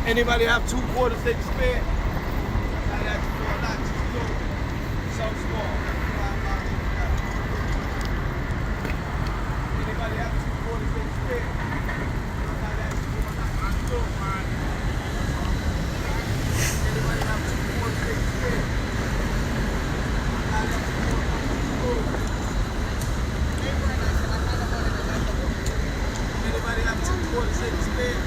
Anybody have 2 quarters they can spare? Not that small, not too small. So small. Anybody have 2 quarters they can spare? Not that small, not too small. Anybody have 2 quarters they can spare? Not that small, not too small. Anybody have 2 quarters they can spare?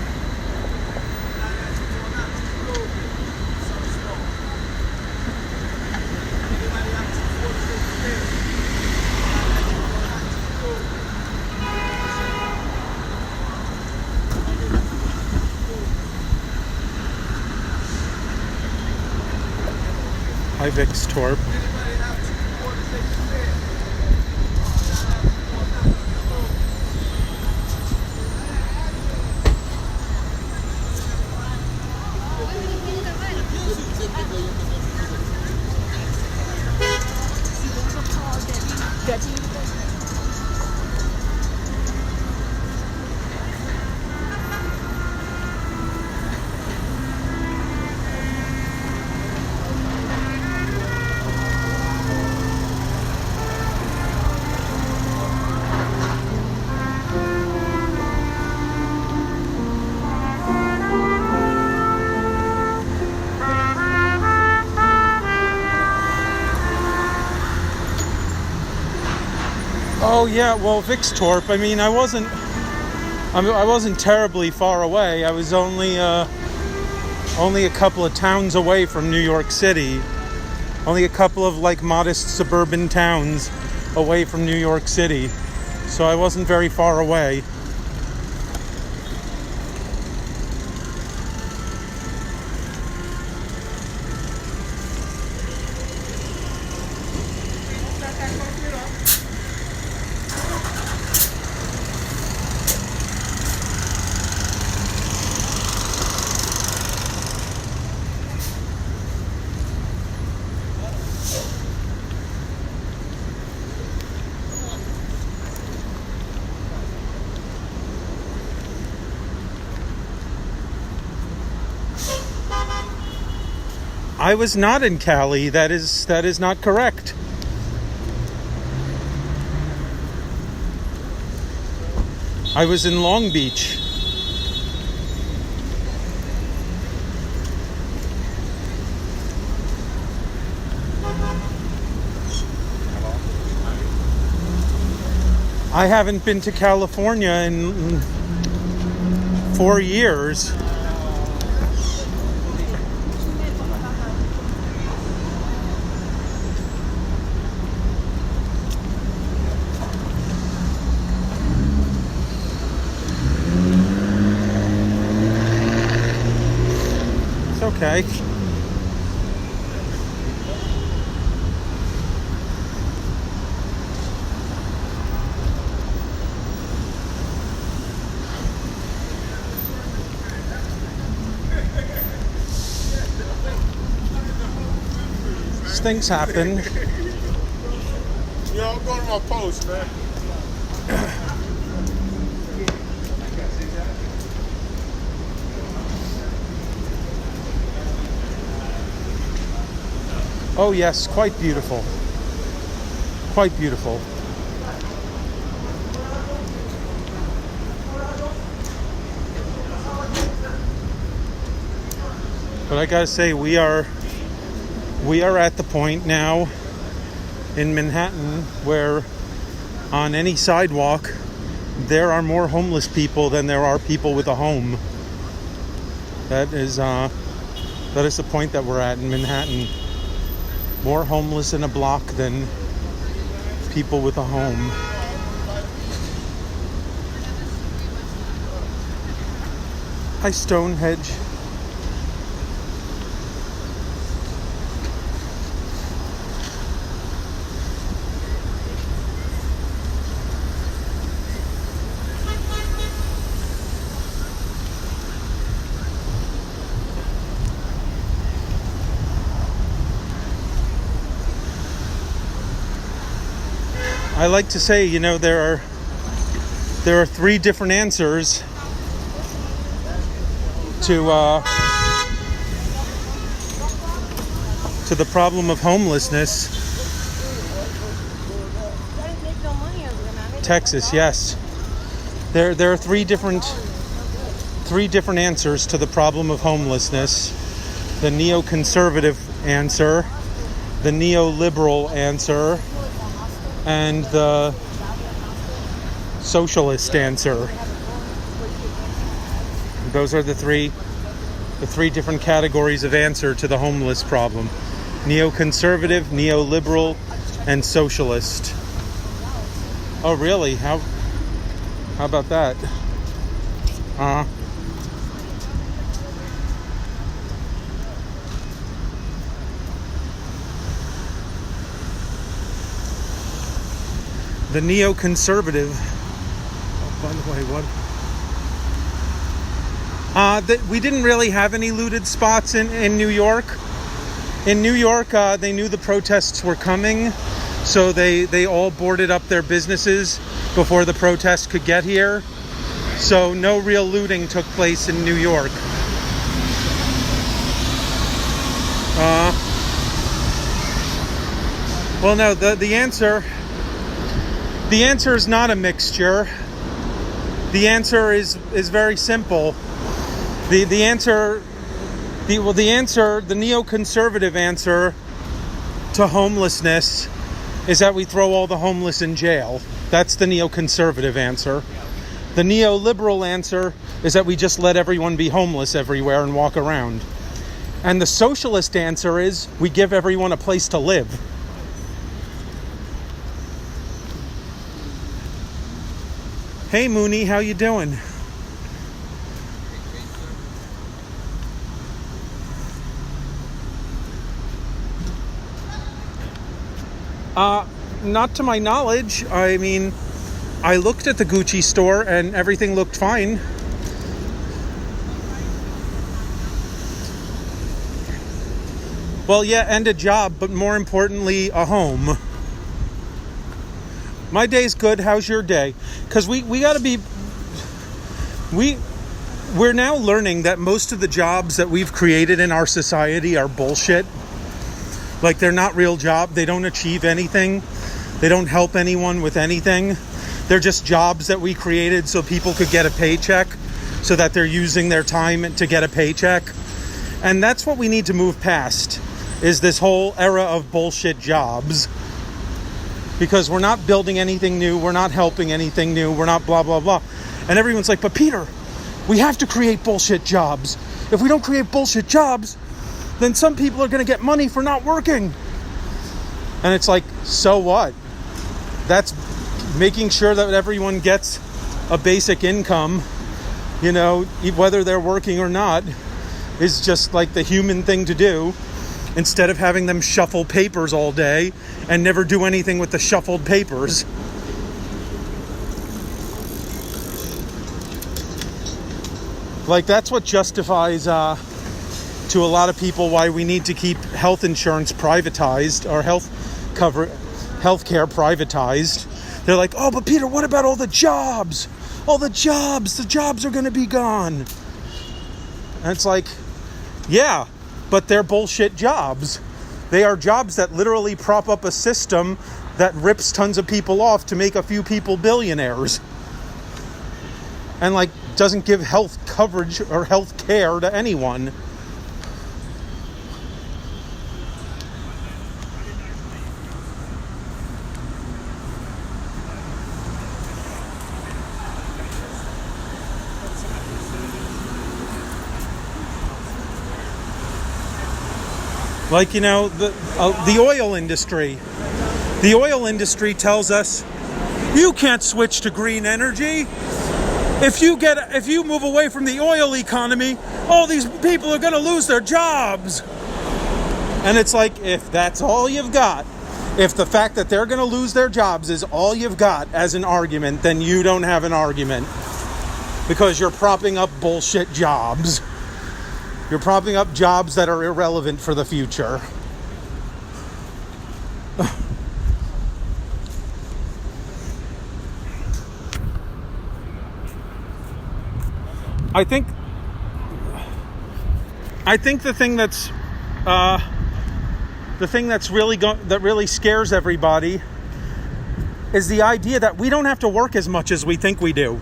Hi, Vix Torp. Oh yeah, well, Vix Torp. I mean, I wasn't terribly far away. I was only a couple of towns away from New York City. Only a couple of like modest suburban towns away from New York City. So I wasn't very far away. I was not in Cali. That is not correct. I was in Long Beach. I haven't been to California in 4 years. Okay. Things happen. Yo, I'm going to my post, man. Oh yes, quite beautiful. Quite beautiful. But I gotta say, we are at the point now in Manhattan where on any sidewalk there are more homeless people than there are people with a home. That is the point that we're at in Manhattan. More homeless in a block than people with a home. Hi, Stonehenge. I like to say, there are 3 different answers to the problem of homelessness. Texas, yes. There are three different answers to the problem of homelessness. The neoconservative answer, the neoliberal answer, and the socialist answer. Those are the three different categories of answer to the homeless problem. Neoconservative, neoliberal, and socialist. Oh, really? How about that? The neoconservative. Oh, by the way, what? We didn't really have any looted spots in New York. In New York, they knew the protests were coming, so they all boarded up their businesses before the protest could get here. So no real looting took place in New York. Well, no, the answer is not a mixture. The answer is very simple. The neoconservative answer to homelessness is that we throw all the homeless in jail. That's the neoconservative answer. The neoliberal answer is that we just let everyone be homeless everywhere and walk around. And the socialist answer is we give everyone a place to live. Hey Mooney, how you doing? Not to my knowledge. I mean, I looked at the Gucci store and everything looked fine. Well, yeah, and a job, but more importantly, a home. My day's good. How's your day? Because we got to be... We're now learning that most of the jobs that we've created in our society are bullshit. Like, they're not real jobs. They don't achieve anything. They don't help anyone with anything. They're just jobs that we created so people could get a paycheck, so that they're using their time to get a paycheck. And that's what we need to move past, is this whole era of bullshit jobs. Because we're not building anything new. We're not helping anything new. We're not blah, blah, blah. And everyone's like, but Peter, we have to create bullshit jobs. If we don't create bullshit jobs, then some people are going to get money for not working. And it's like, so what? That's making sure that everyone gets a basic income, you know, whether they're working or not, is just like the human thing to do, instead of having them shuffle papers all day and never do anything with the shuffled papers. Like, that's what justifies to a lot of people why we need to keep health insurance privatized, or healthcare privatized. They're like, oh, but Peter, what about all the jobs? All the jobs are going to be gone. And it's like, yeah, but they're bullshit jobs. They are jobs that literally prop up a system that rips tons of people off to make a few people billionaires. And like, doesn't give health coverage or health care to anyone. Like, you know, the oil industry. The oil industry tells us, you can't switch to green energy. If you move away from the oil economy, all these people are going to lose their jobs. And it's like, if that's all you've got, if the fact that they're going to lose their jobs is all you've got as an argument, then you don't have an argument. Because you're propping up bullshit jobs. You're propping up jobs that are irrelevant for the future. I think I think the thing that's that really scares everybody is the idea that we don't have to work as much as we think we do.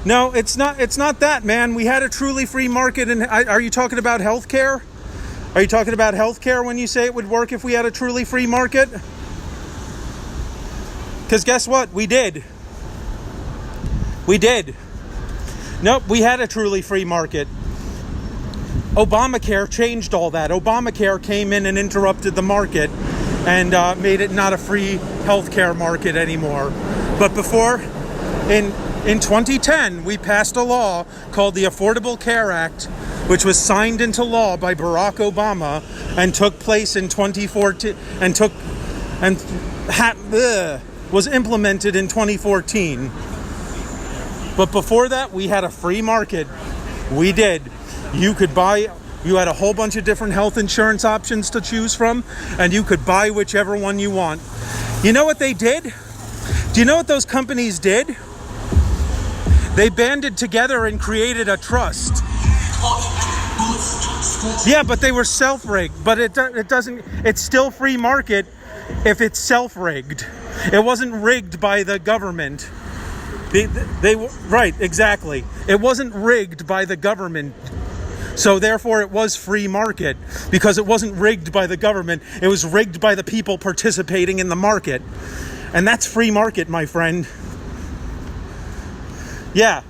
No, it's not that, man. We had a truly free market. And are you talking about healthcare? Are you talking about healthcare when you say it would work if we had a truly free market? Because guess what? We did. Nope, we had a truly free market. Obamacare changed all that. Obamacare came in and interrupted the market and made it not a free healthcare market anymore. But before, in 2010, we passed a law called the Affordable Care Act, which was signed into law by Barack Obama and took place in 2014 was implemented in 2014. But before that, we had a free market. We did. You had a whole bunch of different health insurance options to choose from, and you could buy whichever one you want. You know what they did? Do you know what those companies did? They banded together and created a trust. Yeah, but they were self-rigged. But it's still free market if it's self-rigged. It wasn't rigged by the government. Right, exactly. It wasn't rigged by the government. So therefore it was free market because it wasn't rigged by the government. It was rigged by the people participating in the market. And that's free market, my friend. Yeah.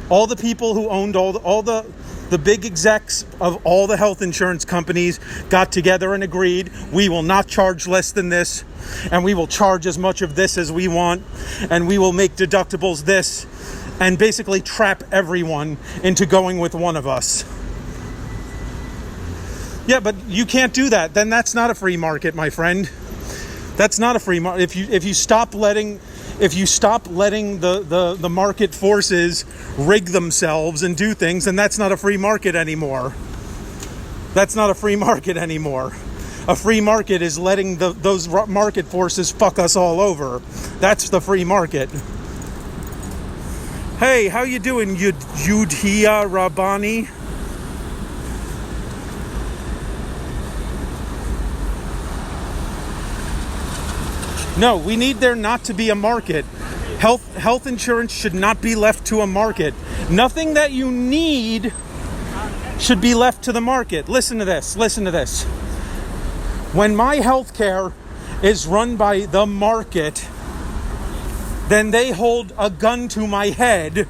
All the people who owned all the big execs of all the health insurance companies got together and agreed, we will not charge less than this, and we will charge as much of this as we want, and we will make deductibles this, and basically trap everyone into going with one of us. Yeah, but you can't do that. Then that's not a free market, my friend. That's not a free market. If you stop letting the market forces rig themselves and do things, then that's not a free market anymore. That's not a free market anymore. A free market is letting those market forces fuck us all over. That's the free market. Hey, how you doing, Yudhiya Rabbani? No, we need there not to be a market. Health insurance should not be left to a market. Nothing that you need should be left to the market. Listen to this. When my health care is run by the market, then they hold a gun to my head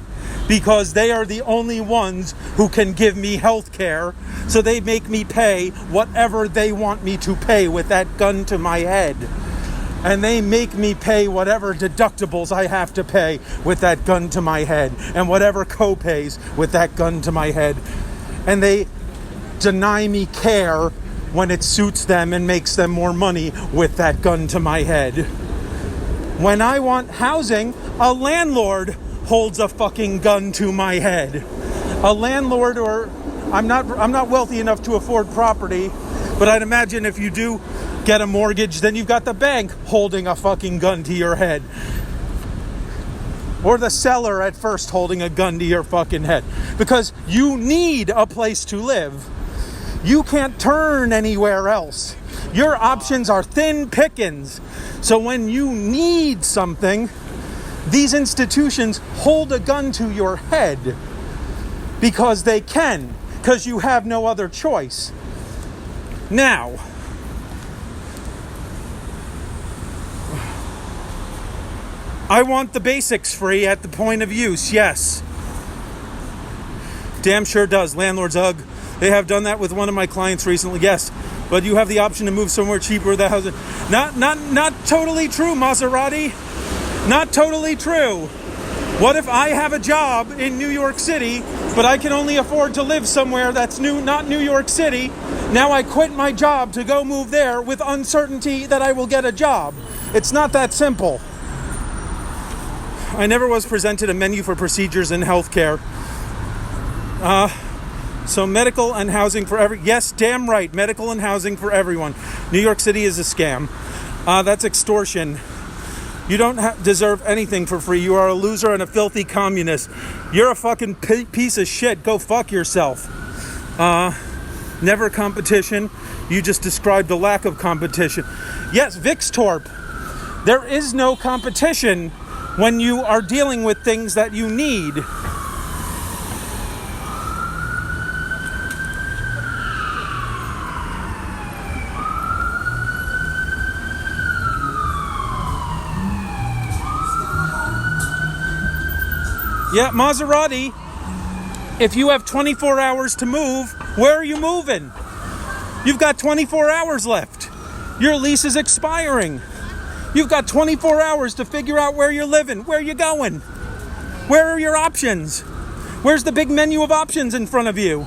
because they are the only ones who can give me health care. So they make me pay whatever they want me to pay with that gun to my head. And they make me pay whatever deductibles I have to pay with that gun to my head, and whatever co-pays with that gun to my head. And they deny me care when it suits them and makes them more money with that gun to my head. When I want housing, a landlord holds a fucking gun to my head. A landlord, or I'm not wealthy enough to afford property, but I'd imagine if you do get a mortgage, then you've got the bank holding a fucking gun to your head. Or the seller at first holding a gun to your fucking head. Because you need a place to live. You can't turn anywhere else. Your options are thin pickings. So when you need something, these institutions hold a gun to your head. Because they can. Because you have no other choice. Now, I want the basics free at the point of use, yes. Damn sure does. Landlords, ugh. They have done that with one of my clients recently, yes. But you have the option to move somewhere cheaper. That housing. Not totally true, Maserati. Not totally true. What if I have a job in New York City, but I can only afford to live somewhere that's not New York City? Now I quit my job to go move there with uncertainty that I will get a job. It's not that simple. I never was presented a menu for procedures in healthcare. So medical and housing for yes, damn right, medical and housing for everyone. New York City is a scam. That's extortion. You don't deserve anything for free. You are a loser and a filthy communist. You're a fucking piece of shit. Go fuck yourself. Never competition. You just described a lack of competition. Yes, Vixtorp. There is no competition when you are dealing with things that you need. Yeah, Maserati, if you have 24 hours to move, where are you moving? You've got 24 hours left. Your lease is expiring. You've got 24 hours to figure out where you're living. Where are you going? Where are your options? Where's the big menu of options in front of you?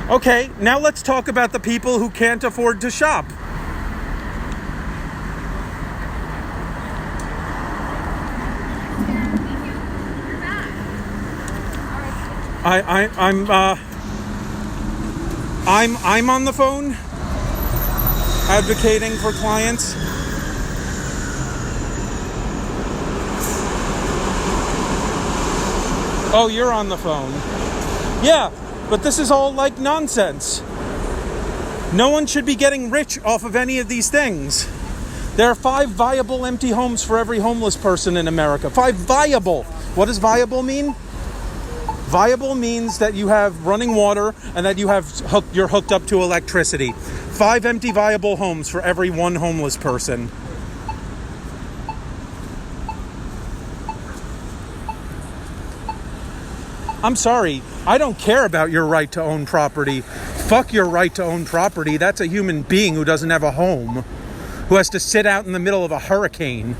Okay, now let's talk about the people who can't afford to shop. I'm on the phone advocating for clients. Oh, you're on the phone. Yeah. But this is all like nonsense. No one should be getting rich off of any of these things. There are 5 viable empty homes for every homeless person in America. 5 viable. What does viable mean? Viable means that you have running water and that you're hooked up to electricity. 5 empty viable homes for every 1 homeless person. I'm sorry, I don't care about your right to own property. Fuck your right to own property. That's a human being who doesn't have a home, who has to sit out in the middle of a hurricane.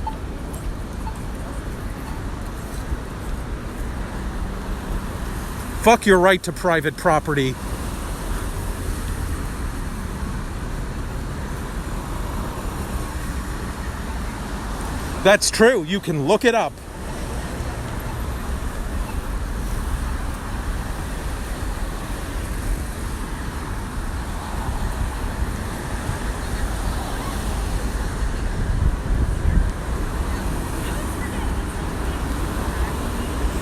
Fuck your right to private property. That's true. You can look it up.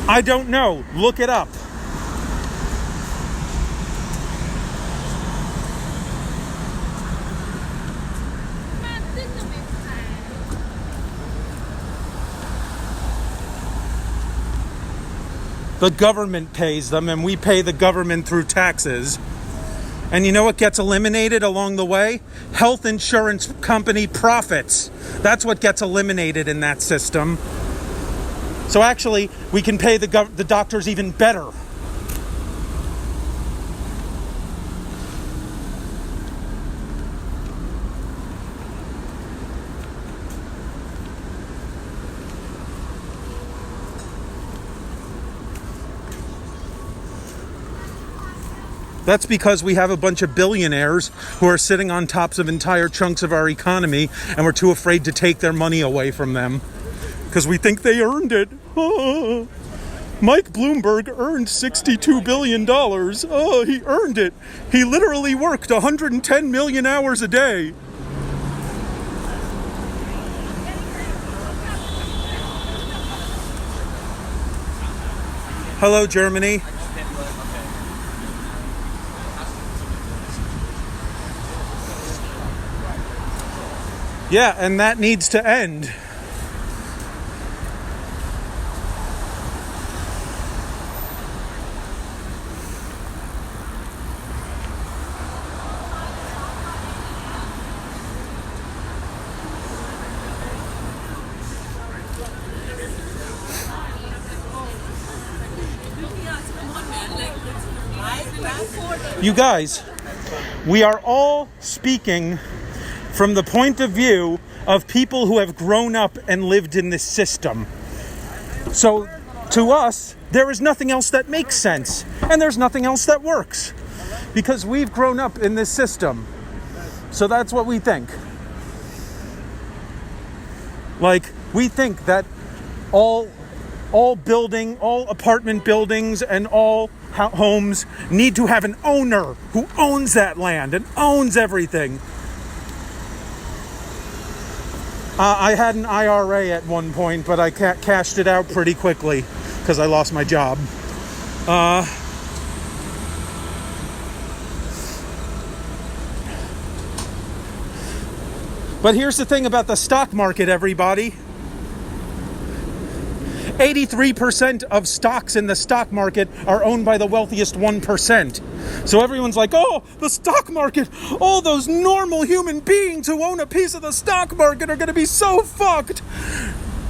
I don't know. Look it up. The government pays them, and we pay the government through taxes. And you know what gets eliminated along the way? Health insurance company profits. That's what gets eliminated in that system. So actually, we can pay the doctors even better. That's because we have a bunch of billionaires who are sitting on tops of entire chunks of our economy, and we're too afraid to take their money away from them because we think they earned it. Oh, Mike Bloomberg earned $62 billion. Oh, he earned it. He literally worked 110 million hours a day. Hello, Germany. Yeah, and that needs to end. You guys, we are all speaking from the point of view of people who have grown up and lived in this system. So to us, there is nothing else that makes sense, and there's nothing else that works, because we've grown up in this system. So that's what we think. Like, we think that all apartment buildings and all homes need to have an owner who owns that land and owns everything. I had an IRA at one point, but I cashed it out pretty quickly because I lost my job. But here's the thing about the stock market, everybody. 83% of stocks in the stock market are owned by the wealthiest 1%. So everyone's like, oh, the stock market, all those normal human beings who own a piece of the stock market are going to be so fucked.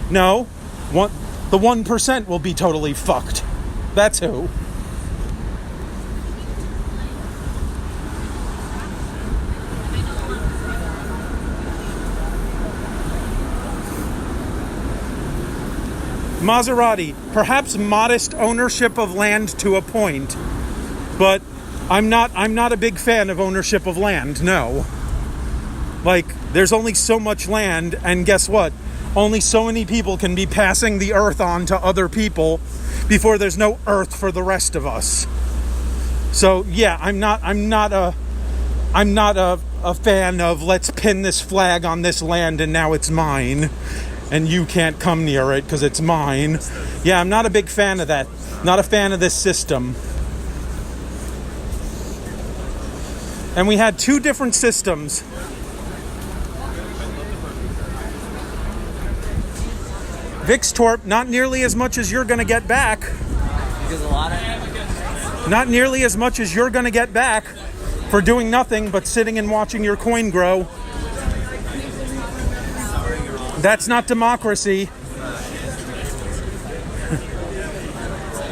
No, the 1% will be totally fucked. That's who. Maserati, perhaps modest ownership of land to a point, but I'm not a big fan of ownership of land, no. Like, there's only so much land, and guess what? Only so many people can be passing the earth on to other people before there's no earth for the rest of us. So yeah, I'm not a fan of let's pin this flag on this land and now it's mine. And you can't come near it because it's mine. Yeah, I'm not a big fan of that. Not a fan of this system. And we had two different systems. Vixtorp, not nearly as much as you're going to get back. Not nearly as much as you're going to get back for doing nothing but sitting and watching your coin grow. That's not democracy.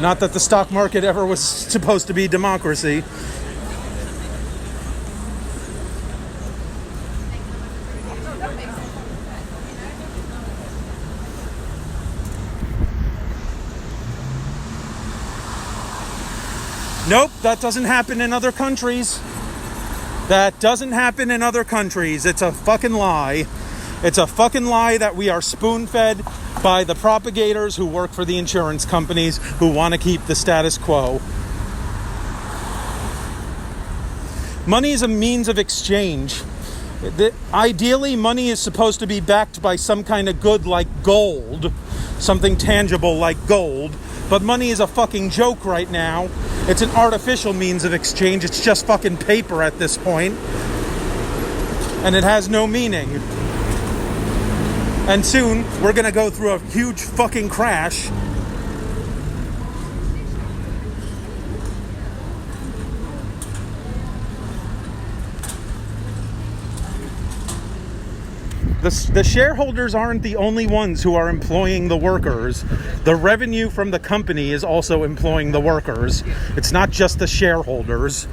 Not that the stock market ever was supposed to be democracy. Nope, that doesn't happen in other countries. That doesn't happen in other countries. It's a fucking lie. It's a fucking lie that we are spoon-fed by the propagators who work for the insurance companies who want to keep the status quo. Money is a means of exchange. Ideally, money is supposed to be backed by some kind of good like gold, something tangible like gold, but money is a fucking joke right now. It's an artificial means of exchange. It's just fucking paper at this point, and it has no meaning. And soon, we're going to go through a huge fucking crash. The shareholders aren't the only ones who are employing the workers. The revenue from the company is also employing the workers. It's not just the shareholders.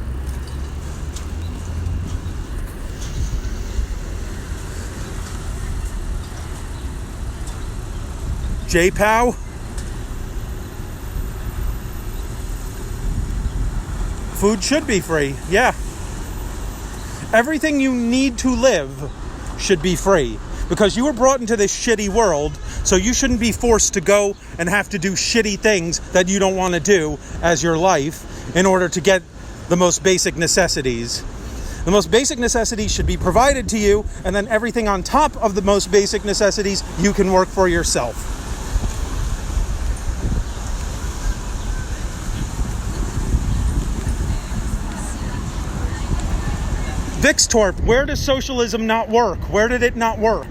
J-Pow? Food should be free, yeah. Everything you need to live should be free. Because you were brought into this shitty world, so you shouldn't be forced to go and have to do shitty things that you don't want to do as your life in order to get the most basic necessities. The most basic necessities should be provided to you, and then everything on top of the most basic necessities you can work for yourself. Vixtorp, where does socialism not work? Where did it not work?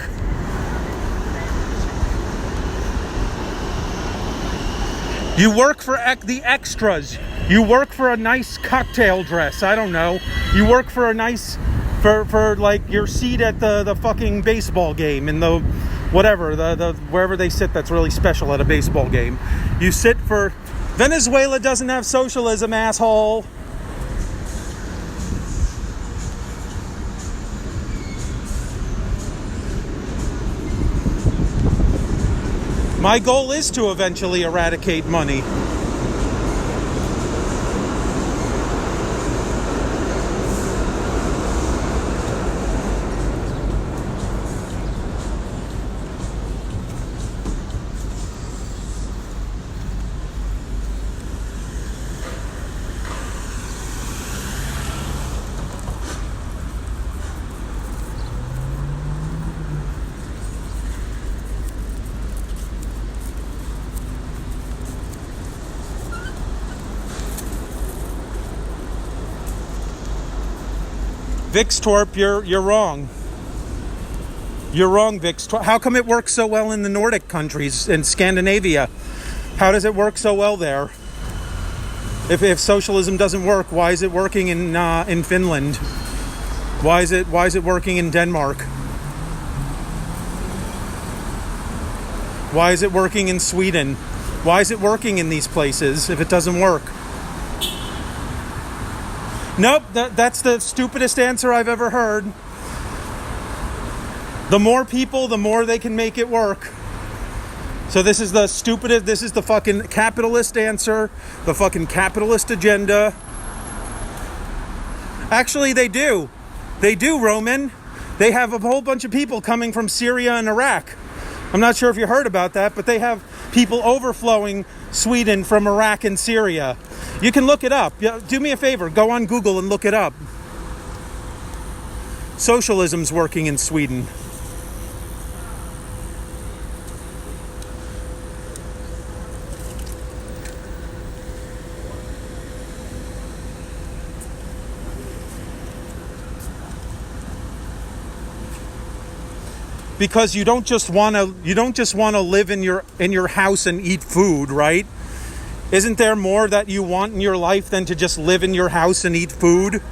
You work for the extras. You work for a nice cocktail dress. I don't know. You work for a nice, for like your seat at the fucking baseball game in the whatever, the wherever they sit that's really special at a baseball game. You sit for, Venezuela doesn't have socialism, asshole. My goal is to eventually eradicate money. Vixtorp, you're wrong. You're wrong, Vixtorp. How come it works so well in the Nordic countries in Scandinavia? How does it work so well there? If socialism doesn't work, why is it working in Finland? Why is it working in Denmark? Why is it working in Sweden? Why is it working in these places if it doesn't work? Nope, that's the stupidest answer I've ever heard. The more people, the more they can make it work. So this is the stupidest, this is the fucking capitalist answer, the fucking capitalist agenda. Actually, they do. They do, Roman. They have a whole bunch of people coming from Syria and Iraq. I'm not sure if you heard about that, but they have people overflowing Sweden from Iraq and Syria. You can look it up. Do me a favor. Go on Google and look it up. Socialism's working in Sweden. Because you don't just want to live in your house and eat food, right? Isn't there more that you want in your life than to just live in your house and eat food?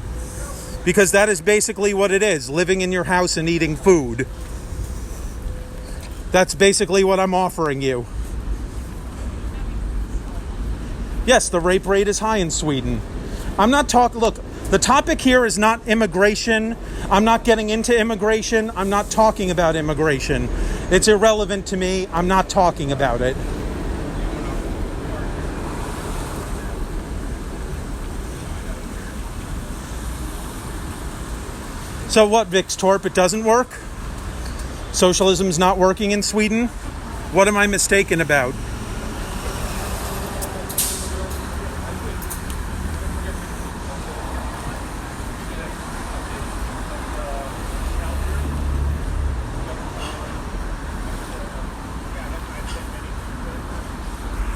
Because that is basically what it is, living in your house and eating food. That's basically what I'm offering you. Yes, the rape rate is high in Sweden. I'm not talking, look, the topic here is not immigration. I'm not getting into immigration. I'm not talking about immigration. It's irrelevant to me. I'm not talking about it. So what, Vixtorp? It doesn't work? Socialism's not working in Sweden? What am I mistaken about?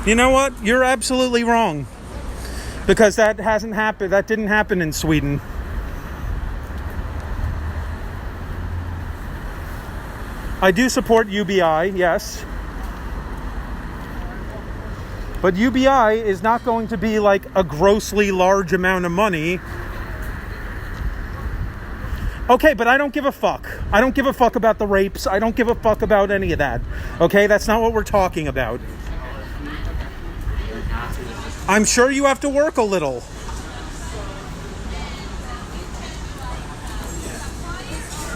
You know what? You're absolutely wrong. Because that hasn't happened. That didn't happen in Sweden. I do support UBI, yes. But UBI is not going to be like a grossly large amount of money. Okay, but I don't give a fuck. I don't give a fuck about the rapes. I don't give a fuck about any of that. Okay, that's not what we're talking about. I'm sure you have to work a little.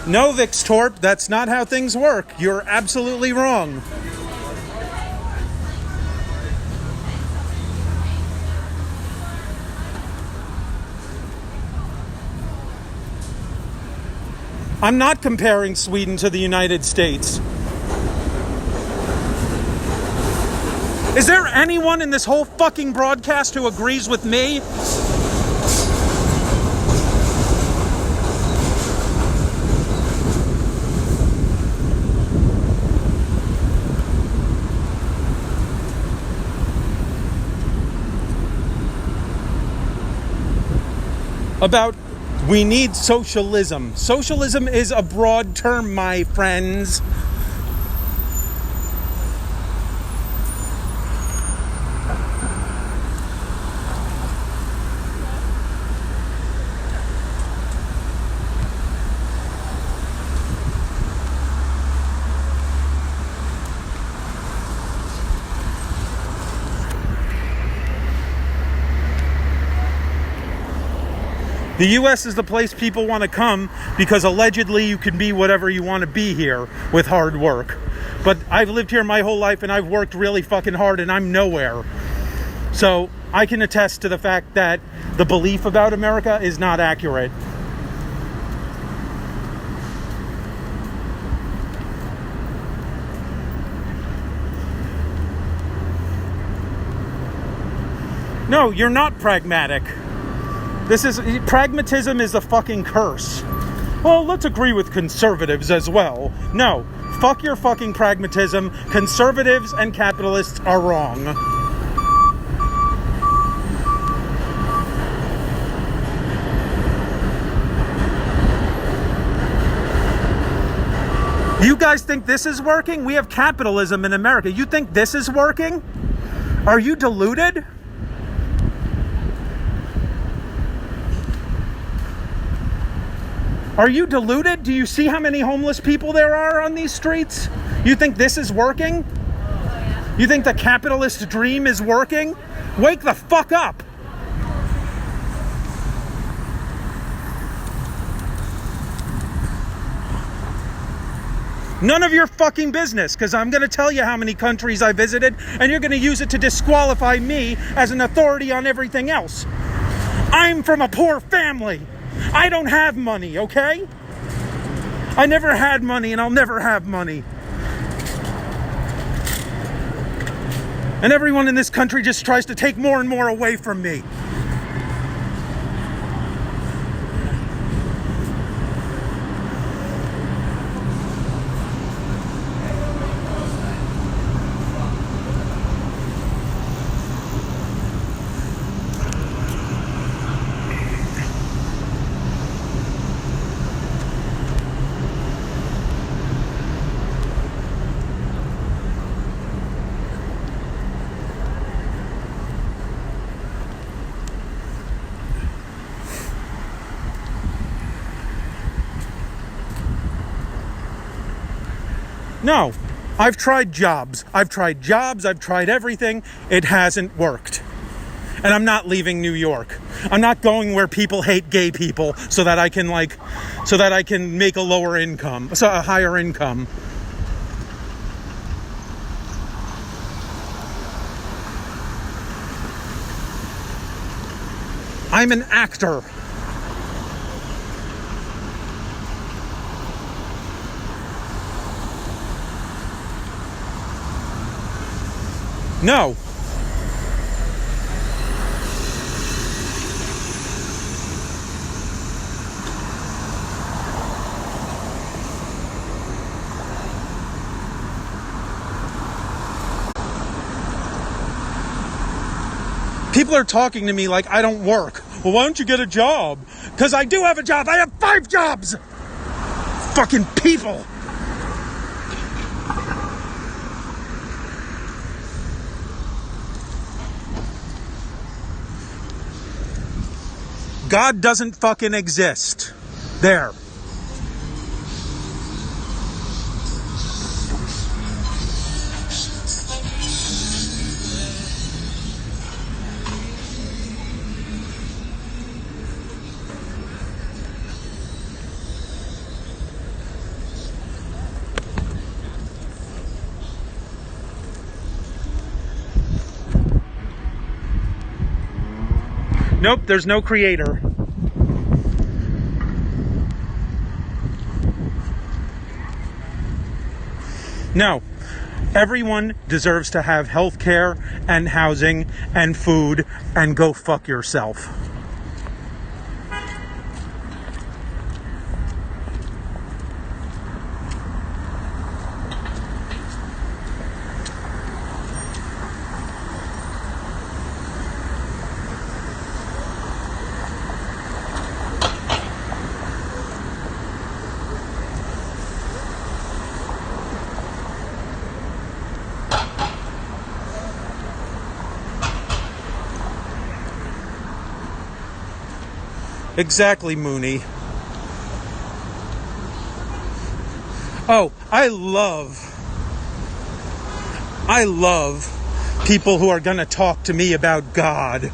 No, Vixtorp, that's not how things work. You're absolutely wrong. I'm not comparing Sweden to the United States. Is there anyone in this whole fucking broadcast who agrees with me? About we need socialism. Socialism is a broad term, my friends. The U.S. is the place people want to come because allegedly you can be whatever you want to be here with hard work. But I've lived here my whole life and I've worked really fucking hard and I'm nowhere. So I can attest to the fact that the belief about America is not accurate. No, you're not pragmatic. Pragmatism is a fucking curse. Well, let's agree with conservatives as well. No, fuck your fucking pragmatism. Conservatives and capitalists are wrong. You guys think this is working? We have capitalism in America. You think this is working? Are you deluded? Are you deluded? Do you see how many homeless people there are on these streets? You think this is working? You think the capitalist dream is working? Wake the fuck up! None of your fucking business, because I'm going to tell you how many countries I visited, and you're going to use it to disqualify me as an authority on everything else. I'm from a poor family. I don't have money, okay? I never had money, and I'll never have money. And everyone in this country just tries to take more and more away from me. No, I've tried jobs. I've tried everything. It hasn't worked. And I'm not leaving New York. I'm not going where people hate gay people so that I can make a lower income, a higher income. I'm an actor. No. People are talking to me like I don't work. Well, why don't you get a job? Because I do have a job. I have 5 jobs. Fucking people. God doesn't fucking exist. There. Nope, there's no creator. No. Everyone deserves to have health care and housing and food, and go fuck yourself. Exactly, Mooney. Oh, I love people who are going to talk to me about God.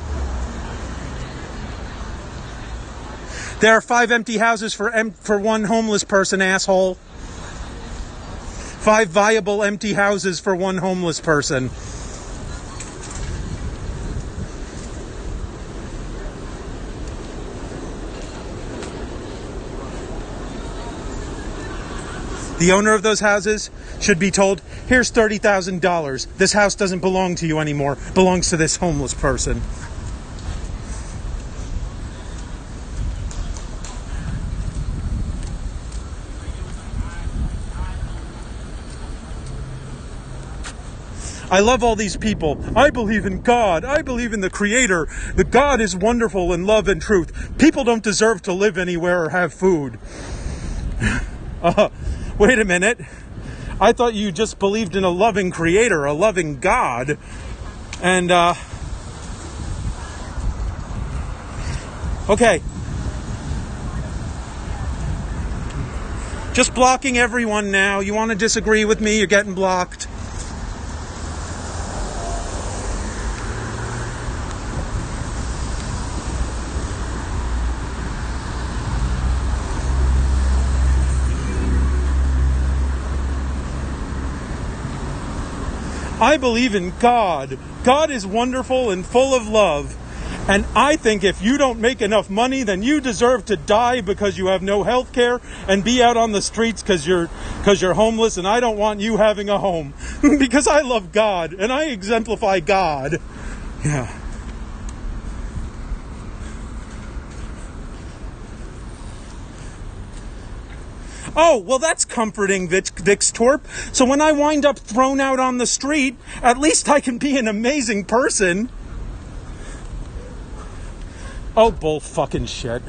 There are 5 empty houses for one homeless person, asshole. 5 viable empty houses for one homeless person. The owner of those houses should be told, here's $30,000. This house doesn't belong to you anymore. It belongs to this homeless person. I love all these people. I believe in God. I believe in the Creator. The God is wonderful in love and truth. People don't deserve to live anywhere or have food. Wait a minute. I thought you just believed in a loving creator, a loving God. And, okay. Just blocking everyone now. You want to disagree with me? You're getting blocked. I believe in God. God is wonderful and full of love. And I think if you don't make enough money, then you deserve to die because you have no health care and be out on the streets because you're homeless, and I don't want you having a home. Because I love God and I exemplify God. Yeah. Oh, well, that's comforting, Vixtorp. So when I wind up thrown out on the street, at least I can be an amazing person. Oh, bull fucking shit.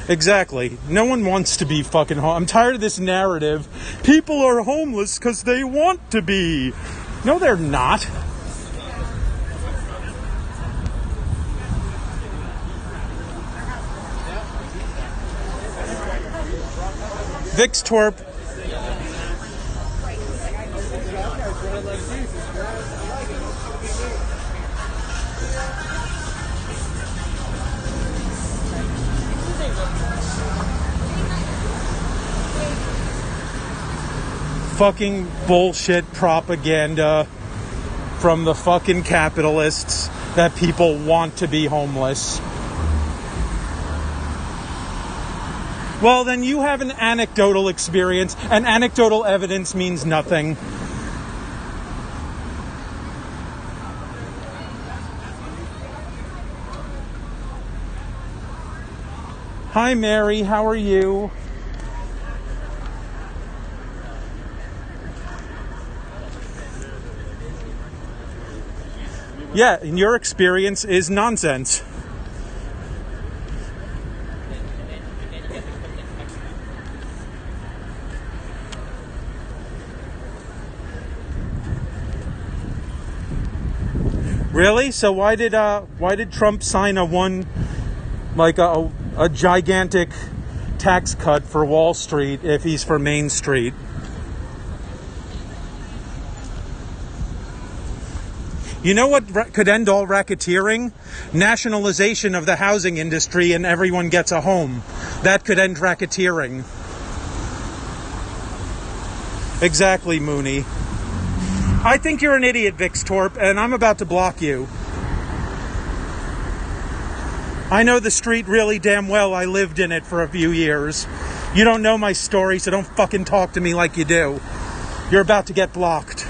Exactly. No one wants to be fucking home. I'm tired of this narrative. People are homeless because they want to be. No, they're not. Vixtorp. Fucking bullshit propaganda from the fucking capitalists that people want to be homeless. Well, then you have an anecdotal experience, and anecdotal evidence means nothing. Hi, Mary, how are you? Yeah, and your experience is nonsense. Really? So why did Trump sign a gigantic tax cut for Wall Street if he's for Main Street? You know what could end all racketeering? Nationalization of the housing industry and everyone gets a home. That could end racketeering. Exactly, Mooney. I think you're an idiot, Vixtorp, and I'm about to block you. I know the street really damn well. I lived in it for a few years. You don't know my story, so don't fucking talk to me like you do. You're about to get blocked.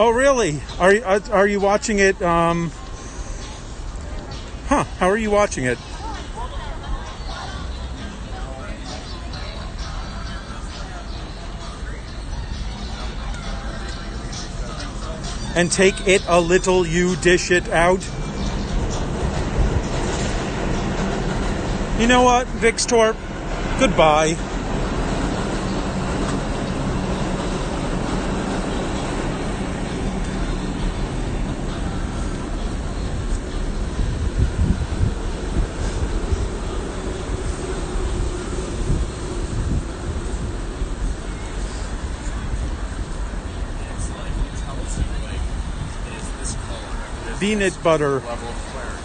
Oh, really? Are you watching it? How are you watching it? And take it a little, you dish it out. You know what, Vixtorp? Goodbye. peanut butter. Level of clarity.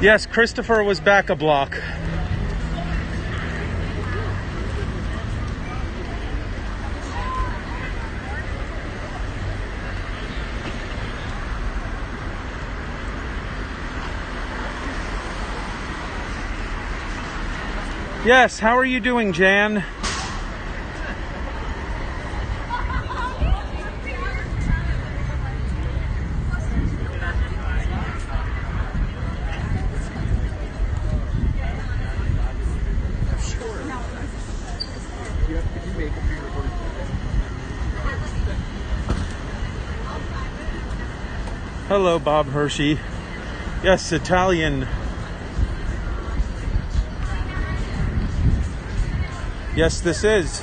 Yes, Christopher was back a block. Yes, how are you doing, Jan? Hello, Bob Hershey. Yes, Italian. Yes, this is.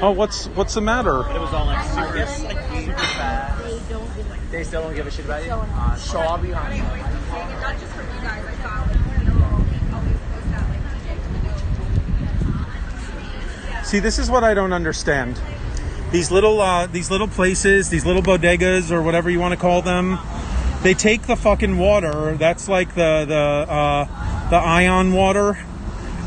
Oh, what's the matter? It was all like super fast. They still don't give a shit about you. So I'll be honest. Not just for you guys. I thought like, always post that like See, this is what I don't understand. These little places, these little bodegas or whatever you want to call them, they take the fucking water. That's like the ion water,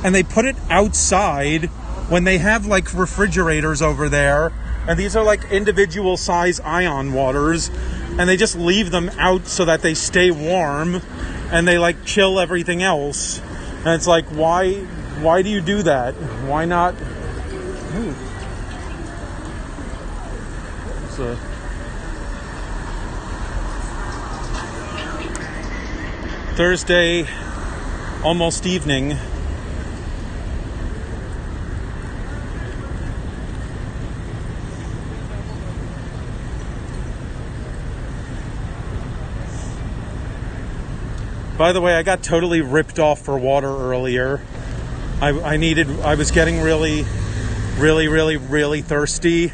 and they put it outside when they have like refrigerators over there, and these are like individual size ion waters, and they just leave them out so that they stay warm, and they like chill everything else. And it's like, why do you do that? Why not? So Thursday, almost evening. By the way, I got totally ripped off for water earlier. I was getting really thirsty,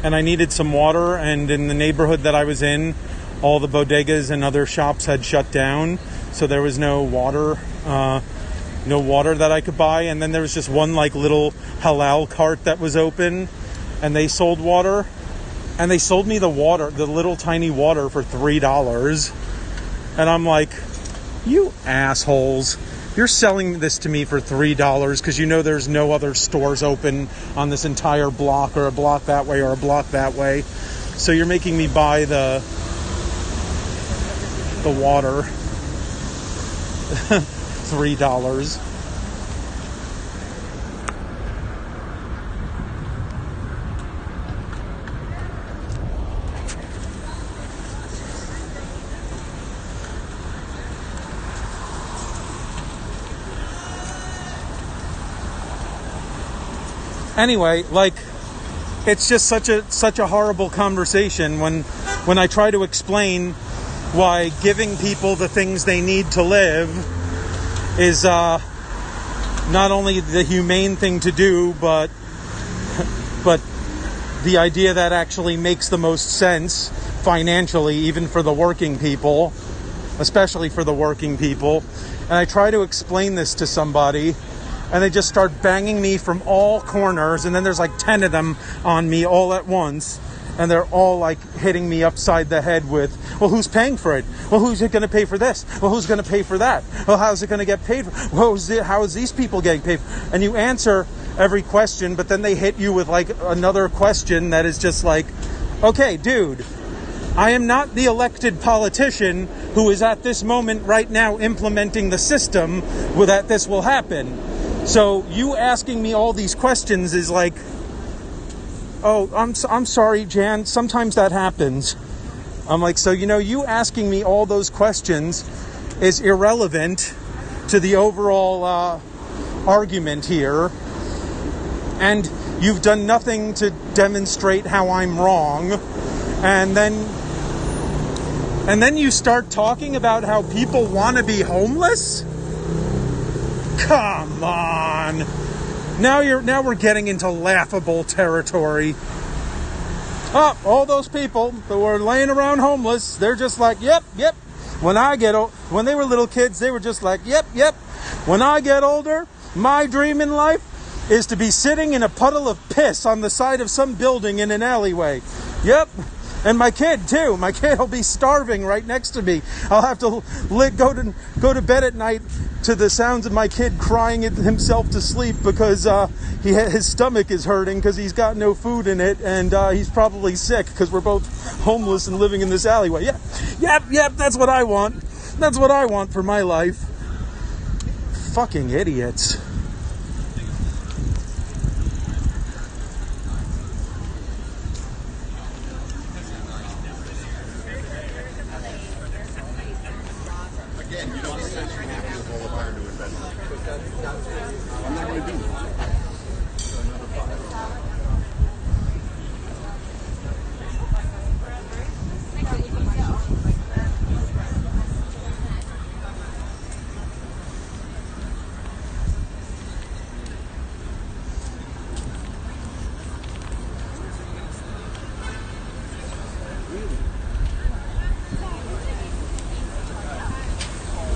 and I needed some water, and in the neighborhood that I was in, all the bodegas and other shops had shut down, so there was no water that I could buy. And then there was just one like little halal cart that was open, and they sold water, and they sold me the little tiny water for $3. And I'm like, you assholes, you're selling this to me for $3 because you know there's no other stores open on this entire block, or a block that way or a block that way. So you're making me buy the water. $3. Anyway, like, it's just such a horrible conversation when I try to explain why giving people the things they need to live is not only the humane thing to do, but the idea that actually makes the most sense financially, even for the working people, especially for the working people. And I try to explain this to somebody, and they just start banging me from all corners, and then there's like 10 of them on me all at once, and they're all like hitting me upside the head with, well, who's paying for it? Well, who's going to pay for this? Well, who's going to pay for that? Well, how's it going to get paid for? Well, how is these people getting paid for? And you answer every question, but then they hit you with like another question that is just like, okay, dude, I am not the elected politician who is at this moment right now implementing the system that this will happen. So you asking me all these questions is like, oh, I'm sorry, Jan, sometimes that happens. I'm like, so, you asking me all those questions is irrelevant to the overall argument here. And you've done nothing to demonstrate how I'm wrong. And then you start talking about how people want to be homeless? Come on. Now we're getting into laughable territory. Oh, all those people that were laying around homeless, they're just like, yep. When they were little kids, they were just like, yep. When I get older, my dream in life is to be sitting in a puddle of piss on the side of some building in an alleyway. Yep. And my kid too. My kid will be starving right next to me. I'll have to go to bed at night to the sounds of my kid crying himself to sleep because his stomach is hurting because he's got no food in it, and he's probably sick because we're both homeless and living in this alleyway. Yep. That's what I want. That's what I want for my life. Fucking idiots.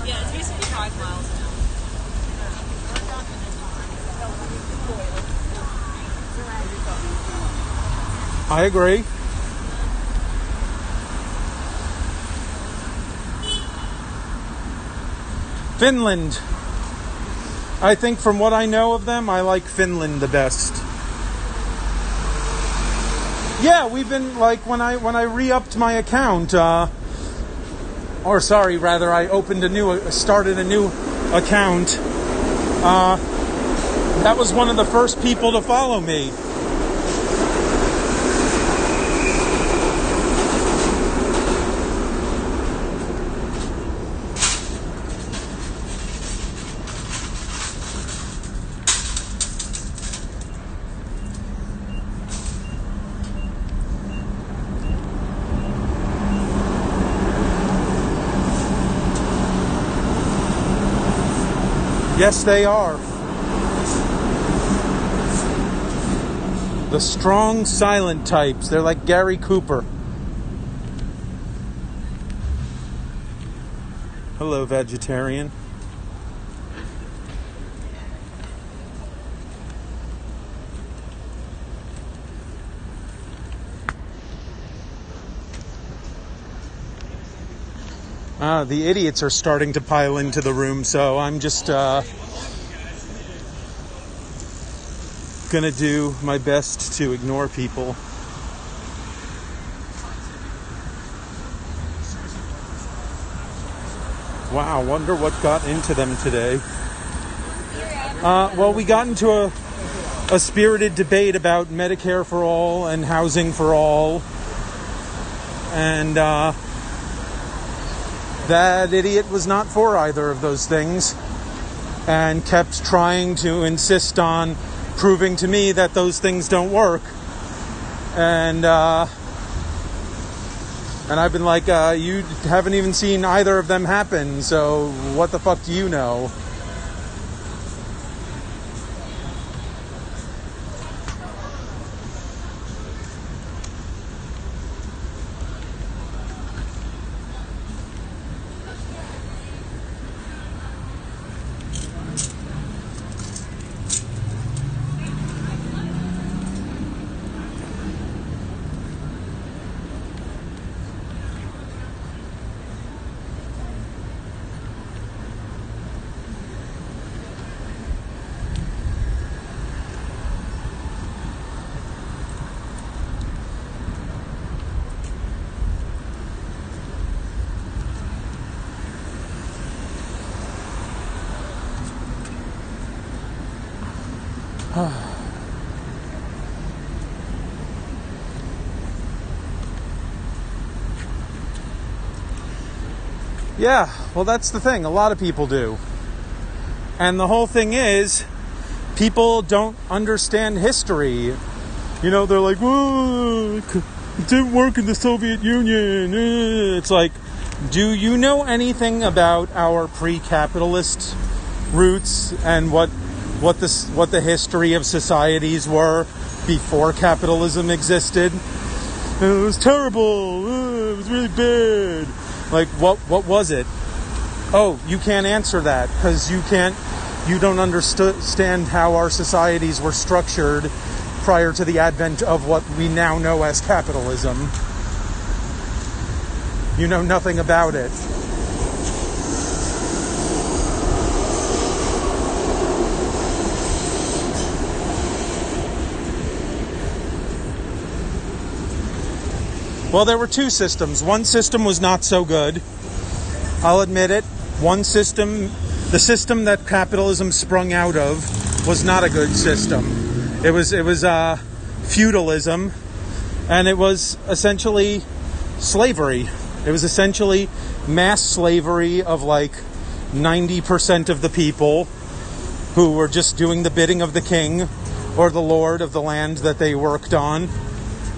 Yeah, it's basically 5 miles now. I agree. Finland. I think from what I know of them, I like Finland the best. Yeah, we've been like when I re-upped my account, I started a new account. That was one of the first people to follow me. Yes, they are. The strong, silent types. They're like Gary Cooper. Hello, vegetarian. The idiots are starting to pile into the room, so I'm just gonna do my best to ignore people. Wow, wonder what got into them today. Well, we got into a spirited debate about Medicare for all and housing for all, and that idiot was not for either of those things and kept trying to insist on proving to me that those things don't work. And I've been like, you haven't even seen either of them happen, so what the fuck do you know? Yeah, well, that's the thing. A lot of people do. And the whole thing is, people don't understand history. You know, they're like, whoa, it didn't work in the Soviet Union. It's like, do you know anything about our pre-capitalist roots and what what the history of societies were before capitalism existed. And it was terrible. It was really bad. Like, what was it? Oh, you can't answer that because you don't understand how our societies were structured prior to the advent of what we now know as capitalism. You know nothing about it. Well, there were two systems. One system was not so good. I'll admit it. One system, the system that capitalism sprung out of, was not a good system. It was feudalism, and it was essentially slavery. It was essentially mass slavery of like 90% of the people who were just doing the bidding of the king or the lord of the land that they worked on.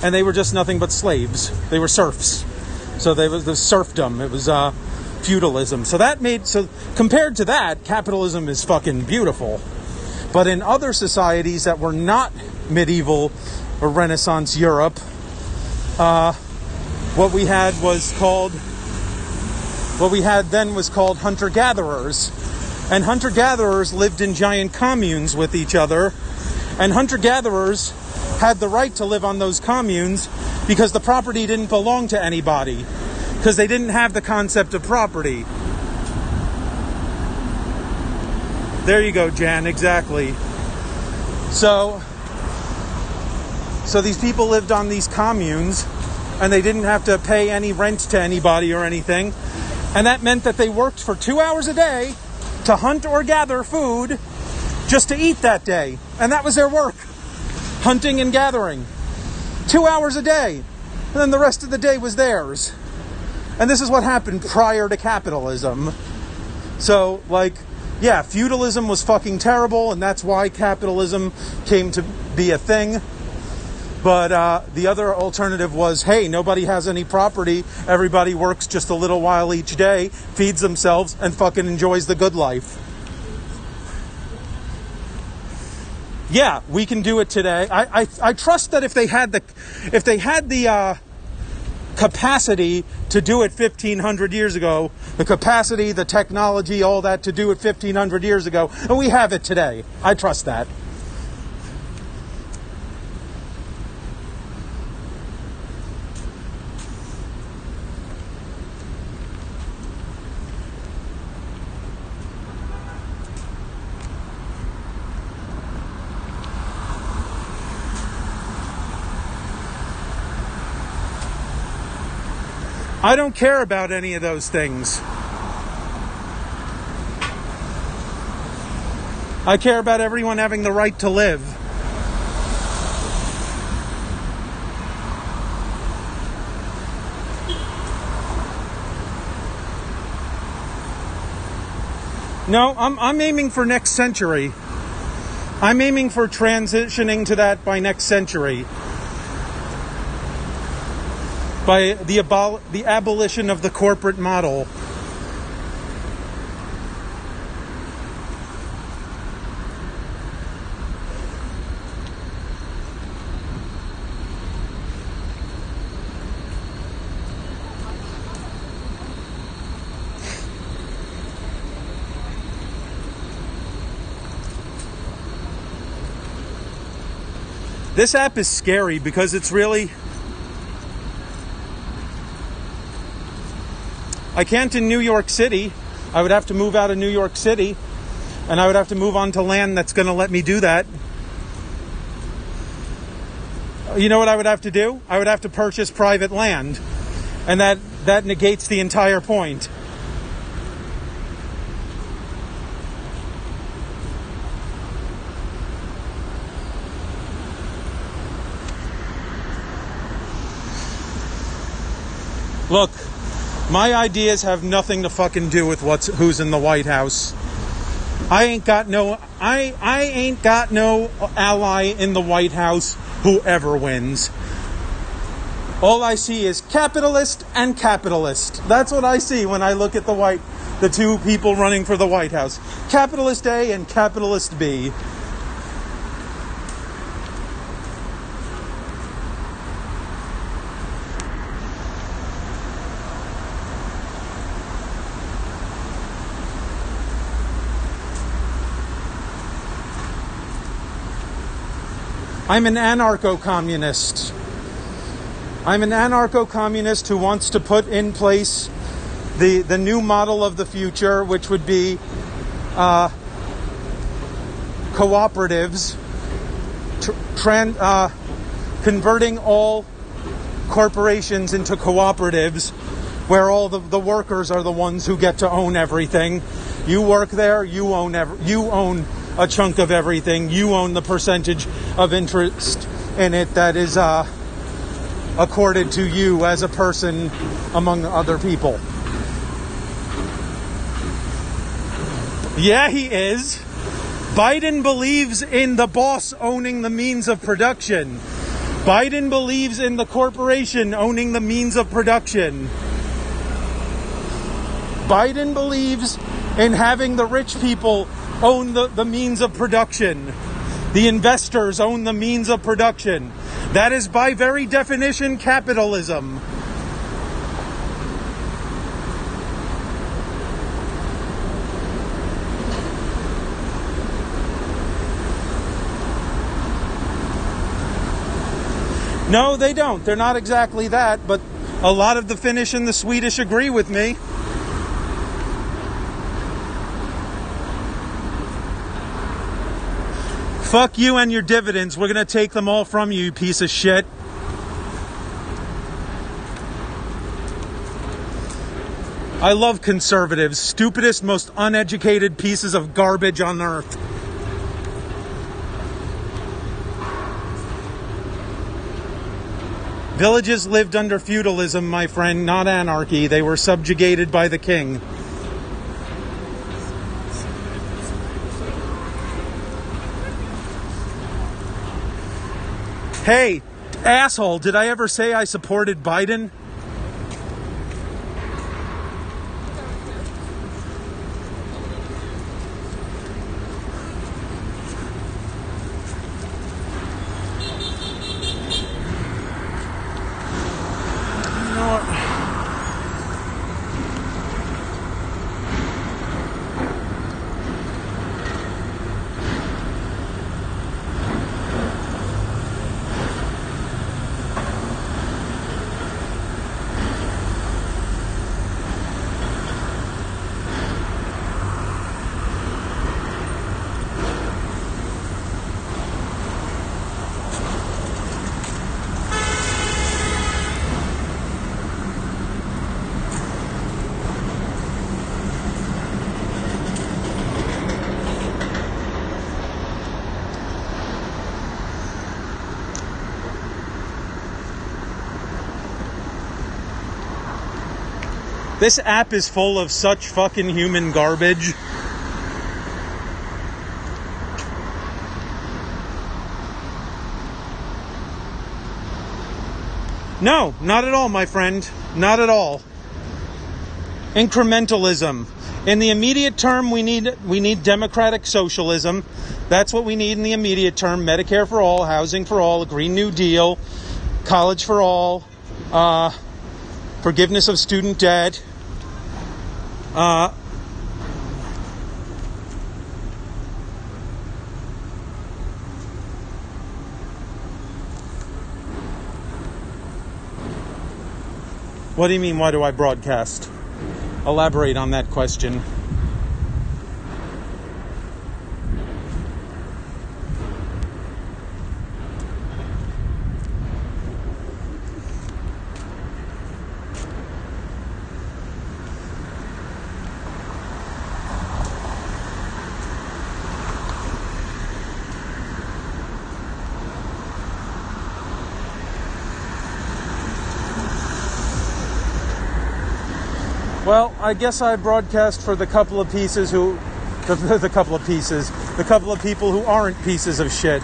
And they were just nothing but slaves. They were serfs. So they was the serfdom. It was feudalism. So compared to that, capitalism is fucking beautiful. But in other societies that were not medieval or Renaissance Europe, what we had then was called hunter-gatherers. And hunter-gatherers lived in giant communes with each other. And hunter-gatherers had the right to live on those communes because the property didn't belong to anybody. Because they didn't have the concept of property. There you go, Jan, exactly. So these people lived on these communes and they didn't have to pay any rent to anybody or anything. And that meant that they worked for 2 hours a day to hunt or gather food just to eat that day. And that was their work. Hunting and gathering. 2 hours a day. And then the rest of the day was theirs. And this is what happened prior to capitalism. So, yeah, feudalism was fucking terrible, and that's why capitalism came to be a thing. But the other alternative was, hey, nobody has any property. Everybody works just a little while each day, feeds themselves, and fucking enjoys the good life. Yeah, we can do it today. I trust that if they had the capacity to do it 1,500 years ago, the capacity, the technology, all that to do it 1,500 years ago, and we have it today. I trust that. I don't care about any of those things. I care about everyone having the right to live. No, I'm aiming for next century. I'm aiming for transitioning to that by next century. By the abolition of the corporate model. This app is scary because it's really... I can't in New York City. I would have to move out of New York City, and I would have to move on to land that's going to let me do that. You know what I would have to do? I would have to purchase private land, and that negates the entire point. Look, my ideas have nothing to fucking do with who's in the White House. I ain't got no ally in the White House whoever wins. All I see is capitalist and capitalist. That's what I see when I look at the White the two people running for the White House. Capitalist A and Capitalist B. I'm an anarcho-communist. I'm an anarcho-communist who wants to put in place the new model of the future, which would be cooperatives, converting all corporations into cooperatives, where all the workers are the ones who get to own everything. You work there, you own a chunk of everything. You own the percentage of interest in it that is accorded to you as a person among other people. Yeah, he is. Biden believes in the boss owning the means of production. Biden believes in the corporation owning the means of production. Biden believes in having the rich people own the means of production. The investors own the means of production. That is, by very definition, capitalism. No, they don't. They're not exactly that, but a lot of the Finnish and the Swedish agree with me. Fuck you and your dividends. We're going to take them all from you, you piece of shit. I love conservatives. Stupidest, most uneducated pieces of garbage on earth. Villages lived under feudalism, my friend, not anarchy. They were subjugated by the king. Hey, asshole, did I ever say I supported Biden? You know what? This app is full of such fucking human garbage. No, not at all, my friend. Not at all. Incrementalism. In the immediate term, we need democratic socialism. That's what we need in the immediate term. Medicare for all, housing for all, a Green New Deal, college for all, forgiveness of student debt. What do you mean, why do I broadcast? Elaborate on that question. Well, I guess I broadcast for the couple of people who aren't pieces of shit.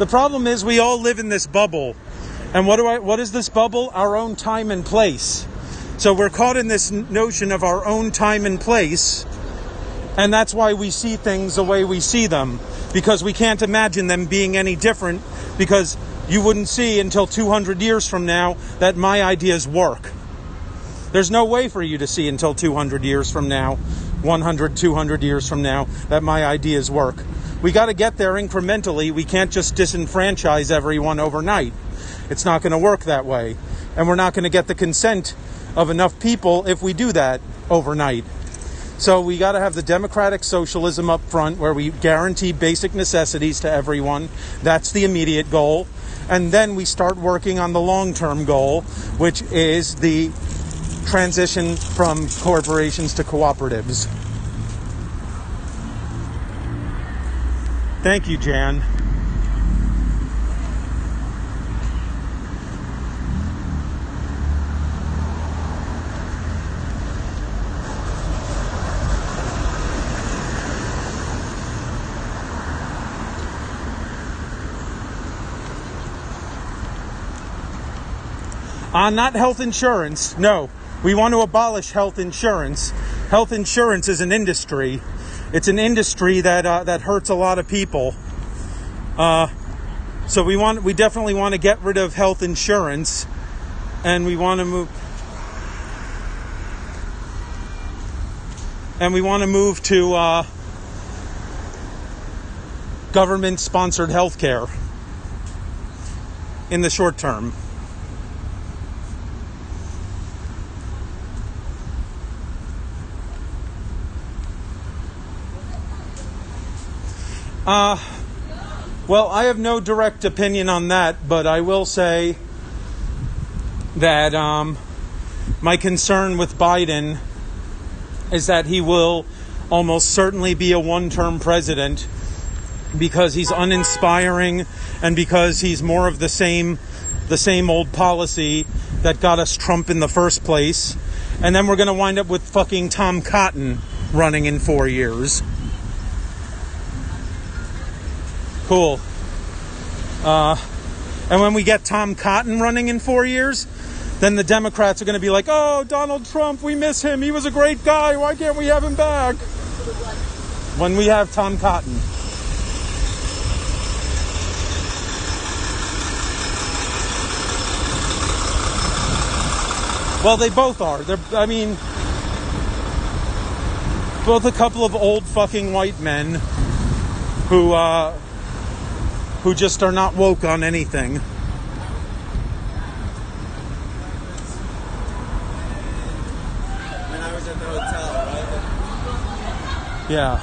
The problem is we all live in this bubble. And what is this bubble? Our own time and place. So we're caught in this notion of our own time and place. And that's why we see things the way we see them. Because we can't imagine them being any different. Because you wouldn't see until 200 years from now that my ideas work. There's no way for you to see until 200 years from now, 100, 200 years from now, that my ideas work. We got to get there incrementally. We can't just disenfranchise everyone overnight. It's not going to work that way. And we're not going to get the consent of enough people if we do that overnight. So we got to have the democratic socialism up front where we guarantee basic necessities to everyone. That's the immediate goal. And then we start working on the long-term goal, which is the transition from corporations to cooperatives. Thank you, Jan. Not health insurance. No. We want to abolish health insurance. Health insurance is an industry. It's an industry that hurts a lot of people. So we definitely want to get rid of health insurance, and we want to move to government-sponsored health care in the short term. Well, I have no direct opinion on that, but I will say that my concern with Biden is that he will almost certainly be a one-term president because he's uninspiring and because he's more of the same old policy that got us Trump in the first place. And then we're going to wind up with fucking Tom Cotton running in 4 years. Cool. And when we get Tom Cotton running in 4 years, then the Democrats are going to be like, oh, Donald Trump, we miss him. He was a great guy. Why can't we have him back? When we have Tom Cotton. Well, they both are. Both a couple of old fucking white men who just are not woke on anything. When I was at the hotel, right? Yeah.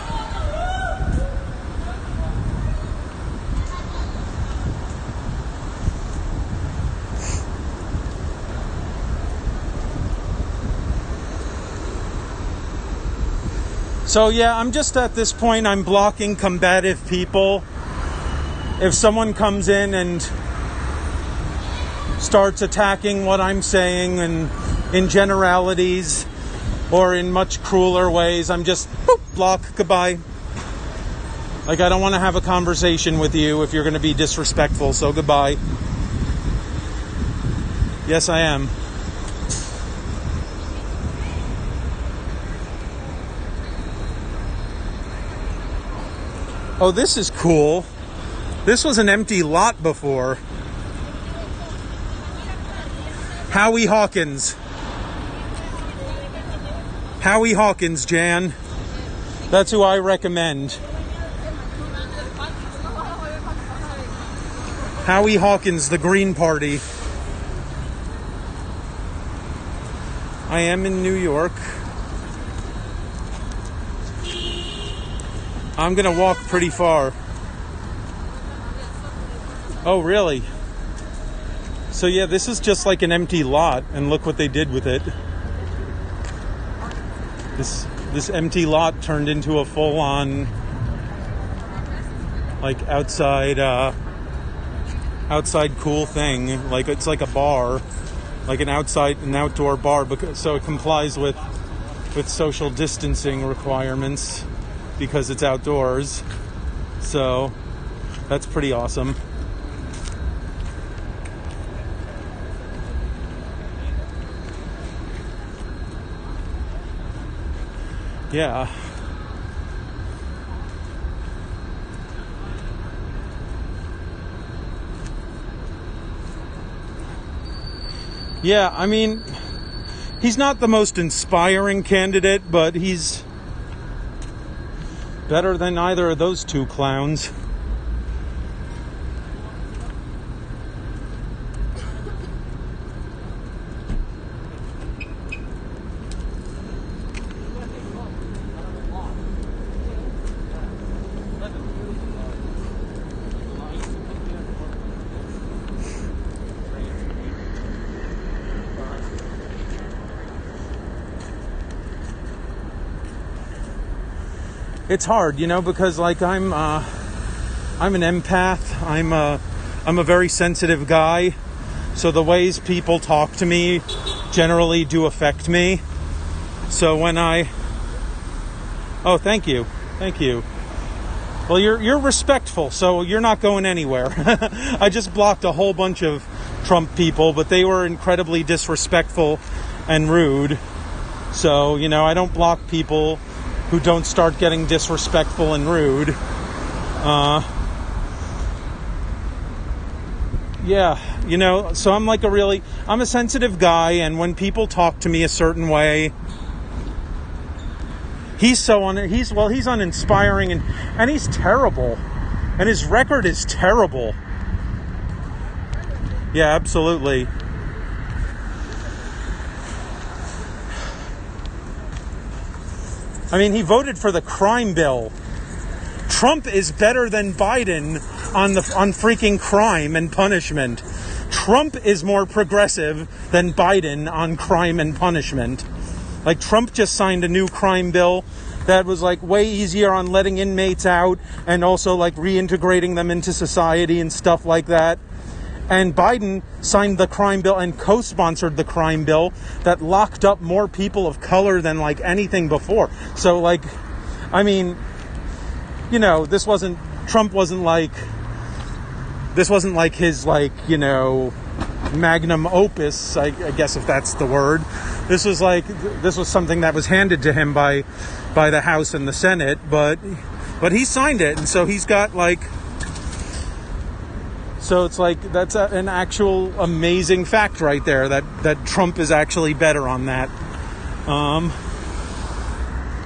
So yeah, I'm just at this point, I'm blocking combative people. If someone comes in and starts attacking what I'm saying and in generalities or in much crueler ways, I'm just block, goodbye. Like, I don't want to have a conversation with you if you're going to be disrespectful, so goodbye. Yes, I am. Oh, this is cool. This was an empty lot before. Howie Hawkins. Howie Hawkins, Jan. That's who I recommend. Howie Hawkins, the Green Party. I am in New York. I'm gonna walk pretty far. Oh, really? So yeah, this is just like an empty lot, and look what they did with it. This empty lot turned into a full-on, like, outside cool thing. Like, it's like a bar, like an outdoor bar, so it complies with social distancing requirements because it's outdoors. So that's pretty awesome. Yeah. Yeah, I mean, he's not the most inspiring candidate, but he's better than either of those two clowns. It's hard, you know, because like I'm an empath. I'm a very sensitive guy, so the ways people talk to me generally do affect me. So when oh, thank you. Well, you're respectful, so you're not going anywhere. I just blocked a whole bunch of Trump people, but they were incredibly disrespectful and rude. So, you know, I don't block people who don't start getting disrespectful and rude. Yeah, you know, so I'm a sensitive guy, and when people talk to me a certain way, he's uninspiring, and he's terrible, and his record is terrible. Yeah, absolutely. I mean, he voted for the crime bill. Trump is better than Biden on freaking crime and punishment. Trump is more progressive than Biden on crime and punishment. Like, Trump just signed a new crime bill that was like way easier on letting inmates out and also like reintegrating them into society and stuff like that. And Biden signed the crime bill and co-sponsored the crime bill that locked up more people of color than like anything before. So like, I mean, you know, this wasn't like his like, you know, magnum opus, I guess, if that's the word. This was something that was handed to him by the House and the Senate, but he signed it, and so he's got like. So it's like, that's an actual amazing fact right there, that Trump is actually better on that.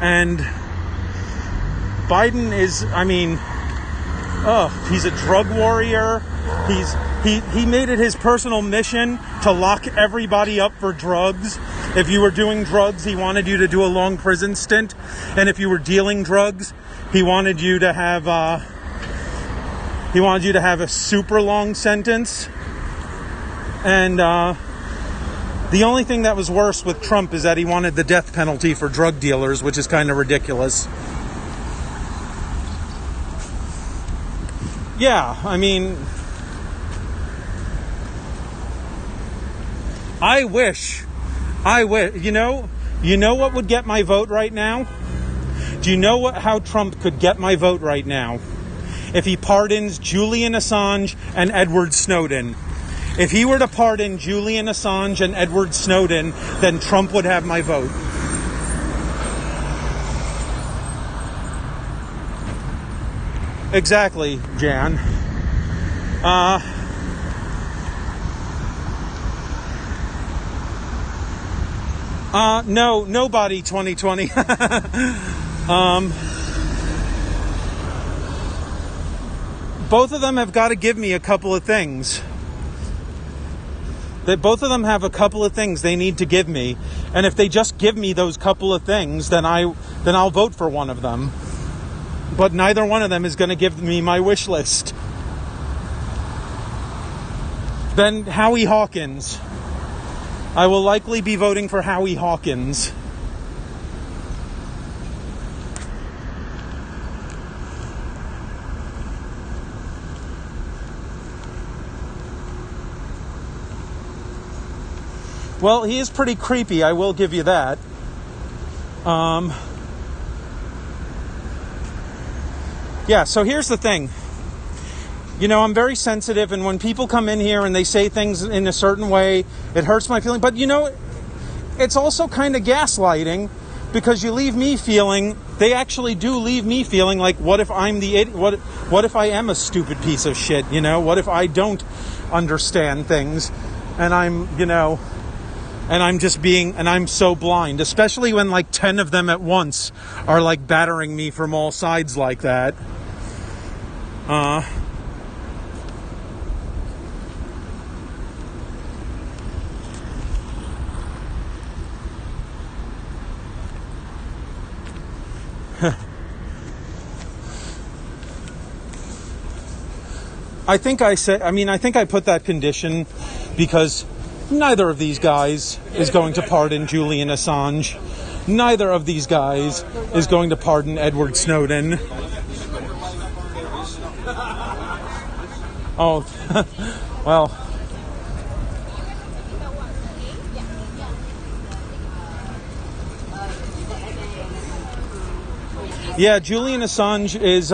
And Biden is, I mean, he's a drug warrior. He made it his personal mission to lock everybody up for drugs. If you were doing drugs, he wanted you to do a long prison stint. And if you were dealing drugs, he wanted you to have a super long sentence. And the only thing that was worse with Trump is that he wanted the death penalty for drug dealers, which is kind of ridiculous. Yeah, I mean, I wish, you know what would get my vote right now? Do you know how Trump could get my vote right now? If he pardons Julian Assange and Edward Snowden. If he were to pardon Julian Assange and Edward Snowden, then Trump would have my vote. Exactly, Jan. No, nobody 2020. Both of them have got to give me a couple of things. Both of them have a couple of things they need to give me, and if they just give me those couple of things, then I'll vote for one of them. But neither one of them is going to give me my wish list. Then Howie Hawkins. I will likely be voting for Howie Hawkins. Well, he is pretty creepy, I will give you that. Yeah, so here's the thing. You know, I'm very sensitive, and when people come in here and they say things in a certain way, it hurts my feeling. But, you know, it's also kind of gaslighting because you leave me feeling, they actually do leave me feeling like, what if I'm the idiot? What if I am a stupid piece of shit, you know? What if I don't understand things and I'm, you know, and I'm just being, and I'm so blind, especially when like 10 of them at once are like battering me from all sides like that. I think I put that condition because neither of these guys is going to pardon Julian Assange. Neither of these guys is going to pardon Edward Snowden. Oh, well. Yeah, Julian Assange is,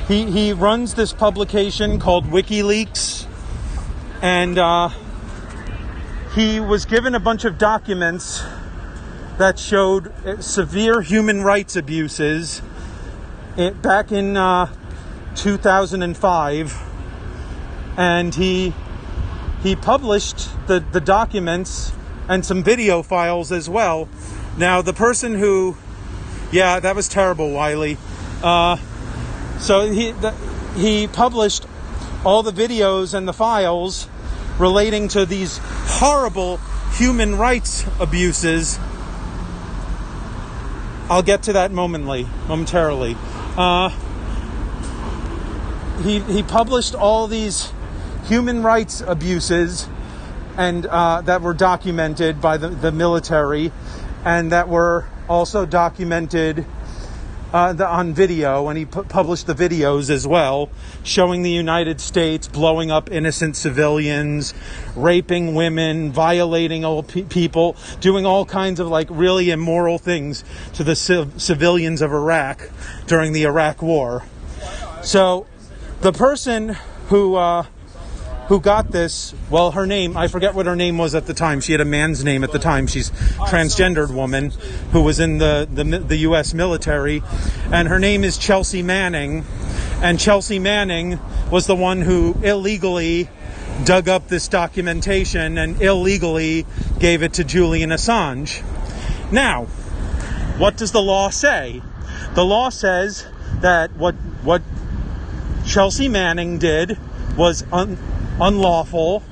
he runs this publication called WikiLeaks, and he was given a bunch of documents that showed severe human rights abuses back in 2005, and he published the documents and some video files as well. Now, the person who, yeah, that was terrible, Wiley. So he published all the videos and the files relating to these horrible human rights abuses. I'll get to that momentarily. He published all these human rights abuses and that were documented by the military, and that were also documented on video, and he published the videos as well, showing the United States blowing up innocent civilians, raping women, violating old people, doing all kinds of like really immoral things to the civilians of Iraq during the Iraq War. So the person who got this, well, her name, I forget what her name was at the time. She had a man's name at the time. She's a transgendered woman who was in the U.S. military, and her name is Chelsea Manning. And Chelsea Manning was the one who illegally dug up this documentation and illegally gave it to Julian Assange. Now, what does the law say? The law says that what Chelsea Manning did was unlawful.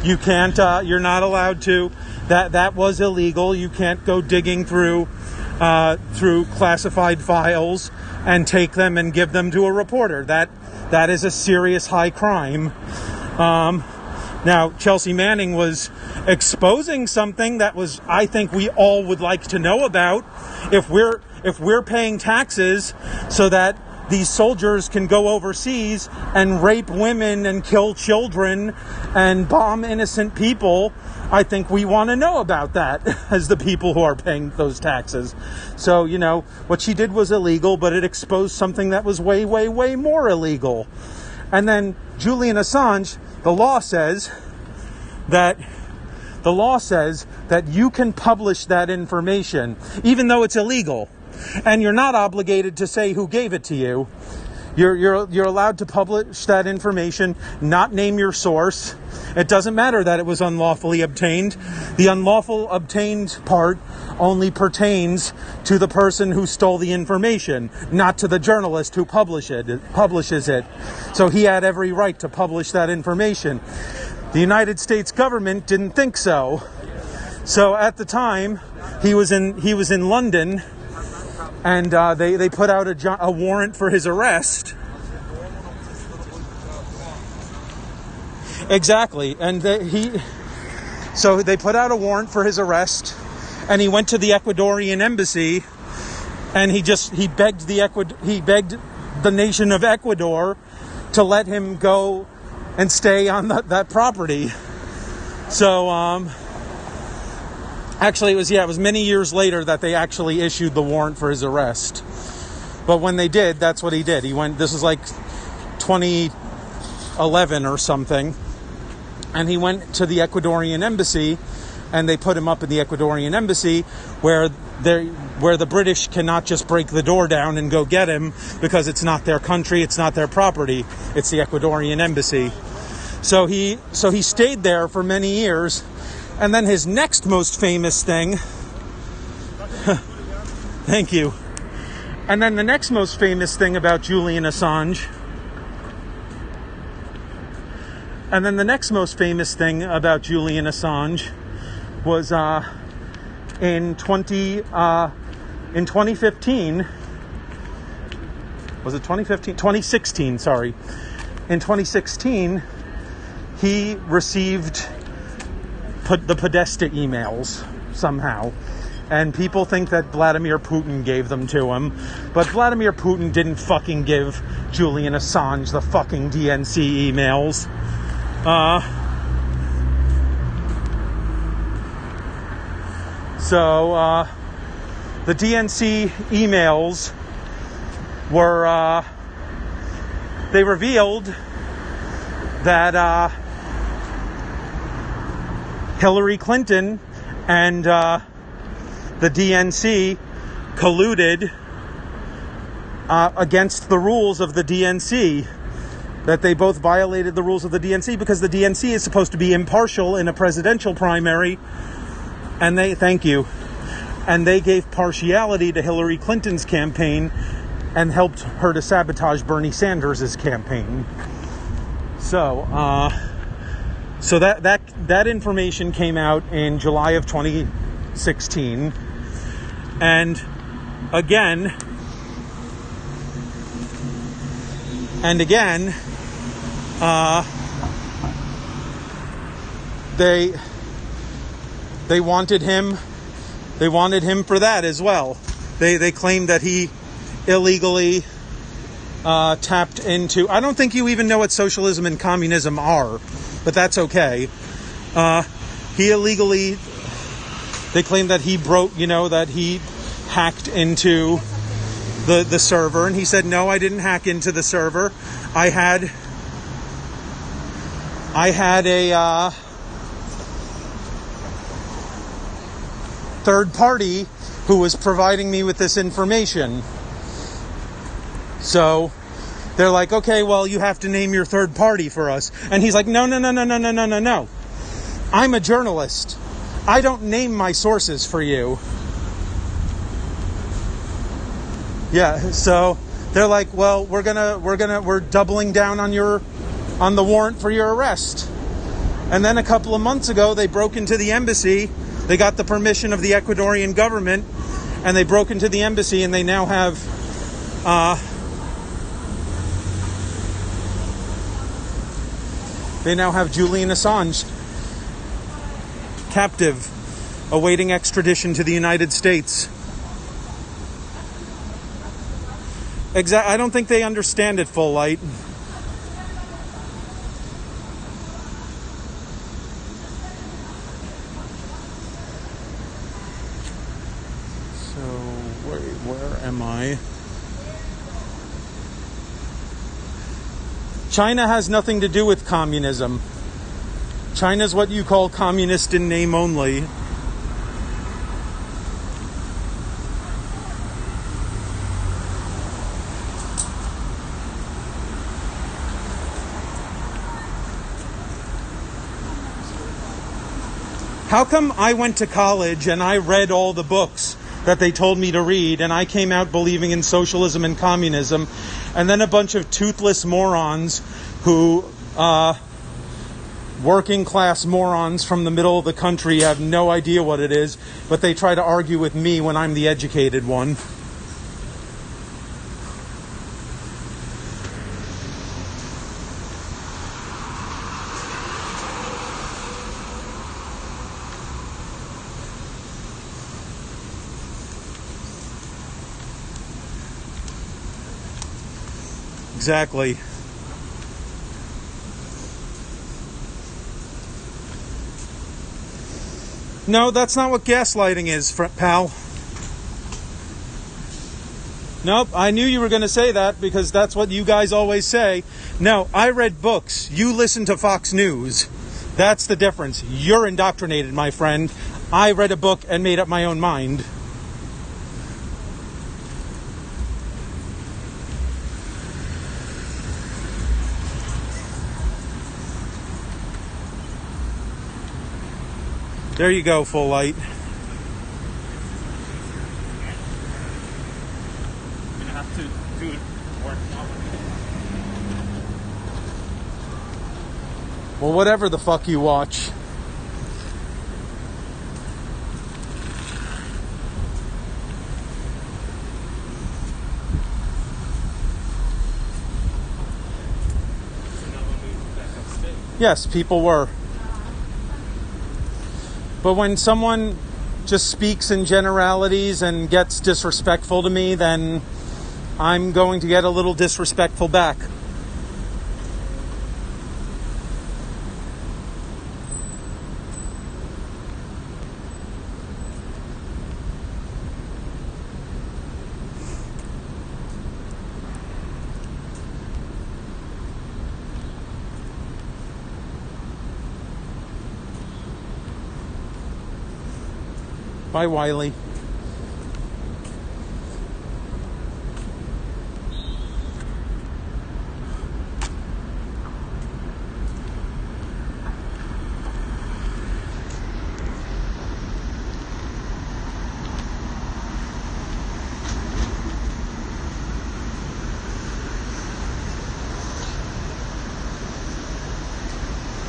You can't, you're not allowed to, that was illegal. You can't go digging through classified files and take them and give them to a reporter. That is a serious high crime. Now, Chelsea Manning was exposing something that was, I think we all would like to know about. If we're paying taxes so that these soldiers can go overseas and rape women and kill children and bomb innocent people, I think we want to know about that as the people who are paying those taxes. So, you know, what she did was illegal, but it exposed something that was way, way, way more illegal. And then Julian Assange, the law says that you can publish that information, even though it's illegal. And you're not obligated to say who gave it to you. You're allowed to publish that information, not name your source. It doesn't matter that it was unlawfully obtained. The unlawful obtained part only pertains to the person who stole the information, not to the journalist who publishes it. So he had every right to publish that information. The United States government didn't think so. So at the time, he was in London, and they put out a warrant for his arrest. Exactly, and so they put out a warrant for his arrest, and he went to the Ecuadorian embassy, and he begged the nation of Ecuador to let him go and stay on that property. So actually, it was many years later that they actually issued the warrant for his arrest. But when they did, that's what he did. He went, this was like 2011 or something, and he went to the Ecuadorian embassy and they put him up in the Ecuadorian embassy, where the British cannot just break the door down and go get him, because it's not their country, it's not their property, it's the Ecuadorian embassy. So he stayed there for many years, and then his next most famous thing, thank you, and then the next most famous thing about Julian Assange, was in 2015. Was it 2015? 2016, sorry. In 2016, he received the Podesta emails somehow. And people think that Vladimir Putin gave them to him. But Vladimir Putin didn't fucking give Julian Assange the fucking DNC emails. So the DNC emails were, they revealed that Hillary Clinton and the DNC colluded against the rules of the DNC, that they both violated the rules of the DNC, because the DNC is supposed to be impartial in a presidential primary, and they gave partiality to Hillary Clinton's campaign and helped her to sabotage Bernie Sanders' campaign. So that information came out in July of 2016, and again, they wanted him for that as well. They claimed that he illegally tapped into, I don't think you even know what socialism and communism are, but that's okay. They claimed that he that he hacked into the server, and he said, no, I didn't hack into the server. I had a third party who was providing me with this information. So they're like, okay, well, you have to name your third party for us. And he's like, no. I'm a journalist. I don't name my sources for you. Yeah, so they're like, well, we're doubling down on the warrant for your arrest. And then a couple of months ago, they broke into the embassy. They got the permission of the Ecuadorian government, and they broke into the embassy, and they now have Julian Assange captive, awaiting extradition to the United States. I don't think they understand it, full light. So, where am I? China has nothing to do with communism. China's what you call communist in name only. How come I went to college and I read all the books that they told me to read, and I came out believing in socialism and communism, and then a bunch of toothless morons who, working class morons from the middle of the country, have no idea what it is, but they try to argue with me when I'm the educated one. Exactly. No, that's not what gaslighting is, pal. Nope, I knew you were going to say that because that's what you guys always say. No, I read books. You listen to Fox News. That's the difference. You're indoctrinated, my friend. I read a book and made up my own mind. There you go, full light. I'm gonna have to do work now. Well, whatever the fuck you watch. Yes, people were. But when someone just speaks in generalities and gets disrespectful to me, then I'm going to get a little disrespectful back. Bye, Wiley.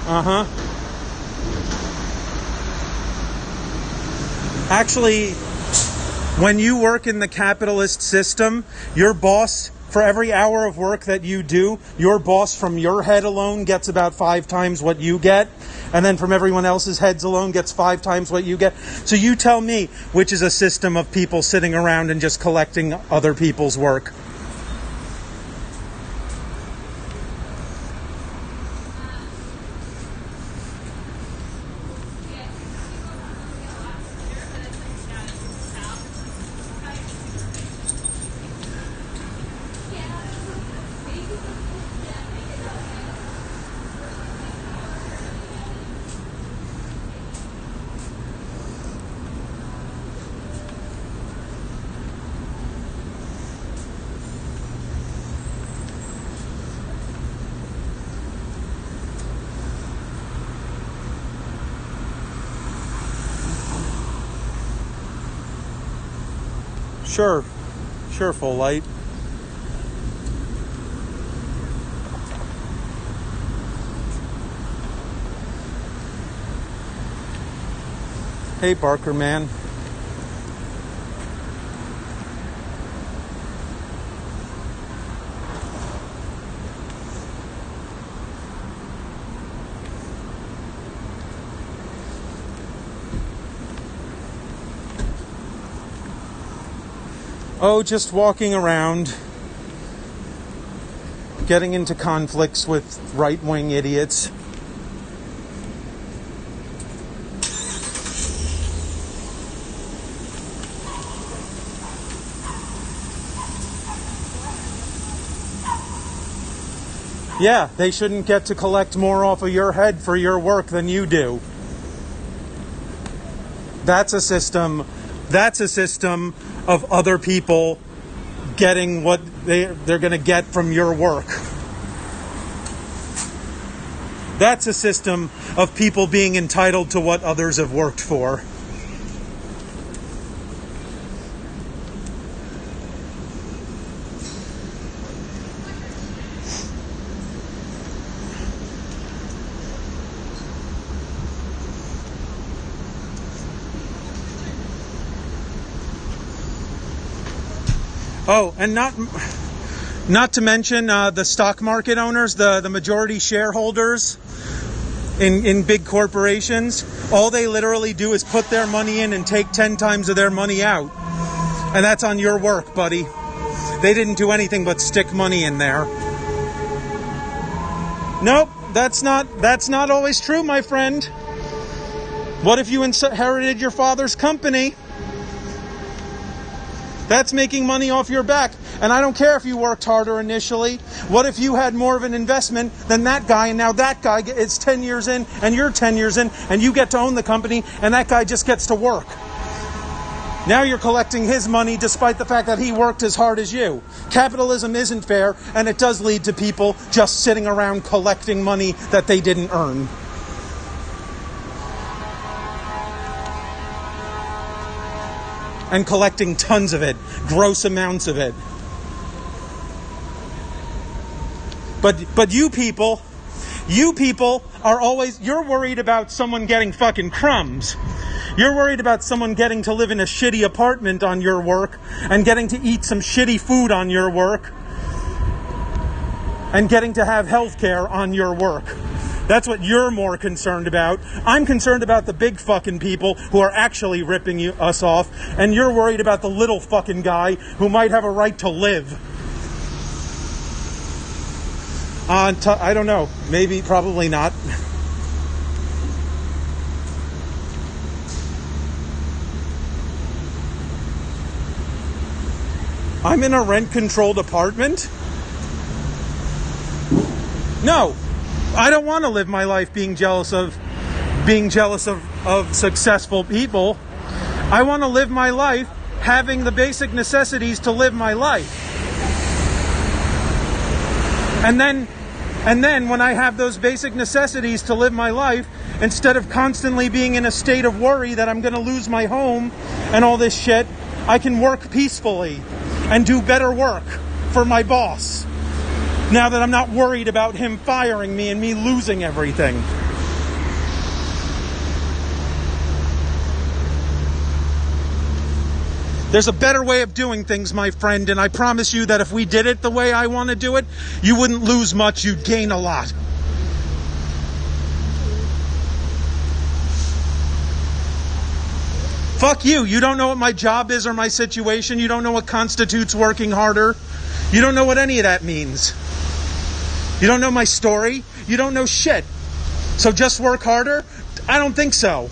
Uh-huh. Actually, when you work in the capitalist system, your boss, for every hour of work that you do, your boss from your head alone gets about 5 times what you get. And then from everyone else's heads alone gets 5 times what you get. So you tell me which is a system of people sitting around and just collecting other people's work. Sure, full light. Hey, Barker man. Oh, just walking around, getting into conflicts with right-wing idiots. Yeah, they shouldn't get to collect more off of your head for your work than you do. That's a system of other people getting what they're going to get from your work. That's a system of people being entitled to what others have worked for. Oh, and not to mention the stock market owners, the majority shareholders in big corporations. All they literally do is put their money in and take 10 times of their money out. And that's on your work, buddy. They didn't do anything but stick money in there. Nope, that's not always true, my friend. What if you inherited your father's company? That's making money off your back. And I don't care if you worked harder initially. What if you had more of an investment than that guy, and now that guy is 10 years in, and you're 10 years in, and you get to own the company, and that guy just gets to work. Now you're collecting his money despite the fact that he worked as hard as you. Capitalism isn't fair, and it does lead to people just sitting around collecting money that they didn't earn. And collecting tons of it, gross amounts of it. But you people are always, you're worried about someone getting fucking crumbs. You're worried about someone getting to live in a shitty apartment on your work and getting to eat some shitty food on your work and getting to have health care on your work. That's what you're more concerned about. I'm concerned about the big fucking people who are actually ripping us off, and you're worried about the little fucking guy who might have a right to live. I don't know. Maybe, probably not. I'm in a rent-controlled apartment? No. I don't want to live my life being jealous of successful people. I want to live my life having the basic necessities to live my life. And then when I have those basic necessities to live my life, instead of constantly being in a state of worry that I'm going to lose my home and all this shit, I can work peacefully and do better work for my boss. Now that I'm not worried about him firing me and me losing everything. There's a better way of doing things, my friend, and I promise you that if we did it the way I want to do it, you wouldn't lose much, you'd gain a lot. Fuck you. You don't know what my job is or my situation. You don't know what constitutes working harder. You don't know what any of that means. You don't know my story. You don't know shit. So just work harder? I don't think so.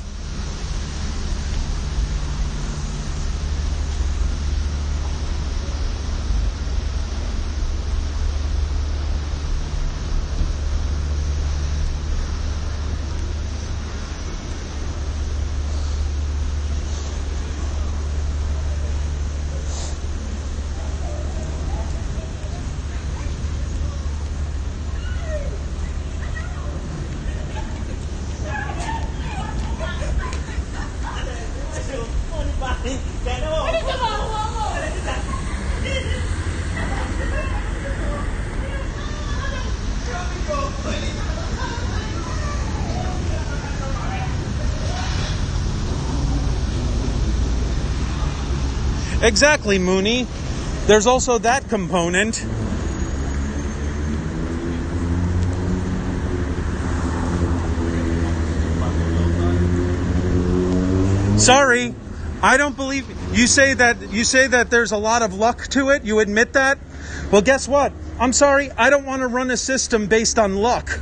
Exactly, Mooney. There's also that component. Sorry, I don't believe you say that there's a lot of luck to it. You admit that? Well, guess what? I'm sorry, I don't want to run a system based on luck.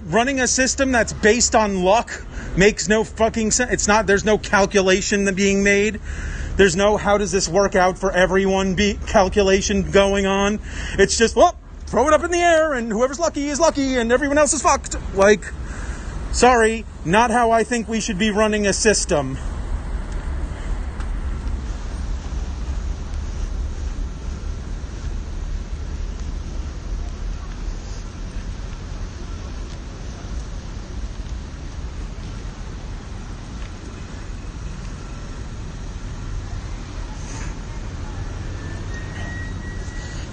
Running a system that's based on luck makes no fucking sense. It's not, there's no calculation being made. There's no how does this work out for everyone calculation going on. It's just, well, throw it up in the air and whoever's lucky is lucky and everyone else is fucked. Like, sorry, not how I think we should be running a system.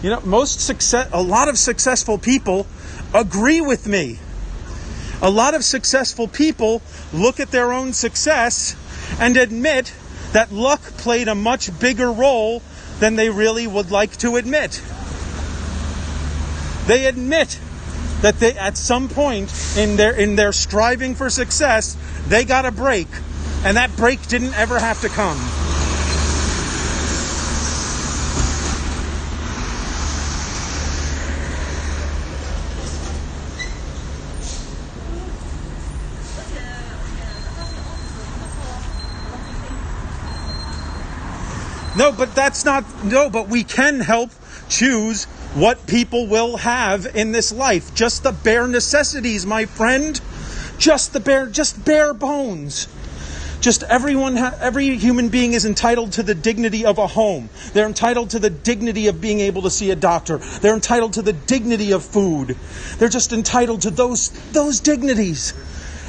You know, a lot of successful people agree with me. A lot of successful people look at their own success and admit that luck played a much bigger role than they really would like to admit. They admit that they, at some point in their striving for success, they got a break, and that break didn't ever have to come. No, but that's not, no, but we can help choose what people will have in this life. Just the bare necessities, my friend. Just bare bones. Just every human being is entitled to the dignity of a home. They're entitled to the dignity of being able to see a doctor. They're entitled to the dignity of food. They're just entitled to those dignities.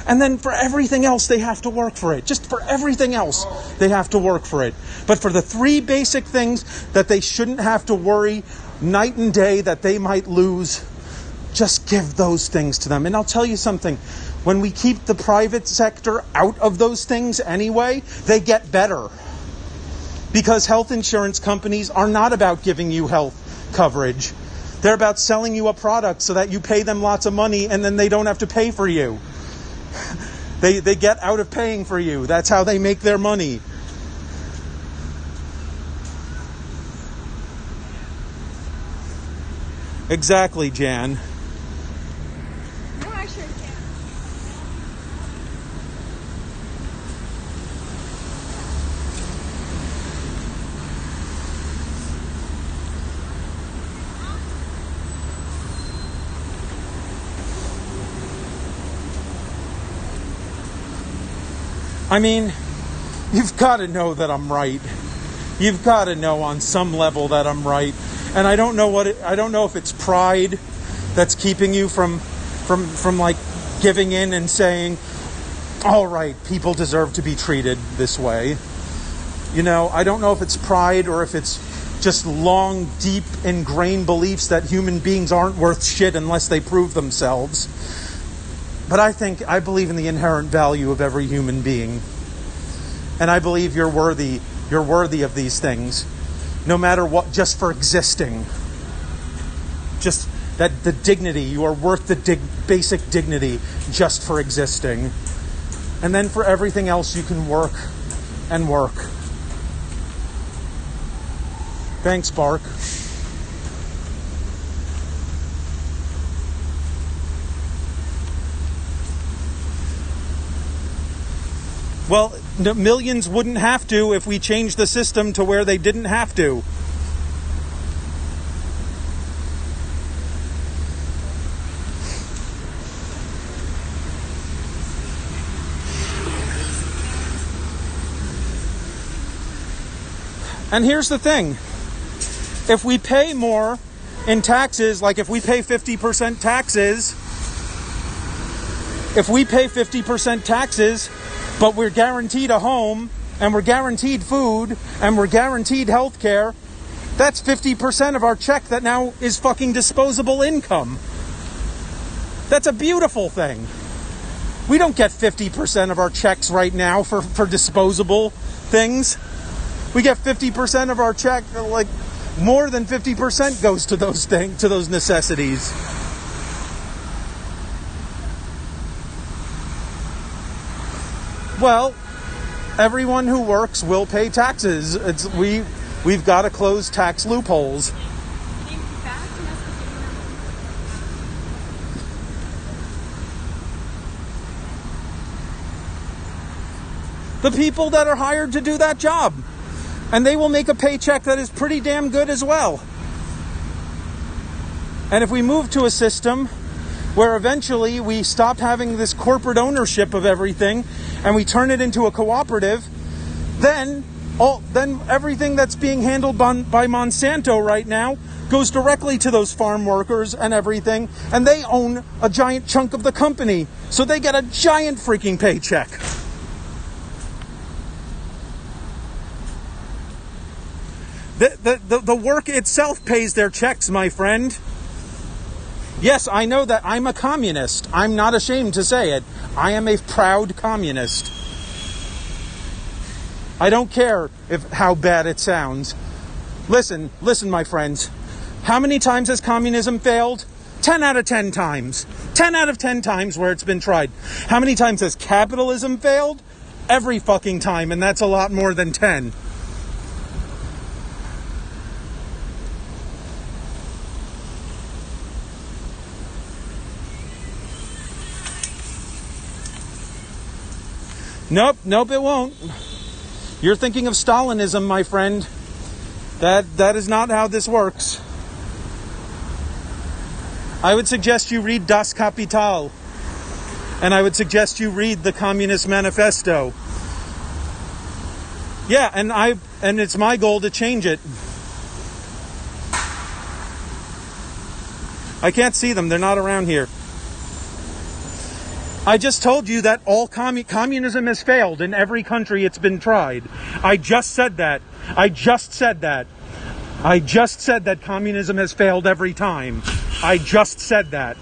And then for everything else, they have to work for it. Just for everything else, they have to work for it. But for the three basic things that they shouldn't have to worry night and day that they might lose, just give those things to them. And I'll tell you something. When we keep the private sector out of those things anyway, they get better. Because health insurance companies are not about giving you health coverage. They're about selling you a product so that you pay them lots of money and then they don't have to pay for you. They get out of paying for you. That's how they make their money. Exactly, Jan. No, I sure can. I mean, you've got to know that I'm right. You've got to know on some level that I'm right. And I don't know if it's pride that's keeping you from like giving in and saying, all right, people deserve to be treated this way. You know, I don't know if it's pride or if it's just long, deep, ingrained beliefs that human beings aren't worth shit unless they prove themselves. But I believe in the inherent value of every human being. And I believe you're worthy of these things. No matter what, just for existing. Just that the dignity, you are worth the basic dignity just for existing. And then for everything else you can work and work. Thanks, Bark. Well, millions wouldn't have to if we changed the system to where they didn't have to. And here's the thing. If we pay more in taxes, like if we pay 50% taxes, but we're guaranteed a home, and we're guaranteed food, and we're guaranteed health care, that's 50% of our check that now is fucking disposable income. That's a beautiful thing. We don't get 50% of our checks right now for disposable things. We get 50% of our check, like more than 50% goes to those things, to those necessities. Well, everyone who works will pay taxes. We've got to close tax loopholes. The people that are hired to do that job. And they will make a paycheck that is pretty damn good as well. And if we move to a system where eventually we stop having this corporate ownership of everything and we turn it into a cooperative, then everything that's being handled by Monsanto right now goes directly to those farm workers and everything, and they own a giant chunk of the company, so they get a giant freaking paycheck. The work itself pays their checks, my friend. Yes, I know that I'm a communist. I'm not ashamed to say it. I am a proud communist. I don't care how bad it sounds. Listen, my friends. How many times has communism failed? 10 out of 10 times. 10 out of 10 times where it's been tried. How many times has capitalism failed? Every fucking time, and that's a lot more than 10. Nope, it won't. You're thinking of Stalinism, my friend. That is not how this works. I would suggest you read Das Kapital. And I would suggest you read the Communist Manifesto. Yeah, and it's my goal to change it. I can't see them. They're not around here. I just told you that all communism has failed in every country it's been tried. I just said that. I just said that communism has failed every time. I just said that.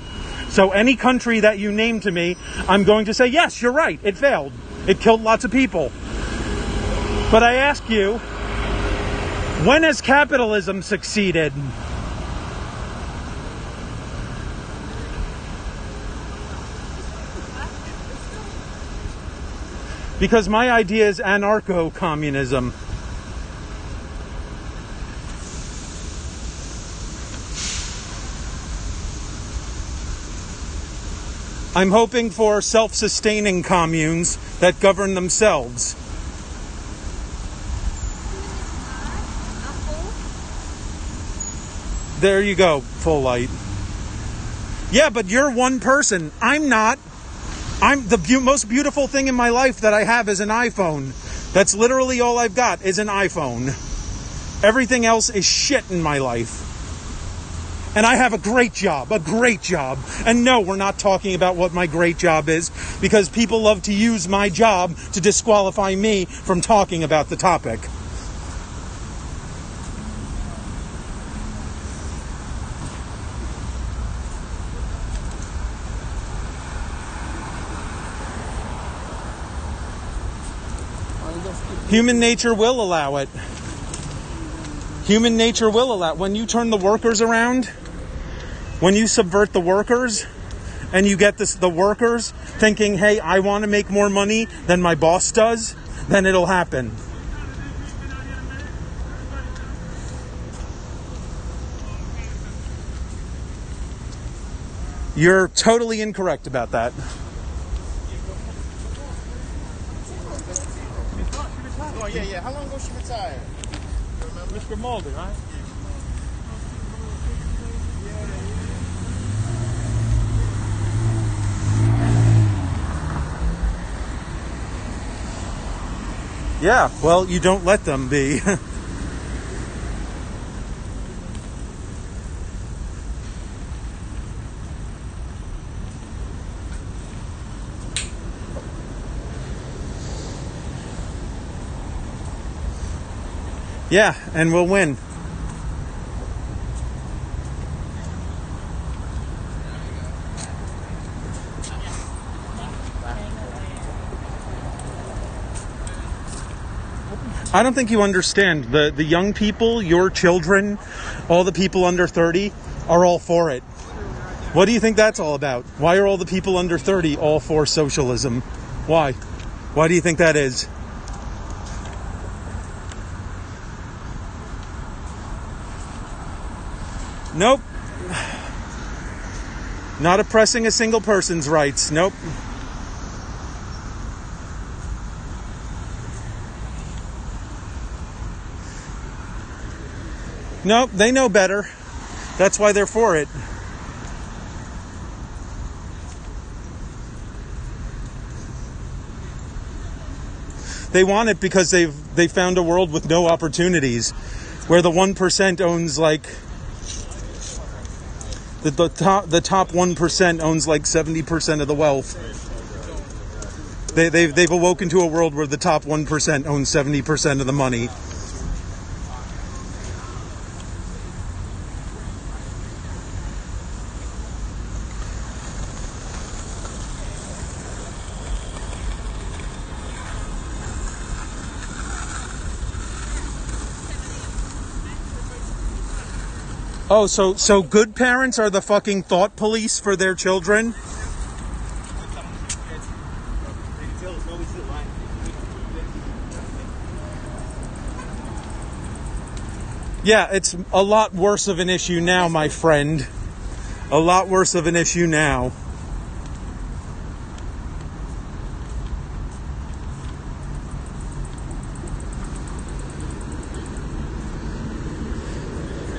So any country that you name to me, I'm going to say, yes, you're right. It failed. It killed lots of people. But I ask you, when has capitalism succeeded? Because my idea is anarcho-communism. I'm hoping for self-sustaining communes that govern themselves. There you go, full light. Yeah, but you're one person. I'm not. I'm the most beautiful thing in my life that I have is an iPhone. That's literally all I've got is an iPhone. Everything else is shit in my life. And I have a great job. And no, we're not talking about what my great job is, because people love to use my job to disqualify me from talking about the topic. Human nature will allow it. Human nature will allow it. When you turn the workers around, when you subvert the workers, and you get the workers thinking, hey, I want to make more money than my boss does, then it'll happen. You're totally incorrect about that. Oh, yeah. How long ago she retired? Remember? Mr. Mulder, right? Yeah, well, you don't let them be. Yeah, and we'll win. I don't think you understand. The young people, your children, all the people under 30 are all for it. What do you think that's all about? Why are all the people under 30 all for socialism? Why? Why do you think that is? Nope. Not oppressing a single person's rights. Nope. Nope, they know better. That's why they're for it. They want it because they found a world with no opportunities, where the 1% owns like the top 1% owns like 70% of the wealth. They've awoken to a world where the top 1% owns 70% of the money. Oh, so good parents are the fucking thought police for their children? Yeah, it's a lot worse of an issue now, my friend. A lot worse of an issue now.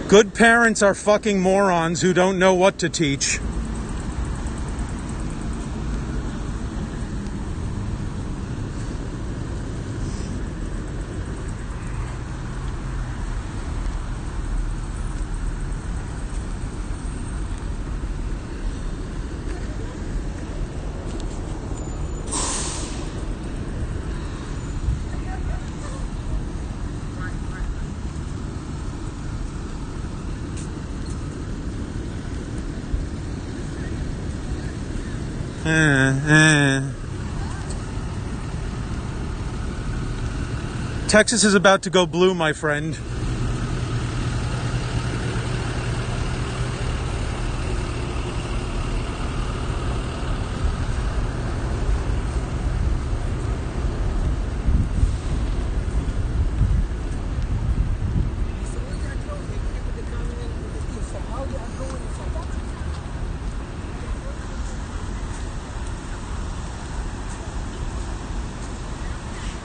Good parents are fucking morons who don't know what to teach. Texas is about to go blue, my friend.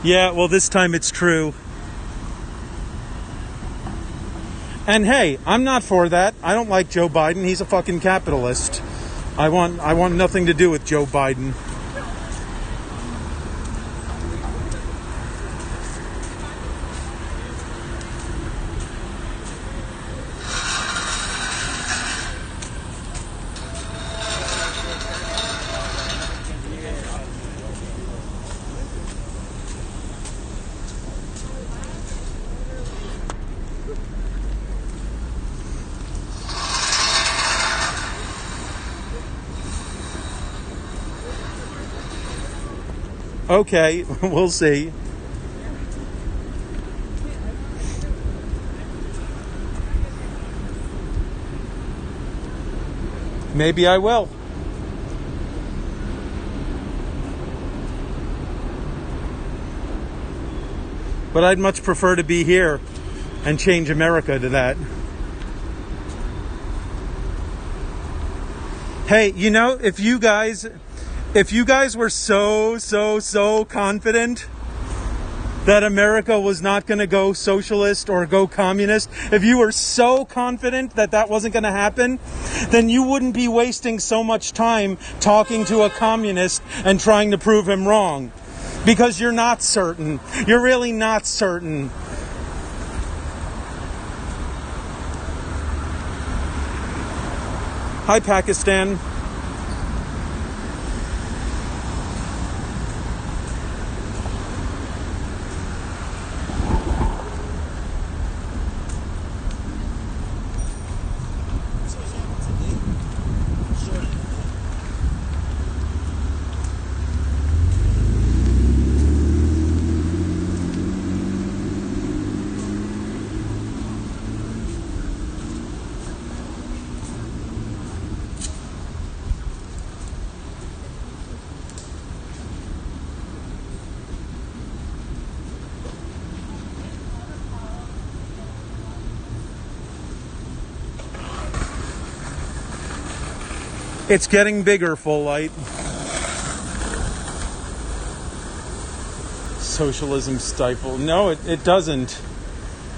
Yeah, well, this time it's true. And hey, I'm not for that. I don't like Joe Biden. He's a fucking capitalist. I want nothing to do with Joe Biden. Okay, we'll see. Maybe I will. But I'd much prefer to be here and change America to that. Hey, you know, if you guys were so confident that America was not going to go socialist or go communist, if you were so confident that that wasn't going to happen, then you wouldn't be wasting so much time talking to a communist and trying to prove him wrong. Because you're not certain. You're really not certain. Hi, Pakistan. It's getting bigger, full light. Socialism stifle. No, it doesn't.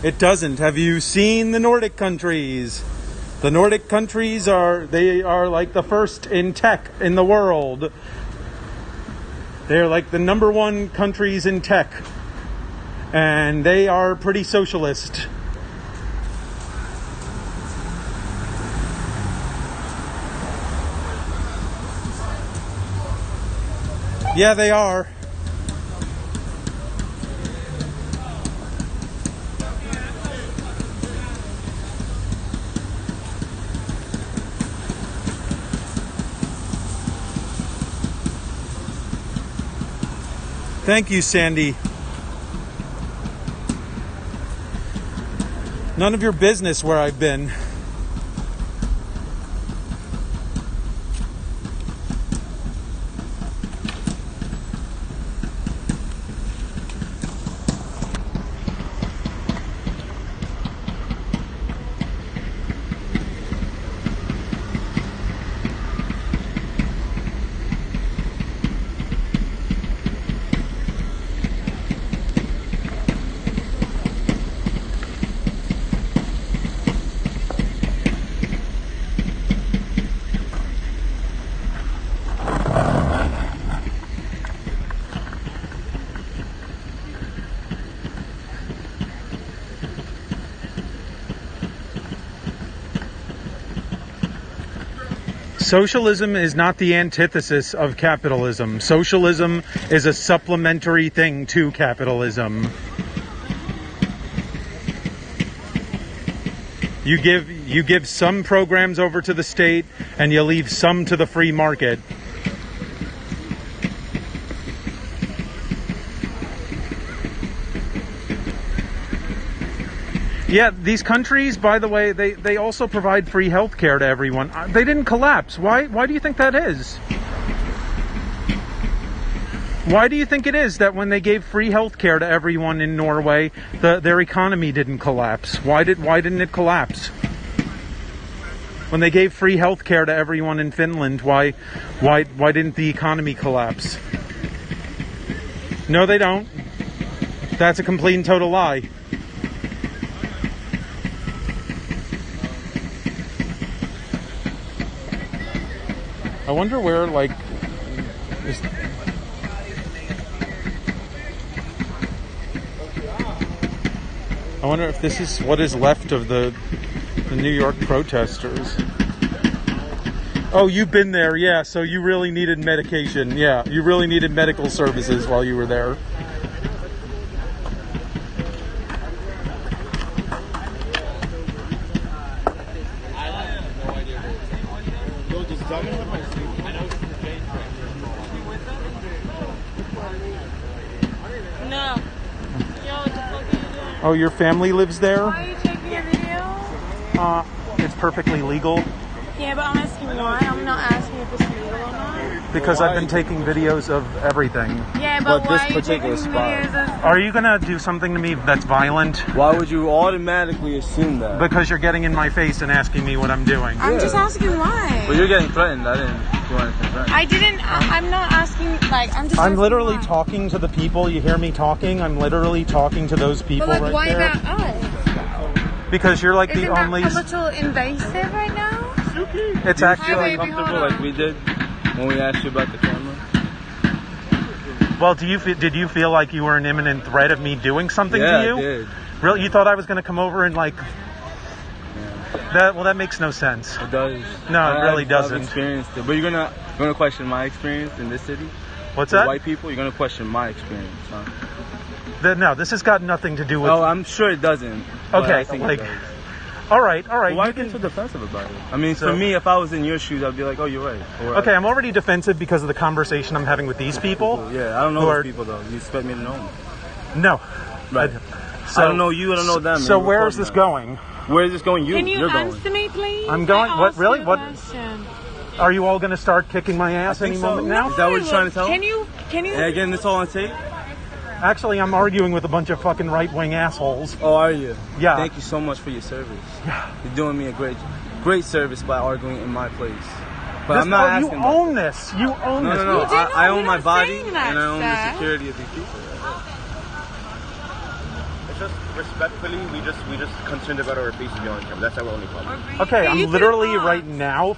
It doesn't. Have you seen the Nordic countries? The Nordic countries are like the first in tech in the world. They're like the number one countries in tech. And they are pretty socialist. Yeah, they are. Thank you, Sandy. None of your business where I've been. Socialism is not the antithesis of capitalism. Socialism is a supplementary thing to capitalism. You give some programs over to the state and you leave some to the free market. Yeah, these countries, by the way, they also provide free health care to everyone. They didn't collapse. Why do you think that is? Why do you think it is that when they gave free health care to everyone in Norway, their economy didn't collapse? Why didn't it collapse? When they gave free health care to everyone in Finland, why didn't the economy collapse? No, they don't. That's a complete and total lie. I wonder where, like, I wonder if this is what is left of the New York protesters. Oh, you've been there, yeah, so you really needed medication. Yeah, you really needed medical services while you were there. No. Yo, what the fuck are you doing? Oh, your family lives there? Why are you taking a video? It's perfectly legal. Yeah, but I'm asking why. I'm not asking if it's legal or not. Because I've been taking videos of everything. Yeah, but But why this are you taking particular spot. videos of... Are you gonna do something to me that's violent? Why would you automatically assume that? Because you're getting in my face and asking me what I'm doing. I'm just asking why. But you're getting threatened. I didn't do anything threatening. I didn't... I'm not asking... Like, I'm just I'm asking literally why. talking to the people. You hear me talking? I'm literally talking to those people But, like, right why there. about us? Because you're like Isn't the only... that a little invasive right now? It's Do you actually... feel Hi, baby, uncomfortable hold on. like we did when we asked you about the camera? Well, did you feel like you were an imminent threat of me doing something Yeah, to you? I did. Really? You thought I was going to come over and like... That makes no sense. It does. No, it really doesn't. I've experienced it. But you're gonna question my experience in this city? What's With that? white people? You're gonna question my experience, huh? No, this has got nothing to do with... Oh, I'm sure it doesn't. but Okay, I think like... it does. All right. Why you get can- so defensive about it? I mean, So- for me, if I was in your shoes, I'd be like, oh, you're right. Or Okay, I'm already defensive because of the conversation I'm having with these people. Yeah, I don't know who those are- people, though. You expect me to know them. No. Right. So, I don't know you, I don't know them. So You're where is recording this them. going? Where is this going? Can you You're answer going. me, please? I'm going- I what, asked really? you a What- question. Are you all going to start kicking my ass any think so. moment now? Is that what you're trying to tell Can me? you... And again, this all on tape? Actually, I'm arguing with a bunch of fucking right-wing assholes. Oh, are you? Yeah. Thank you so much for your service. You're doing me a great service by arguing in my place. But I'm not you asking about own this. You own this. No. You did not- I you're own my not body saying that, and I own the sir. security of these people. It's just respectfully, we just concerned about our faces being on camera. That's our only problem. Okay, You I'm could literally ask. right now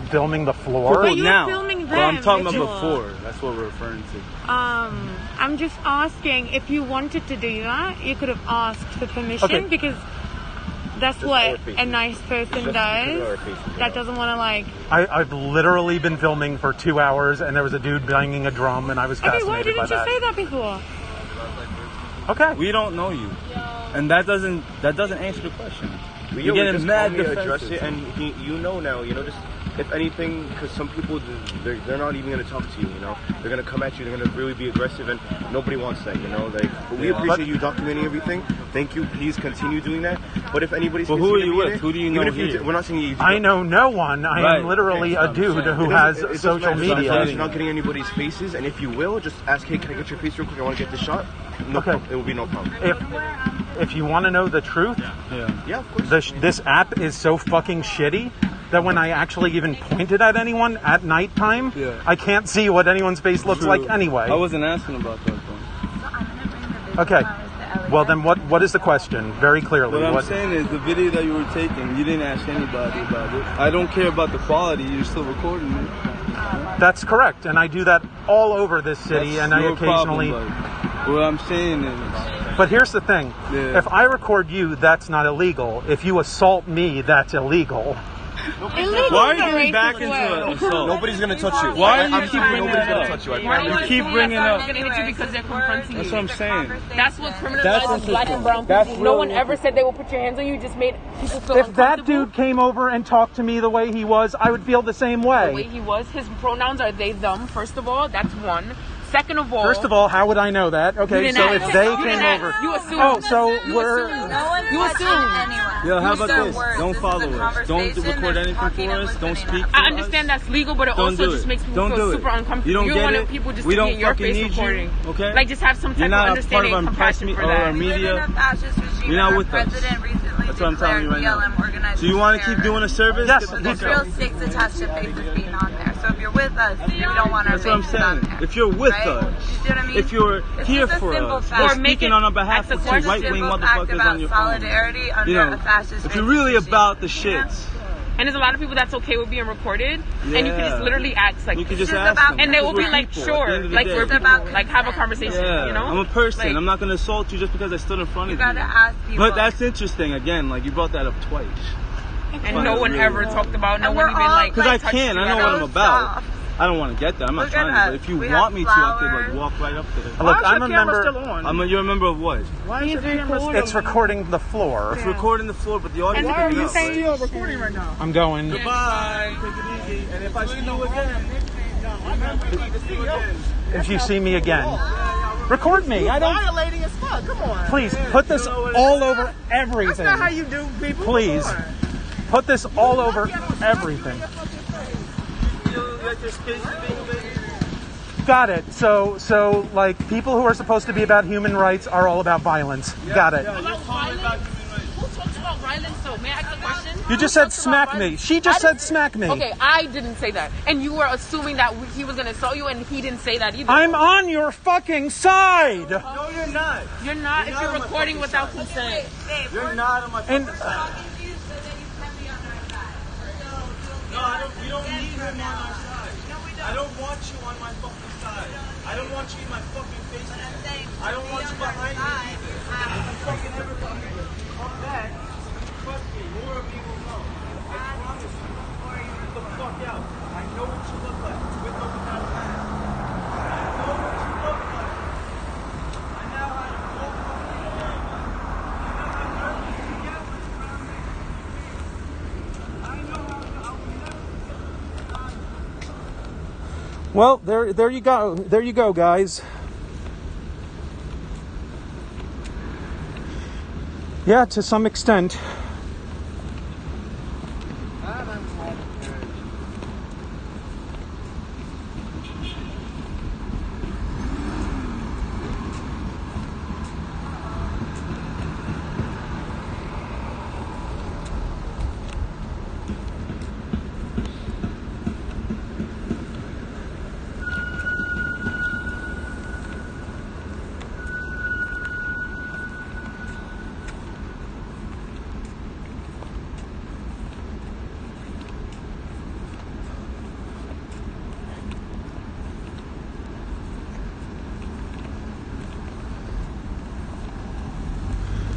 filming the floor. But you were now. filming Well, I'm them, talking about before. before. That's what we're referring to. I'm just asking if you wanted to do that, you could have asked for permission Okay. because that's Just what our faces. a nice person Just does. our faces, That yeah. doesn't want to like. I've literally been filming for 2 hours, and there was a dude banging a drum, and I was Okay, fascinated why didn't by you that. say that before? Okay. We don't know you. And that doesn't answer the question. You're we getting just mad calmly address defensive. it, and you know now, just if anything, because some people they're not even gonna talk to you, they're gonna come at you, they're gonna really be aggressive, and nobody wants that, like. But we appreciate you documenting everything. Thank you. Please continue doing that. But if anybody's But who are considering you being with? it, Who do you even know if here? we're not saying you. I know no one. I Right. am literally Okay, a dude so who it has It doesn't social matter. As long as media. you're not getting anybody's faces, and if you will, just ask, hey, can I get your face real quick? I want to get this shot. No Okay. problem. It will be no problem. If you want to know the truth, Yeah, of course. this app is so fucking shitty that when I actually even point it at anyone at nighttime, Yeah. I can't see what anyone's face looks like anyway. I wasn't asking about that though. Okay. Well, then what is the question? Very clearly. What I'm What- saying is the video that you were taking, you didn't ask anybody about it. I don't care about the quality, you're still recording it. That's correct, and I do that all over this city, That's and I your occasionally. problem, bud. What I'm saying is, But here's the thing: Yeah. if I record you, that's not illegal. If you assault me, that's illegal. Illegal Why are is you a getting racist back into word. an assault? Nobody's gonna touch you. Why do you I'm keep sorry, bringing nobody's it gonna up? touch you. I You promise. keep bringing up. Gonna hit you because they're confronting That's you. what I'm saying. That's what That's criminalizes black and brown people. That's No one really ever said they will put your hands on you. Just made people feel If that uncomfortable. dude came over and talked to me the way he was, I would feel the same The way way. he was, his pronouns are they, them. First of all, that's one. Second of all, First of all, how would I know that? you Okay, didn't so ask. if they You came didn't over. ask. You assume. Oh, so You we're. assume. No one You touching assume. anyone. Yo, how These about are this? words. Don't This is follow a us. Don't conversation. record There's anything talking for and us. Don't listening. speak for I us. understand that's legal, but it Don't also do just it. makes people Don't feel do it. super uncomfortable. You don't don't get want it. people just We to be don't in your fucking face need you, recording. okay? Like, just have some type You're of not a part understanding of and our press compassion for or our that. We live in media. a fascist regime. You're not and with our us. president recently That's what I'm telling you right declared now. BLM organized So you want to keep terror. doing a service? Yes, Get the There's fuck real out. sticks attached to faces being on there. So if you're with us, we don't want our That's what I'm faces on saying. there. If you're with right? us, You see what I mean? if you're It's here just a for simple us, fact. you're Or make speaking it on our behalf at the of two question. right-wing Simple fact motherfuckers about on your phone. solidarity under You know, a fascist if you're really regime. about the shits, And there's a lot of people that's okay with being recorded, and you can Yeah. just literally act like, you could just It's ask about- them. and they will Because be we're like, people at sure, the end of the like day. we're It's about people, like have a conversation, Yeah, you know? I'm a person. Like- I'm not gonna assault you just because I stood in front You of you. gotta ask people. But that's interesting. Again, like you brought that up twice. And no one Really. ever talked about, no And one we're even all, like. Because I touched can. you I know at what all. I'm about. soft. I don't want to get there. I'm not Look trying at to. But us. if you We want have me to, I could flowers. like walk right up there. Look, I'm a member. You're a member of what? He's recording. It's recording the floor. It's recording the floor, but the audio And is picking you up. say right? recording right now. I'm going. Goodbye. Take it easy. And if I see you again, If you see me again, record me. I don't. Violating as fuck. Come on. Please put this all over everything. That's not how you do people. Please Come on. put this all over everything. you let your space thing, baby. Got it. So like people who are supposed to be about human rights are all about violence. Got it. Yeah, you're calling about human rights. Who talks about violence though? May I ask a question? You just said smack me. She just said smack me. Okay, I didn't say that. And you were assuming that he was going to assault you, and he didn't say that either. I'm on your fucking side. No, you're not. You're not You're if you're not on my recording fucking without side. consent. You're not on my And fucking side. No, we don't need him on our side. I don't want you on my fucking side. I don't want you in my fucking face. I don't want you behind me either. If you fucking ever come back, trust me, more of you will know. I promise you. Get the fuck out. I know what you look like. With or without a mask. I know what you look like. I know how to walk on the air. I know how nervous you get when you're around me. I know how we never. well, there you go. There you go, guys. Yeah, to some extent.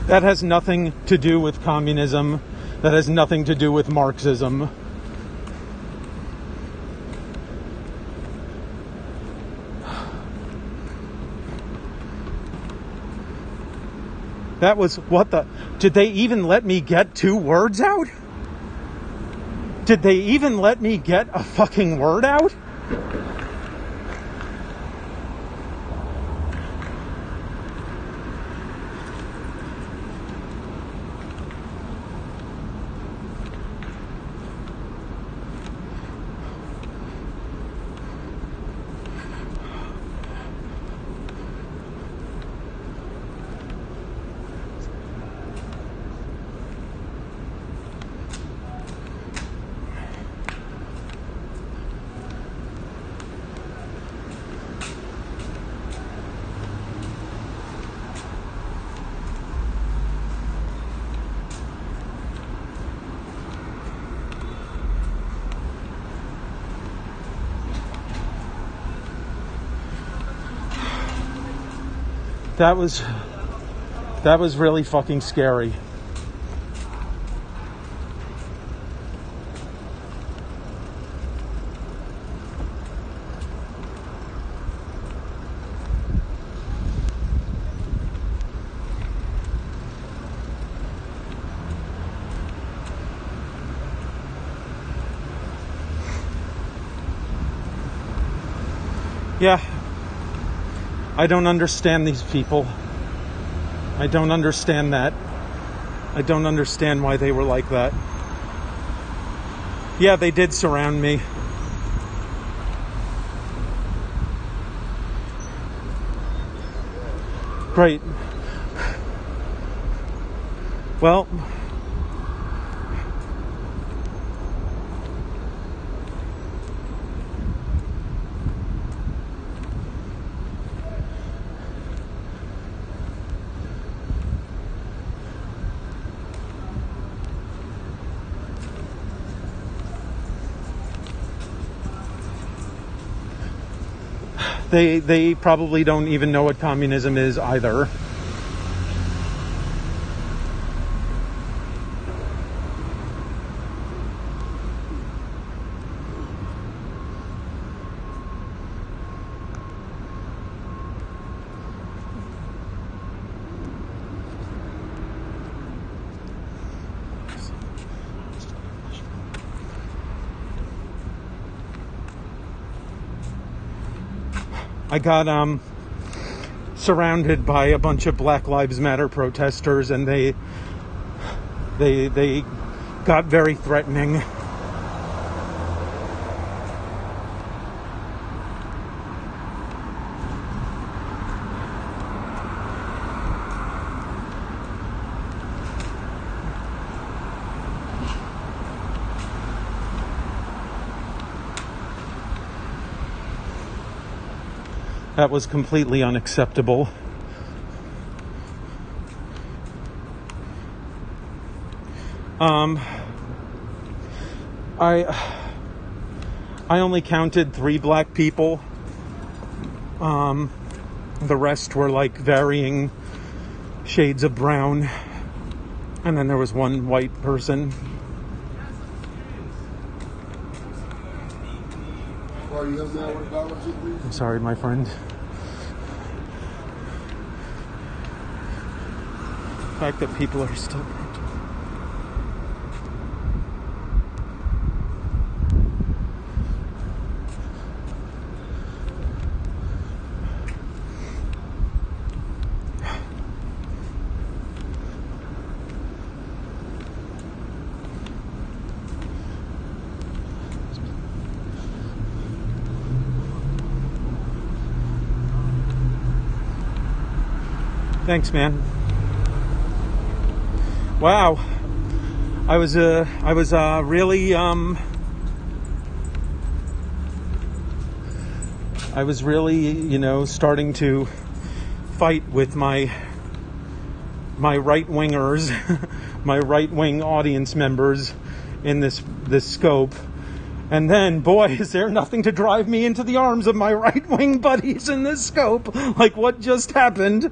That has nothing to do with communism. That has nothing to do with Marxism. That was what the... Did they even let me get 2 words out? Did they even let me get a fucking word out? That was really fucking scary. Yeah. I don't understand these people. I don't understand that. I don't understand why they were like that. Yeah, they did surround me. Great. Well, they probably don't even know what communism is either. I got surrounded by a bunch of Black Lives Matter protesters, and they got very threatening. That was completely unacceptable. I only counted 3 black people. The rest were like varying shades of brown. And then there was 1 white person. I'm sorry, my friend. The fact that people are still... Thanks, man. Wow. I was really, you know, starting to fight with my right-wingers, my right-wing audience members in this scope. And then, boy, is there nothing to drive me into the arms of my right-wing buddies in this scope. Like what just happened.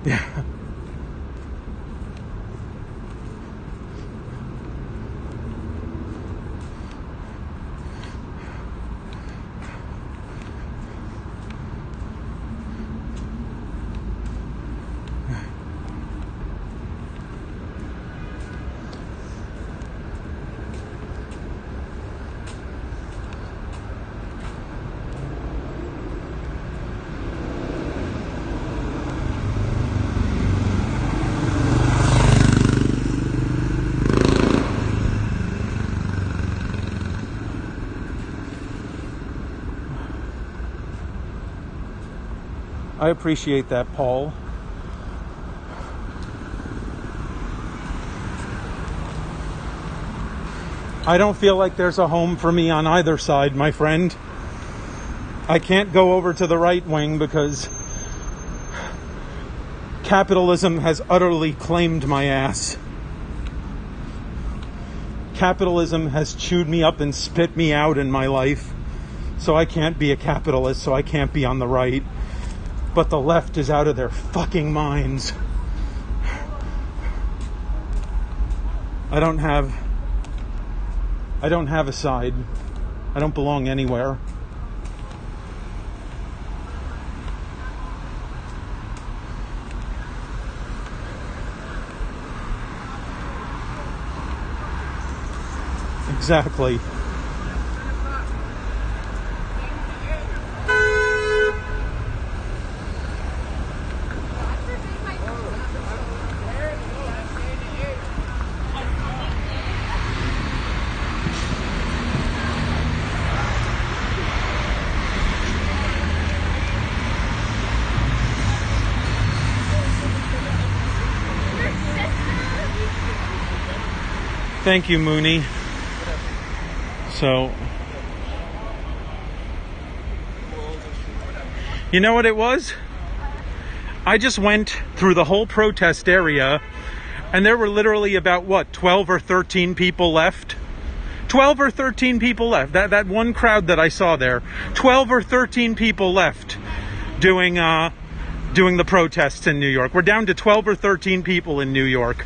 Yeah. I appreciate that, Paul. I don't feel like there's a home for me on either side, my friend. I can't go over to the right wing because capitalism has utterly claimed my ass. Capitalism has chewed me up and spit me out in my life. So I can't be a capitalist, so I can't be on the right. But the left is out of their fucking minds. I don't have a side. I don't belong anywhere. Exactly. Thank you, Mooney. So, you know what it was? I just went through the whole protest area, and there were literally about, 12 or 13 people left? 12 or 13 people left. That one crowd that I saw there, 12 or 13 people left doing the protests in New York. We're down to 12 or 13 people in New York.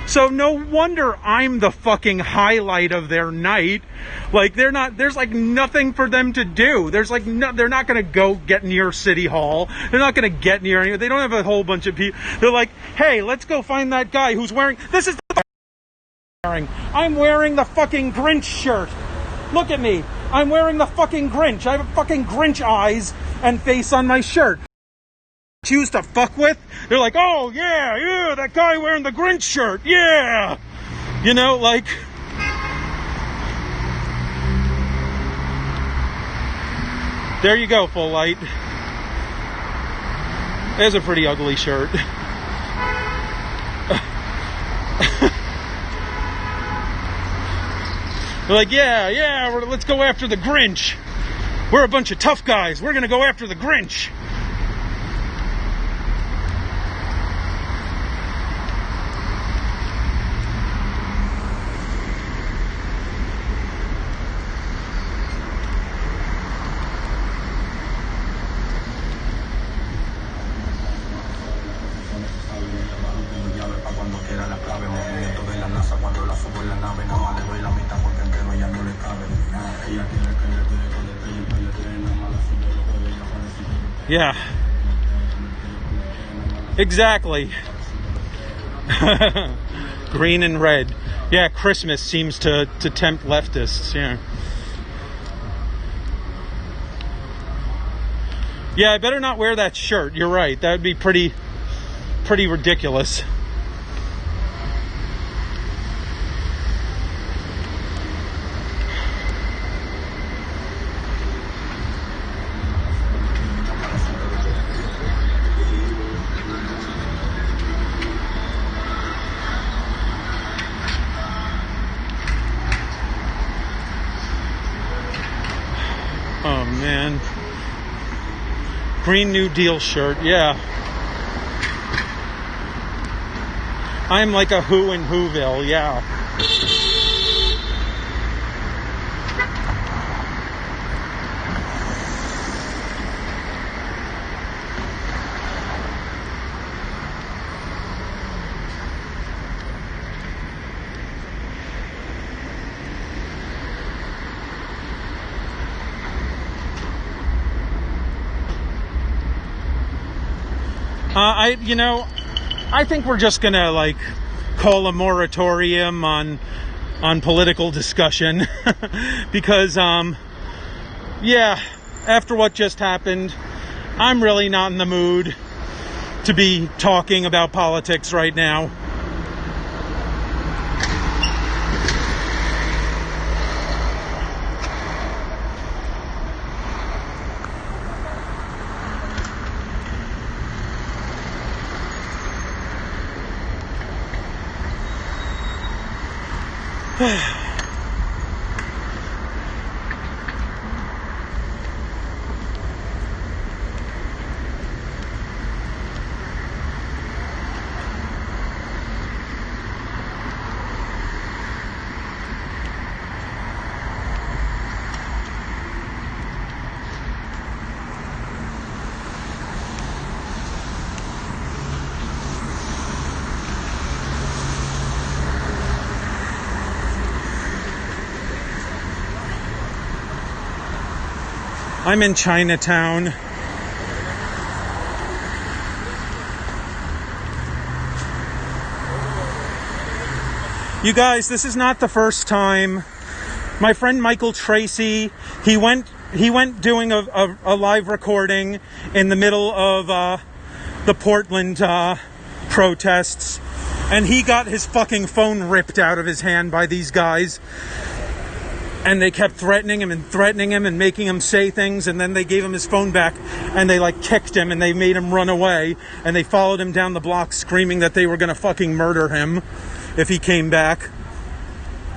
So no wonder I'm the fucking highlight of their night. Like, there's like nothing for them to do. There's like they're not going to go get near City Hall. They're not going to get near anyone. They don't have a whole bunch of people. They're like, hey, let's go find that guy who's wearing, this is the I'm wearing the fucking Grinch shirt. Look at me. I'm wearing the fucking Grinch. I have fucking Grinch eyes and face on my shirt. Choose to fuck with, they're like, oh yeah, that guy wearing the Grinch shirt, yeah, you know, like, there you go, Full Light. There's a pretty ugly shirt. They're like, yeah, let's go after the Grinch. We're a bunch of tough guys. We're gonna go after the Grinch. Yeah, exactly. Green and red. Yeah, Christmas seems to tempt leftists, yeah. Yeah, I better not wear that shirt. You're right. That would be pretty ridiculous. Oh man. Green New Deal shirt, yeah. I'm like a who in Whoville, yeah. I think we're just gonna like call a moratorium on political discussion because after what just happened, I'm really not in the mood to be talking about politics right now. I'm in Chinatown. You guys, this is not the first time My friend Michael Tracy, he went doing a live recording in the middle of the Portland protests, and he got his fucking phone ripped out of his hand by these guys. And they kept threatening him and making him say things, and then they gave him his phone back, and they like kicked him, and they made him run away, and they followed him down the block screaming that they were gonna fucking murder him if he came back.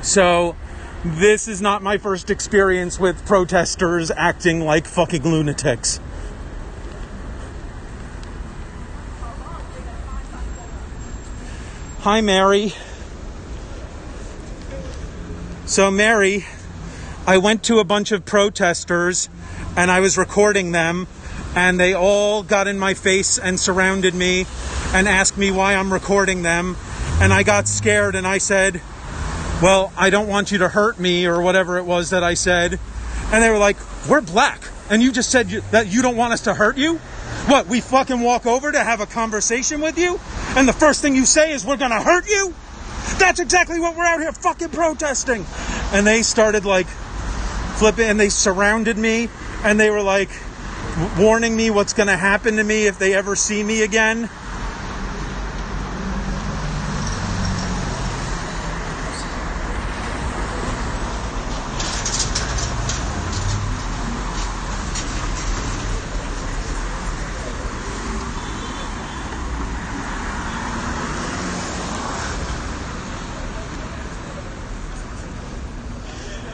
So this is not my first experience with protesters acting like fucking lunatics. Hi, Mary. So, Mary, I went to a bunch of protesters and I was recording them, and they all got in my face and surrounded me and asked me why I'm recording them. And I got scared and I said, well, I don't want you to hurt me, or whatever it was that I said. And they were like, we're black, and you just said that you don't want us to hurt you? What, we fucking walk over to have a conversation with you, and the first thing you say is we're gonna hurt you? That's exactly what we're out here fucking protesting. And they started like flipping, and they surrounded me, and they were like warning me what's gonna happen to me if they ever see me again.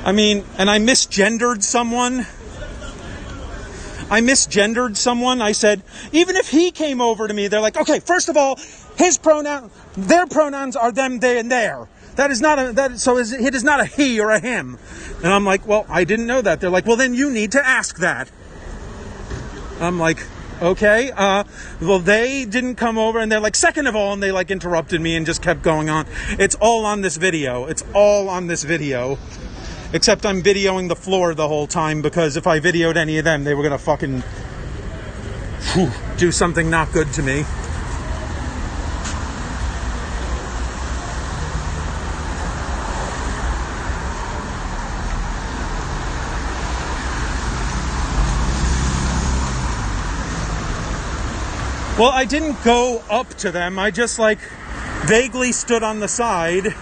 I mean, and I misgendered someone. I said, even if he came over to me, they're like, okay, first of all, their pronouns are them, they, and their. It is not a he or a him. And I'm like, well, I didn't know that. They're like, well, then you need to ask that. I'm like, okay, well, they didn't come over, and they're like, second of all, and they like interrupted me and just kept going on. It's all on this video. Except I'm videoing the floor the whole time, because if I videoed any of them, they were going to fucking do something not good to me. Well, I didn't go up to them. I just like vaguely stood on the side.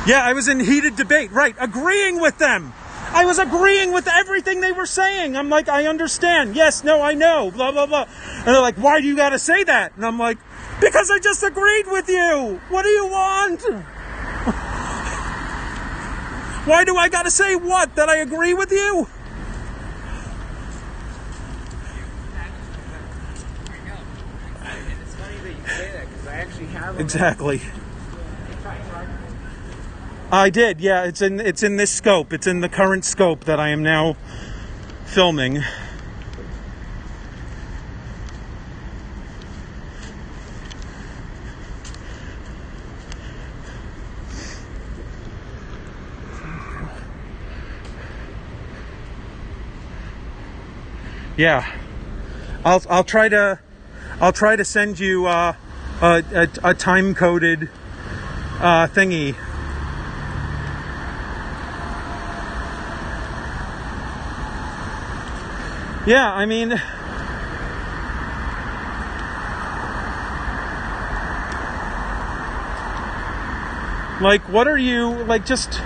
Yeah, I was in heated debate, right, agreeing with them. I was agreeing with everything they were saying. I'm like, I understand. Yes, no, I know, blah, blah, blah. And they're like, why do you gotta say that? And I'm like, because I just agreed with you. What do you want? Why do I gotta say what? That I agree with you? It's funny that you say that, because I actually have them. Exactly. I did, yeah. It's in this scope. It's in the current scope that I am now filming. Yeah, I'll try to send you a time coded thingy. Yeah, I mean, like, what are you, like, just,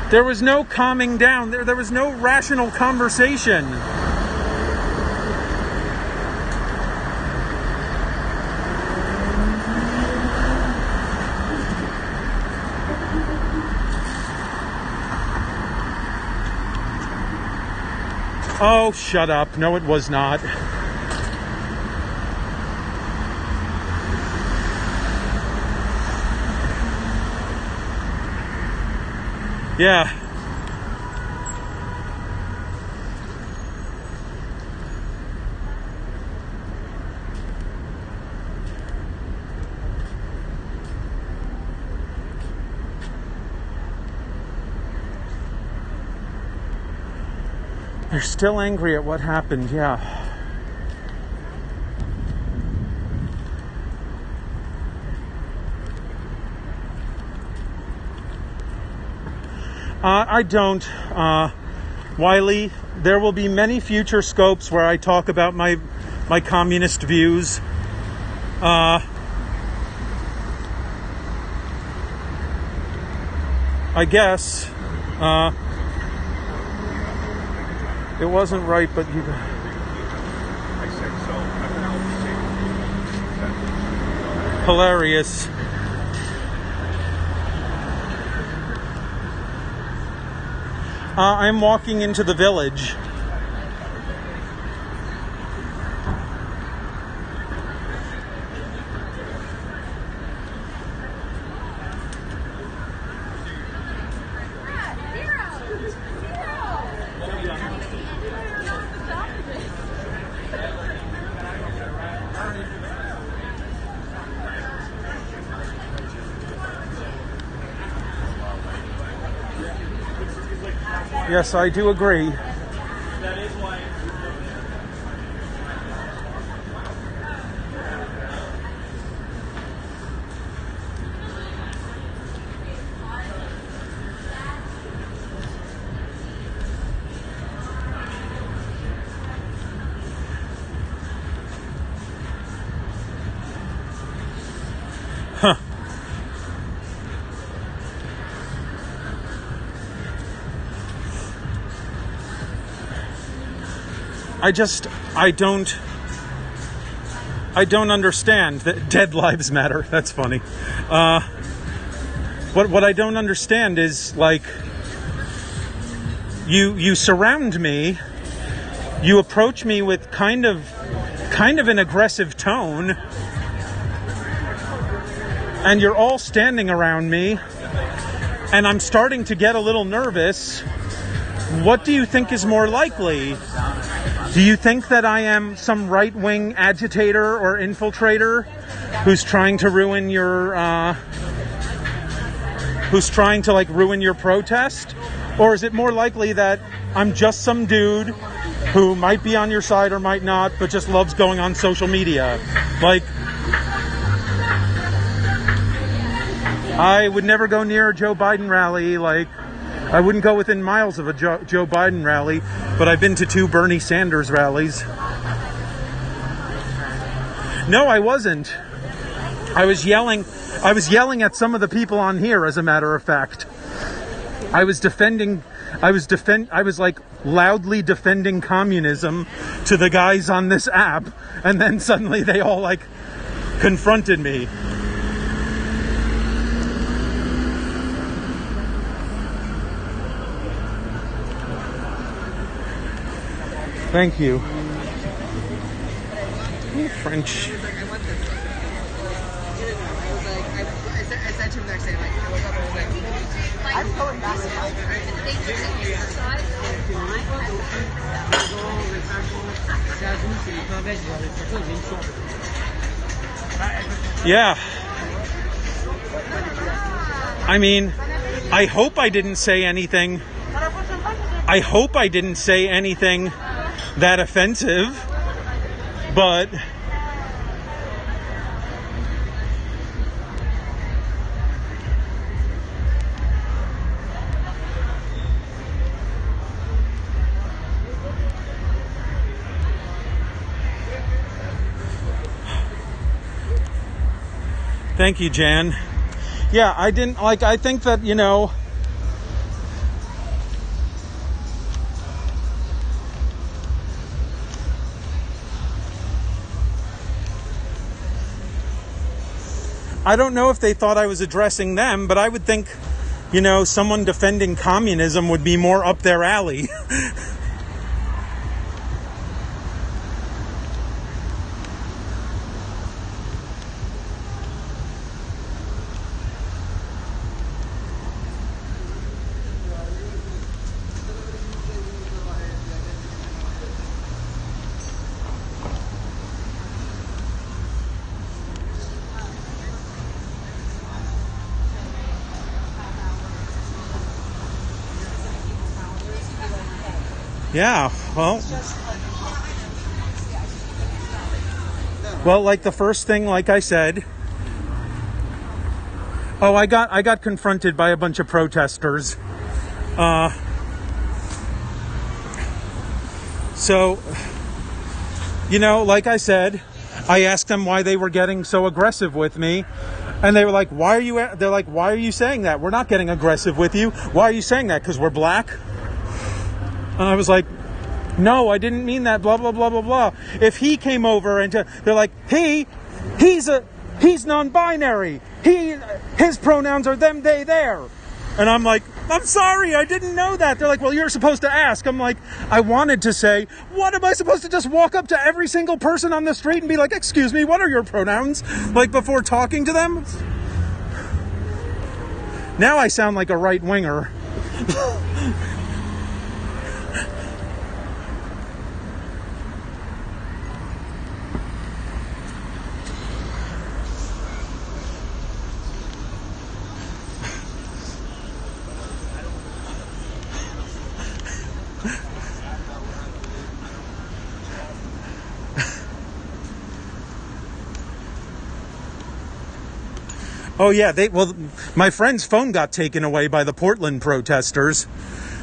there was no calming down, there was no rational conversation. Oh, shut up. No, it was not. Yeah. They're still angry at what happened, yeah. I don't. Wiley, there will be many future scopes where I talk about my communist views. I guess it wasn't right, but you. I said so. Hilarious. I'm walking into the village. Yes, I do agree. That is why. Huh. I don't understand that dead lives matter. That's funny. What I don't understand is, like, you surround me, you approach me with kind of an aggressive tone, and you're all standing around me, and I'm starting to get a little nervous. What do you think is more likely? Do you think that I am some right-wing agitator or infiltrator who's trying to ruin your, ruin your protest? Or is it more likely that I'm just some dude who might be on your side or might not, but just loves going on social media? Like, I would never go near a Joe Biden rally. Like, I wouldn't go within miles of a Joe Biden rally, but I've been to 2 Bernie Sanders rallies. No, I wasn't. I was yelling at some of the people on here, as a matter of fact. I was like loudly defending communism to the guys on this app, and then suddenly they all like confronted me. Thank you. Ooh, French. Yeah. I mean, I hope I didn't say anything. I hope I didn't say anything that offensive, but thank you, Jan. Yeah, I didn't like, I think that, you know, I don't know if they thought I was addressing them, but I would think, you know, someone defending communism would be more up their alley. Yeah, well, like the first thing, like I said, I got confronted by a bunch of protesters. So, you know, like I said, I asked them why they were getting so aggressive with me. And they were like, why are you saying that? We're not getting aggressive with you. Why are you saying that? Because we're black? And I was like, no, I didn't mean that, blah, blah, blah, blah, blah. If he came over and they're like, he's non-binary. His pronouns are them, they, their. And I'm like, I'm sorry, I didn't know that. They're like, well, you're supposed to ask. I'm like, I wanted to say, what am I supposed to just walk up to every single person on the street and be like, excuse me, what are your pronouns? Like before talking to them? Now I sound like a right-winger. Oh yeah, my friend's phone got taken away by the Portland protesters.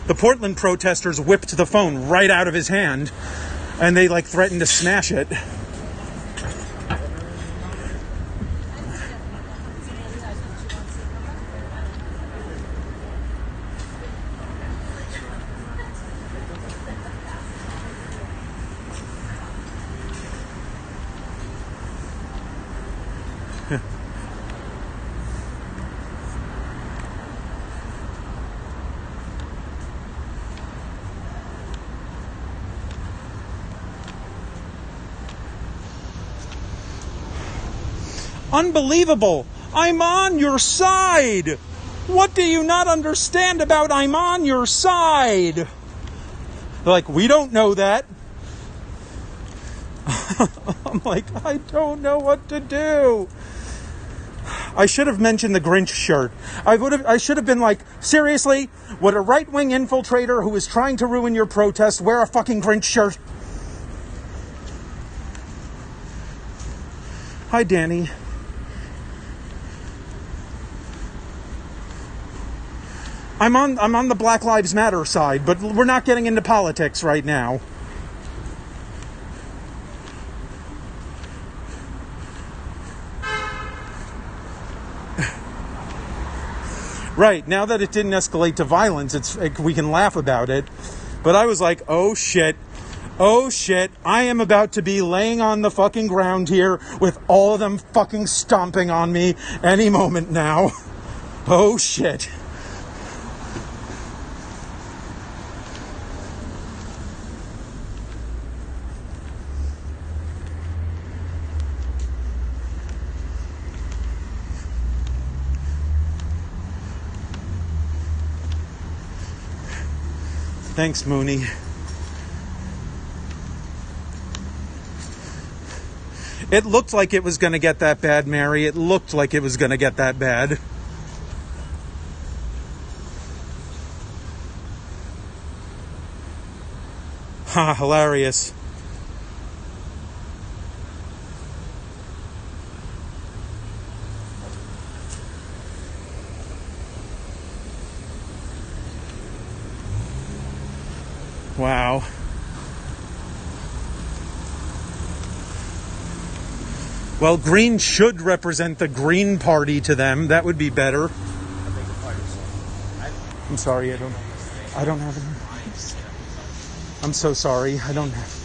The Portland protesters whipped the phone right out of his hand, and they like threatened to smash it. Unbelievable! I'm on your side! What do you not understand about I'm on your side? They're like, we don't know that. I'm like, I don't know what to do. I should have mentioned the Grinch shirt. I should have been like, seriously, would a right-wing infiltrator who is trying to ruin your protest wear a fucking Grinch shirt? Hi, Danny. I'm on the Black Lives Matter side, but we're not getting into politics right now. Right, now that it didn't escalate to violence, we can laugh about it. But I was like, oh shit, I am about to be laying on the fucking ground here with all of them fucking stomping on me any moment now. Oh shit. Thanks, Mooney. It looked like it was going to get that bad, Mary. It looked like it was going to get that bad. Ha, hilarious. Wow. Well, green should represent the Green Party to them. That would be better. I'm sorry, I don't have any. I'm so sorry, I don't have.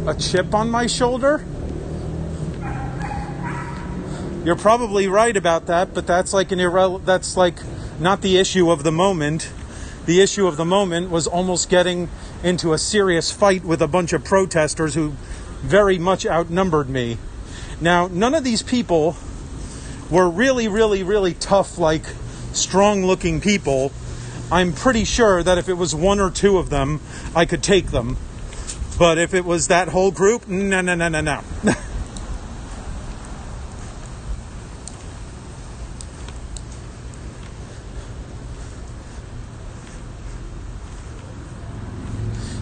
A chip on my shoulder? You're probably right about that, but that's like that's like not the issue of the moment. The issue of the moment was almost getting into a serious fight with a bunch of protesters who very much outnumbered me. Now, none of these people were really, really, really tough, like strong-looking people. I'm pretty sure that if it was one or two of them, I could take them. But if it was that whole group, no.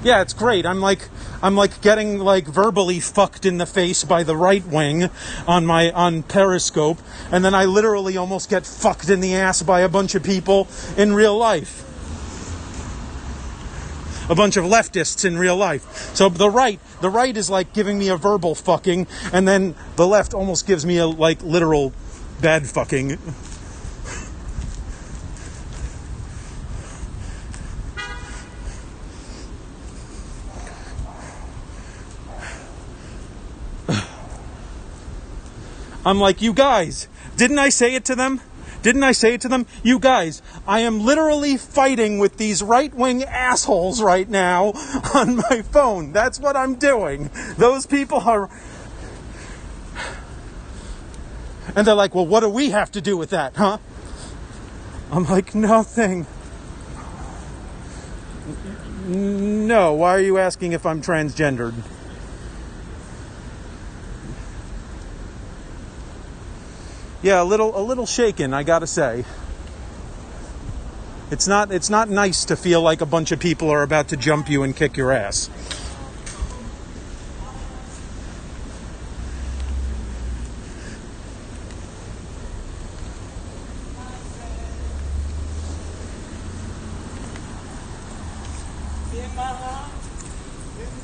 Yeah, it's great. I'm like getting like verbally fucked in the face by the right wing on Periscope, and then I literally almost get fucked in the ass by a bunch of people in real life. A bunch of leftists in real life. So the right is like giving me a verbal fucking, and then the left almost gives me a like literal bad fucking. I'm like, you guys, didn't I say it to them? You guys, I am literally fighting with these right-wing assholes right now on my phone. That's what I'm doing. Those people are... And they're like, well, what do we have to do with that, huh? I'm like, nothing. No, why are you asking if I'm transgendered? Yeah, a little shaken, I gotta say. It's not nice to feel like a bunch of people are about to jump you and kick your ass.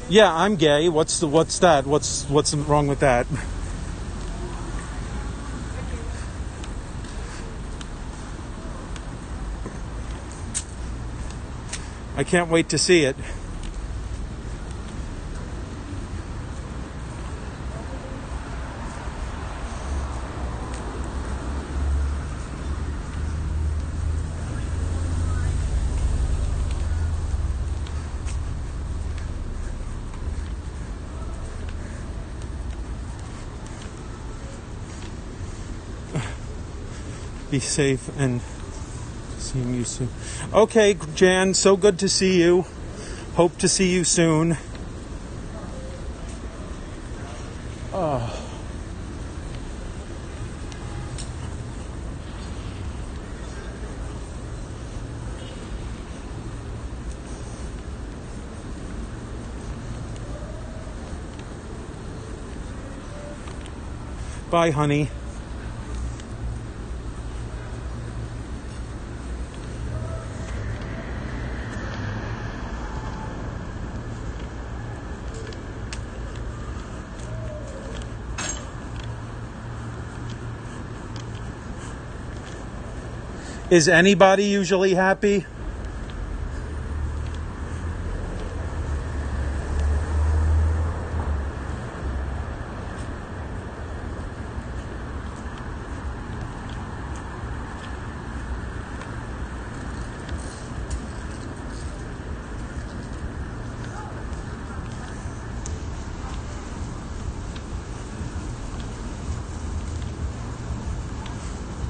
Yeah, I'm gay. What's that? What's wrong with that? I can't wait to see it. Be safe and seeing you soon. Okay, Jan, so good to see you. Hope to see you soon. Oh. Bye, honey. Is anybody usually happy?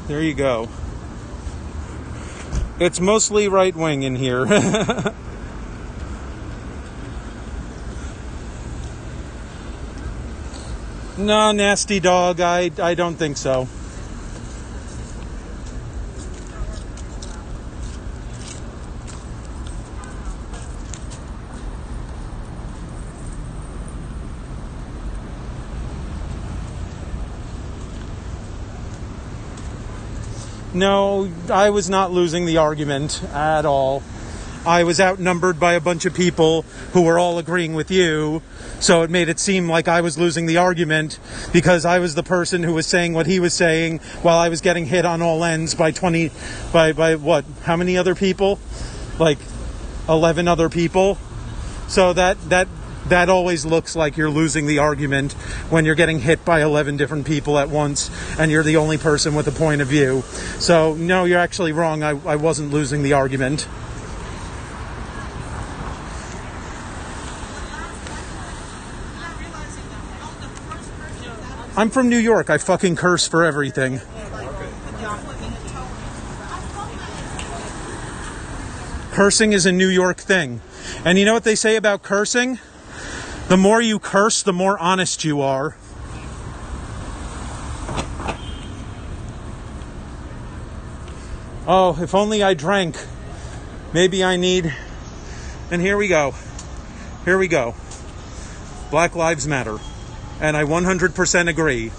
There you go. It's mostly right-wing in here. No, nasty dog, I don't think so. No, I was not losing the argument at all. I was outnumbered by a bunch of people who were all agreeing with you, so it made it seem like I was losing the argument because I was the person who was saying what he was saying while I was getting hit on all ends by what? How many other people? Like 11 other people. So that that always looks like you're losing the argument when you're getting hit by 11 different people at once and you're the only person with a point of view. So, no, you're actually wrong. I wasn't losing the argument. I'm from New York. I fucking curse for everything. Cursing is a New York thing. And you know what they say about cursing? The more you curse, the more honest you are. Oh, if only I drank. Maybe I need... And here we go. Here we go. Black Lives Matter. And I 100% agree.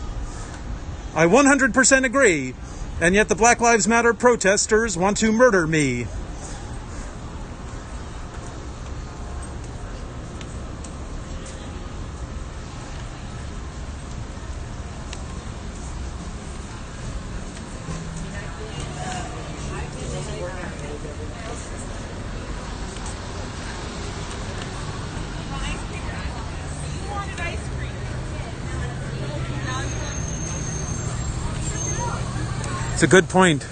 I 100% agree. And yet the Black Lives Matter protesters want to murder me. It's a good point.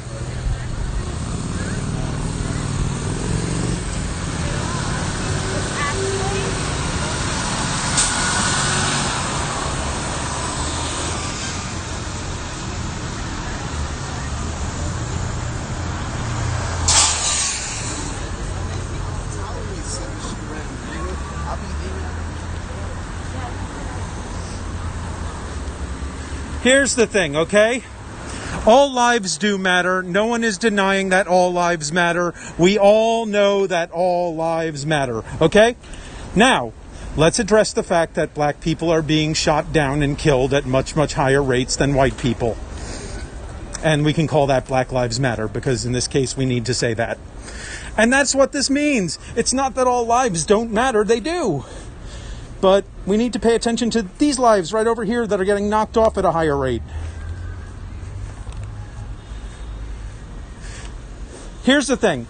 Here's the thing, okay? All lives do matter. No one is denying that all lives matter. We all know that all lives matter. Okay? Now, let's address the fact that black people are being shot down and killed at much, much higher rates than white people. And we can call that Black Lives Matter, because in this case we need to say that. And that's what this means. It's not that all lives don't matter. They do. But we need to pay attention to these lives right over here that are getting knocked off at a higher rate. Here's the thing.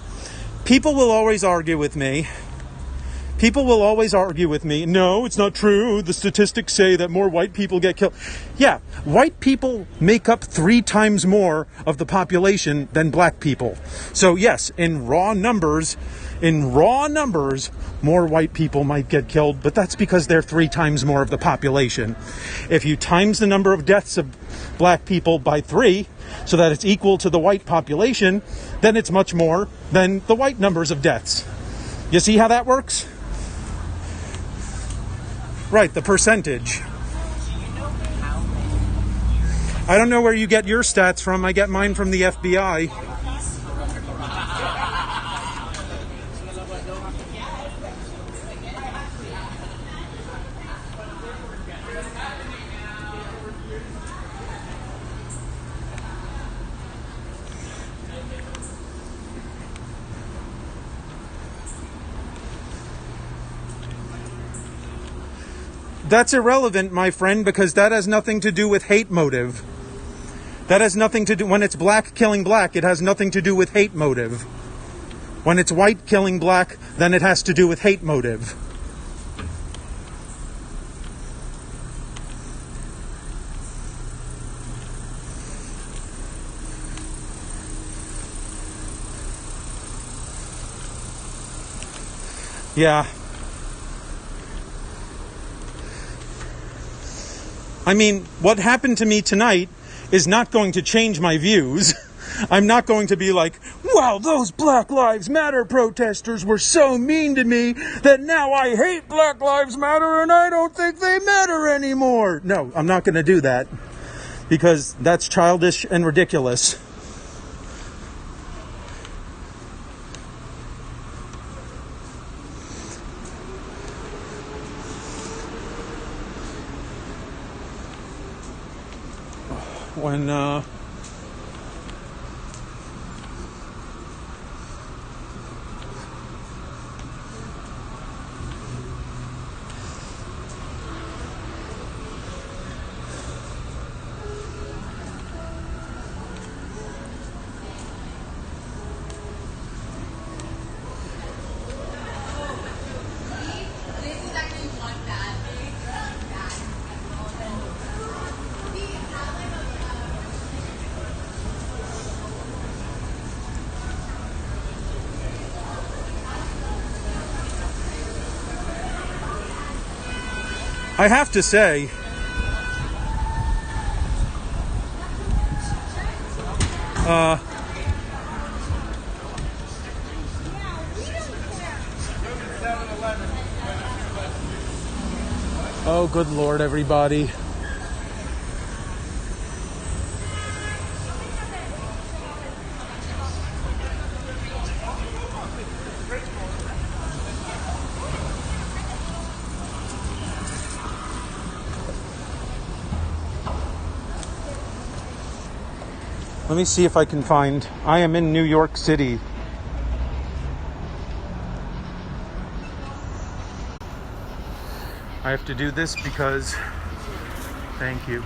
People will always argue with me. People will always argue with me. No, it's not true. The statistics say that more white people get killed. Yeah, white people make up 3 times more of the population than black people. So yes, in raw numbers, more white people might get killed, but that's because they're 3 times more of the population. If you times the number of deaths of black people by 3, so that it's equal to the white population, then it's much more than the white numbers of deaths. You see how that works? Right, the percentage. I don't know where you get your stats from. I get mine from the FBI. That's irrelevant, my friend, because that has nothing to do with hate motive. That has nothing to do... When it's black killing black, it has nothing to do with hate motive. When it's white killing black, then it has to do with hate motive. Yeah. I mean, what happened to me tonight is not going to change my views. I'm not going to be like, wow, those Black Lives Matter protesters were so mean to me that now I hate Black Lives Matter and I don't think they matter anymore. No, I'm not going to do that, because that's childish and ridiculous. When I have to say, oh, good Lord, everybody. Let me see if I can find. I am in New York City. I have to do this because, thank you.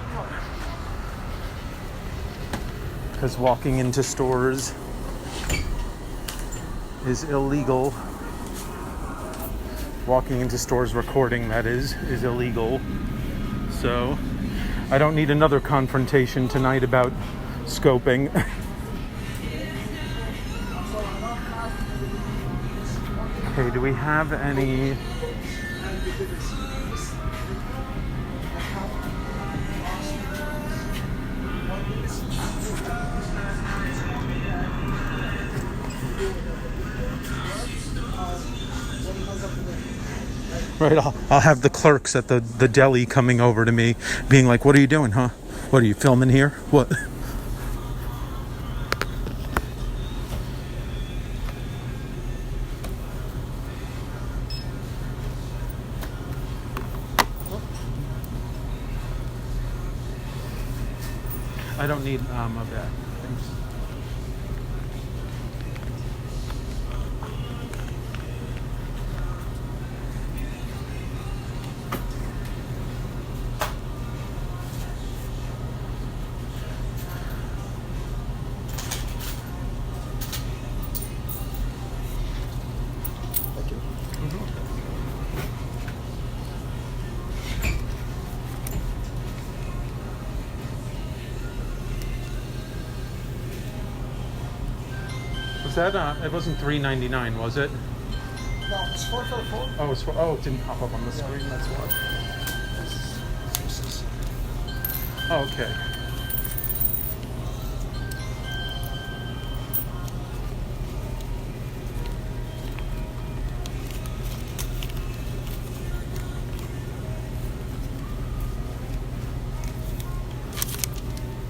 Because walking into stores is illegal. Walking into stores recording, that is illegal. So I don't need another confrontation tonight about scoping. Okay, do we have any? Right, I'll have the clerks at the deli coming over to me, being like, "What are you doing, huh? What are you filming here? What?" I don't need a bag. Thanks. Was that, it wasn't $3.99, was it? No, it's $4.44. Oh, it's oh, it didn't pop up on the screen, that's why. Oh, okay.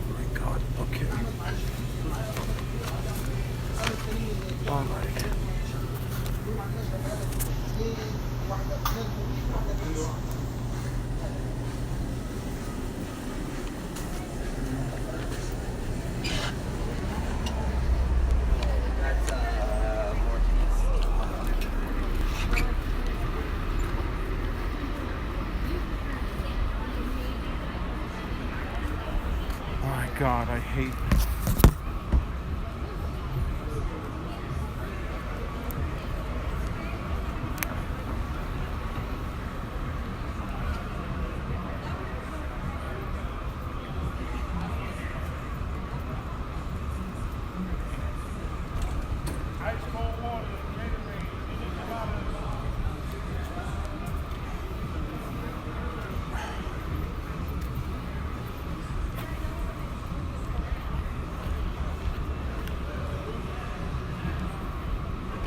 Oh my God, okay. All right. Oh my God, I hate.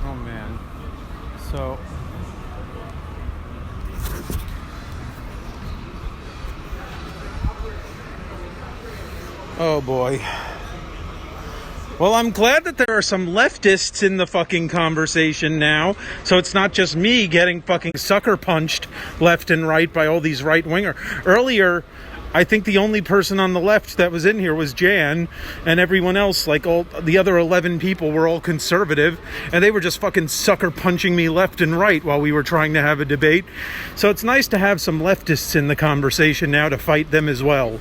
Oh man. So oh boy. Well, I'm glad that there are some leftists in the fucking conversation now, so it's not just me getting fucking sucker punched left and right by all these right-winger. Earlier, I think the only person on the left that was in here was Jan, and everyone else, like all the other 11 people, were all conservative, and they were just fucking sucker punching me left and right while we were trying to have a debate. So it's nice to have some leftists in the conversation now to fight them as well.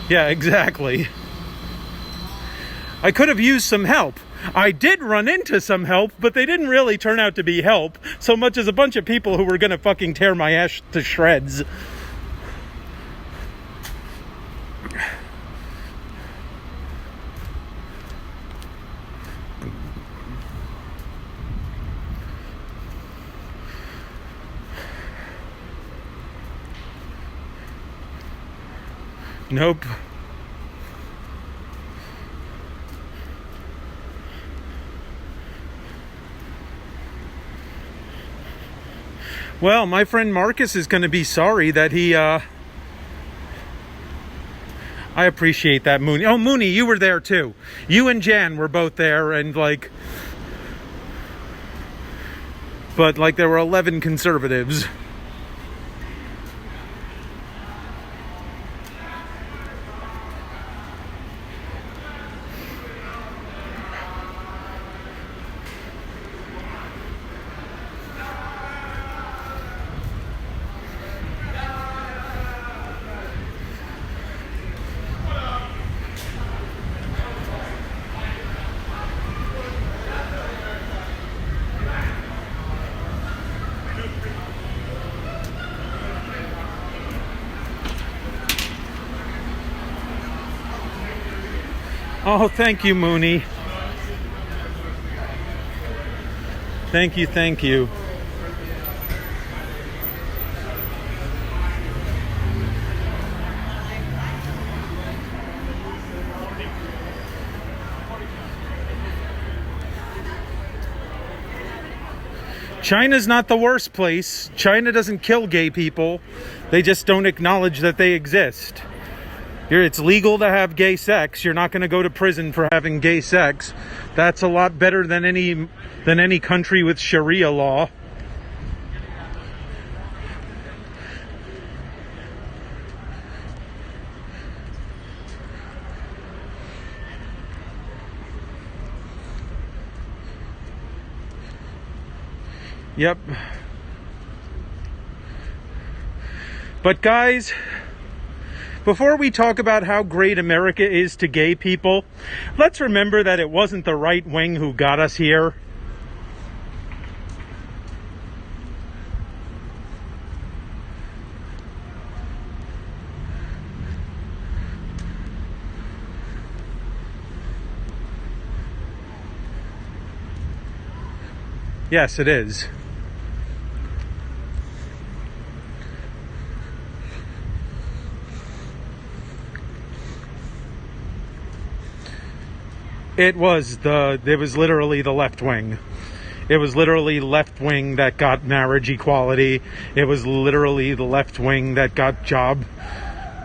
Yeah, exactly. I could have used some help. I did run into some help, but they didn't really turn out to be help so much as a bunch of people who were going to fucking tear my ass to shreds. Nope. Well, my friend Marcus is going to be sorry that he, I appreciate that, Mooney. Oh, Mooney, you were there too. You and Jan were both there, and like, but like there were 11 conservatives. Oh, thank you, Mooney. Thank you, thank you. China's not the worst place. China doesn't kill gay people. They just don't acknowledge that they exist. It's legal to have gay sex. You're not going to go to prison for having gay sex. That's a lot better than any country with Sharia law. Yep. But guys, before we talk about how great America is to gay people, let's remember that it wasn't the right wing who got us here. Yes, it is. It was literally the left wing. It was literally left wing that got marriage equality. It was literally the left wing that got job.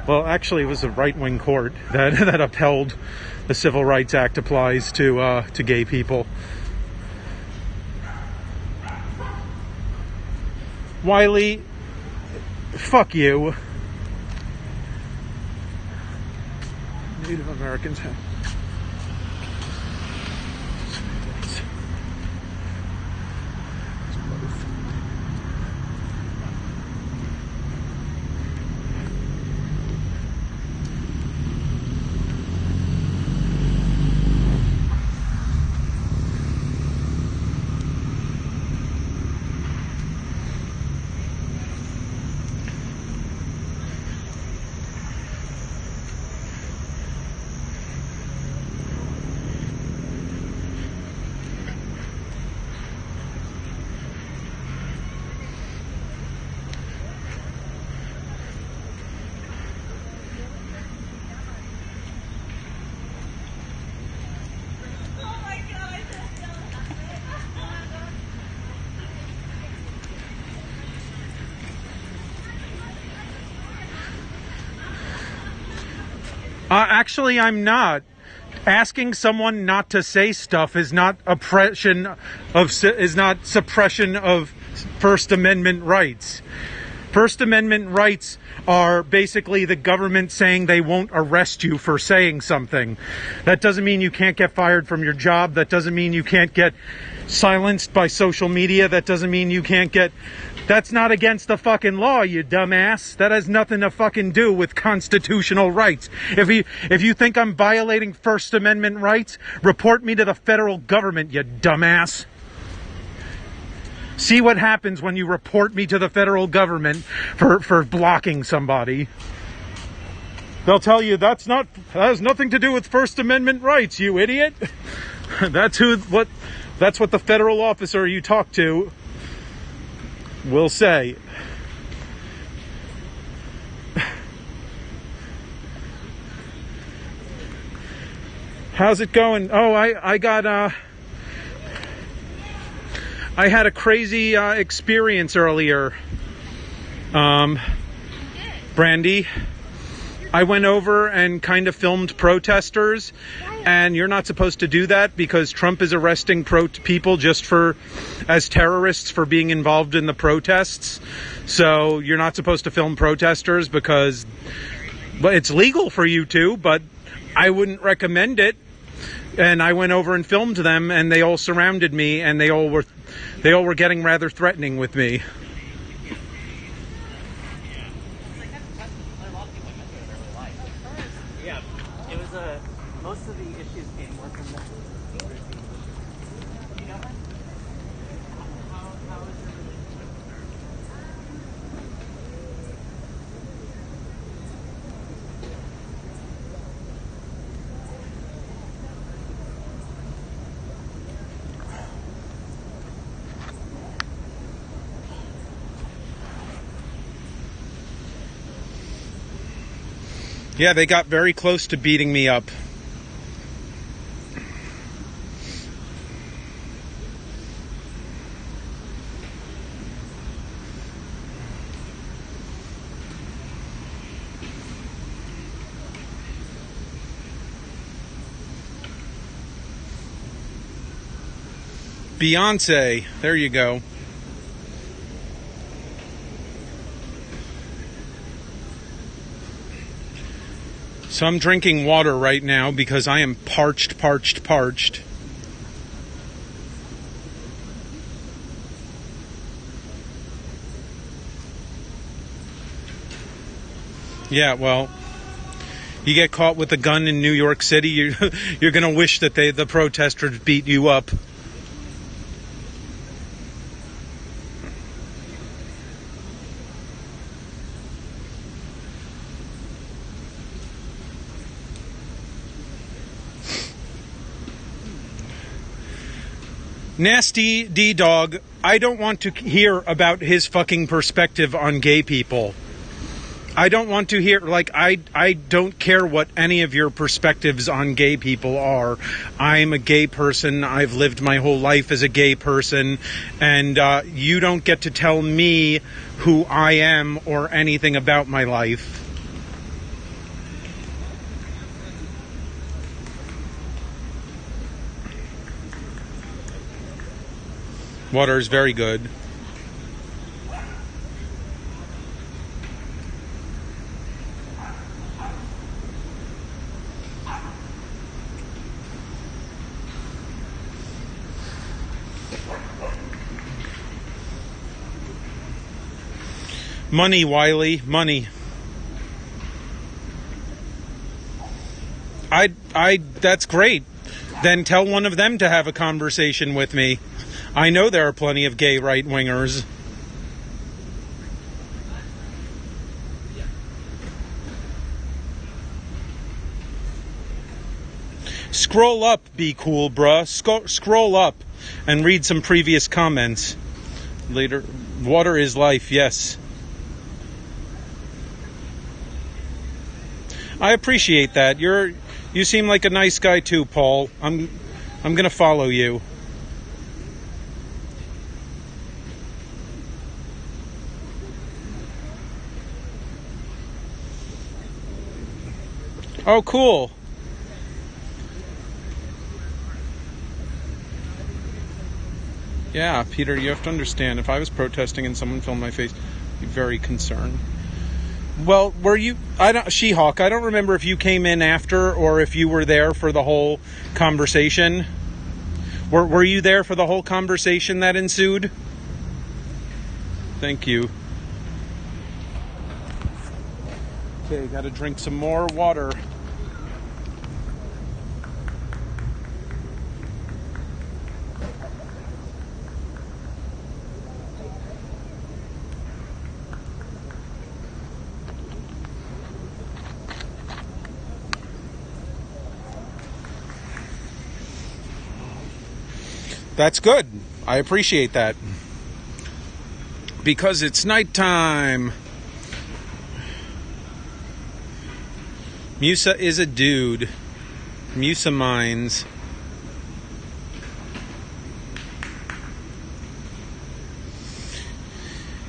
Well, actually, it was a right wing court that upheld the Civil Rights Act applies to gay people. Wiley, fuck you. Native Americans have. Actually, I'm not. Asking someone not to say stuff is not suppression of First Amendment rights. First Amendment rights are basically the government saying they won't arrest you for saying something. That doesn't mean you can't get fired from your job. That doesn't mean you can't get silenced by social media. That doesn't mean you can't get... That's not against the fucking law, you dumbass. That has nothing to fucking do with constitutional rights. If you think I'm violating First Amendment rights, report me to the federal government, you dumbass. See what happens when you report me to the federal government for blocking somebody. They'll tell you that has nothing to do with First Amendment rights, you idiot. That's what the federal officer you talk to will say. How's it going? Oh, I got I had a crazy experience earlier. Brandy, I went over and kind of filmed protesters, and you're not supposed to do that because Trump is arresting people just as terrorists for being involved in the protests. So you're not supposed to film protesters because, well, it's legal for you to, but I wouldn't recommend it. And I went over and filmed them, and they all surrounded me, and they all were getting rather threatening with me. Most of the issues came more from the Yeah, they got very close to beating me up. Beyonce, there you go. So I'm drinking water right now because I am parched. Yeah, well, you get caught with a gun in New York City, you're going to wish that the protesters beat you up. Nasty D-Dog, I don't want to hear about his fucking perspective on gay people. I don't want to hear, I don't care what any of your perspectives on gay people are. I'm a gay person. I've lived my whole life as a gay person. And you don't get to tell me who I am or anything about my life. Water is very good. Money, Wiley, money. That's great. Then tell one of them to have a conversation with me. I know there are plenty of gay right-wingers. Scroll up, be cool, bruh. Scroll up and read some previous comments. Later, water is life, yes. I appreciate that. You seem like a nice guy too, Paul. I'm gonna follow you. Oh, cool. Yeah, Peter, you have to understand, if I was protesting and someone filmed my face, I'd be very concerned. Well, She-Hawk, I don't remember if you came in after or if you were there for the whole conversation. Were you there for the whole conversation that ensued? Thank you. Okay, gotta drink some more water. That's good. I appreciate that. Because it's nighttime. Musa is a dude. Musa Mines.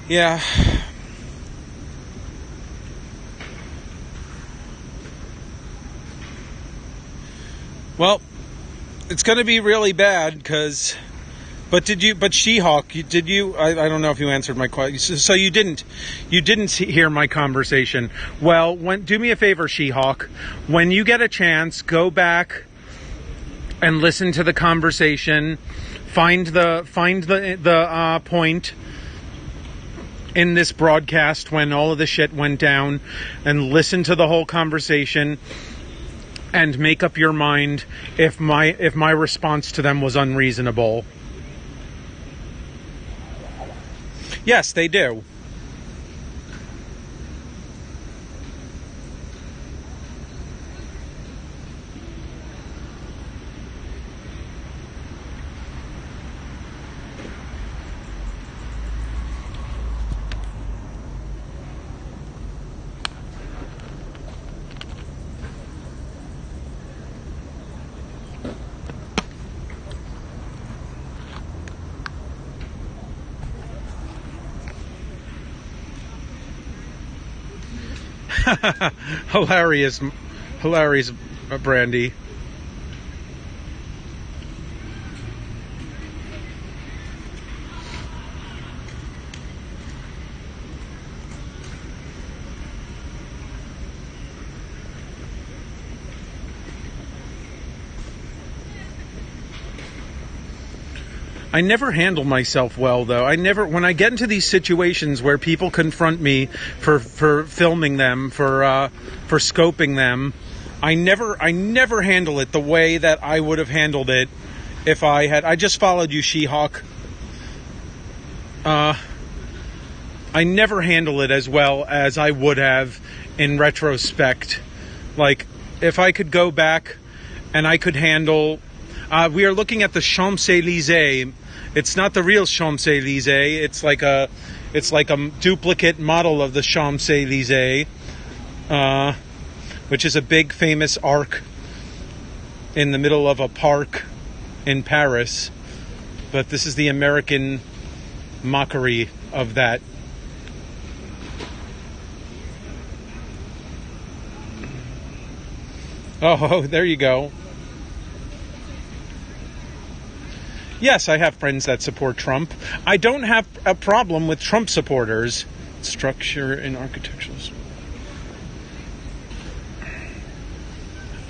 Yeah. Well, it's going to be really bad because... But She-Hawk, did you? I don't know if you answered my question. So you didn't hear my conversation. Well, do me a favor, She-Hawk. When you get a chance, go back and listen to the conversation. Find the point in this broadcast when all of the shit went down, and listen to the whole conversation. And make up your mind if my response to them was unreasonable. Yes, they do. Hilarious, Brandy. I never handle myself well, though. When I get into these situations where people confront me for filming them, for scoping them, I never handle it the way that I would have handled it if I just followed you, She-Hawk. I never handle it as well as I would have in retrospect. Like, if I could go back and I could handle... we are looking at the Champs-Élysées. It's not the real Champs-Élysées. It's like a duplicate model of the Champs-Élysées, which is a big famous arc in the middle of a park in Paris. But this is the American mockery of that. Oh, there you go. Yes, I have friends that support Trump. I don't have a problem with Trump supporters. Structure in architectural...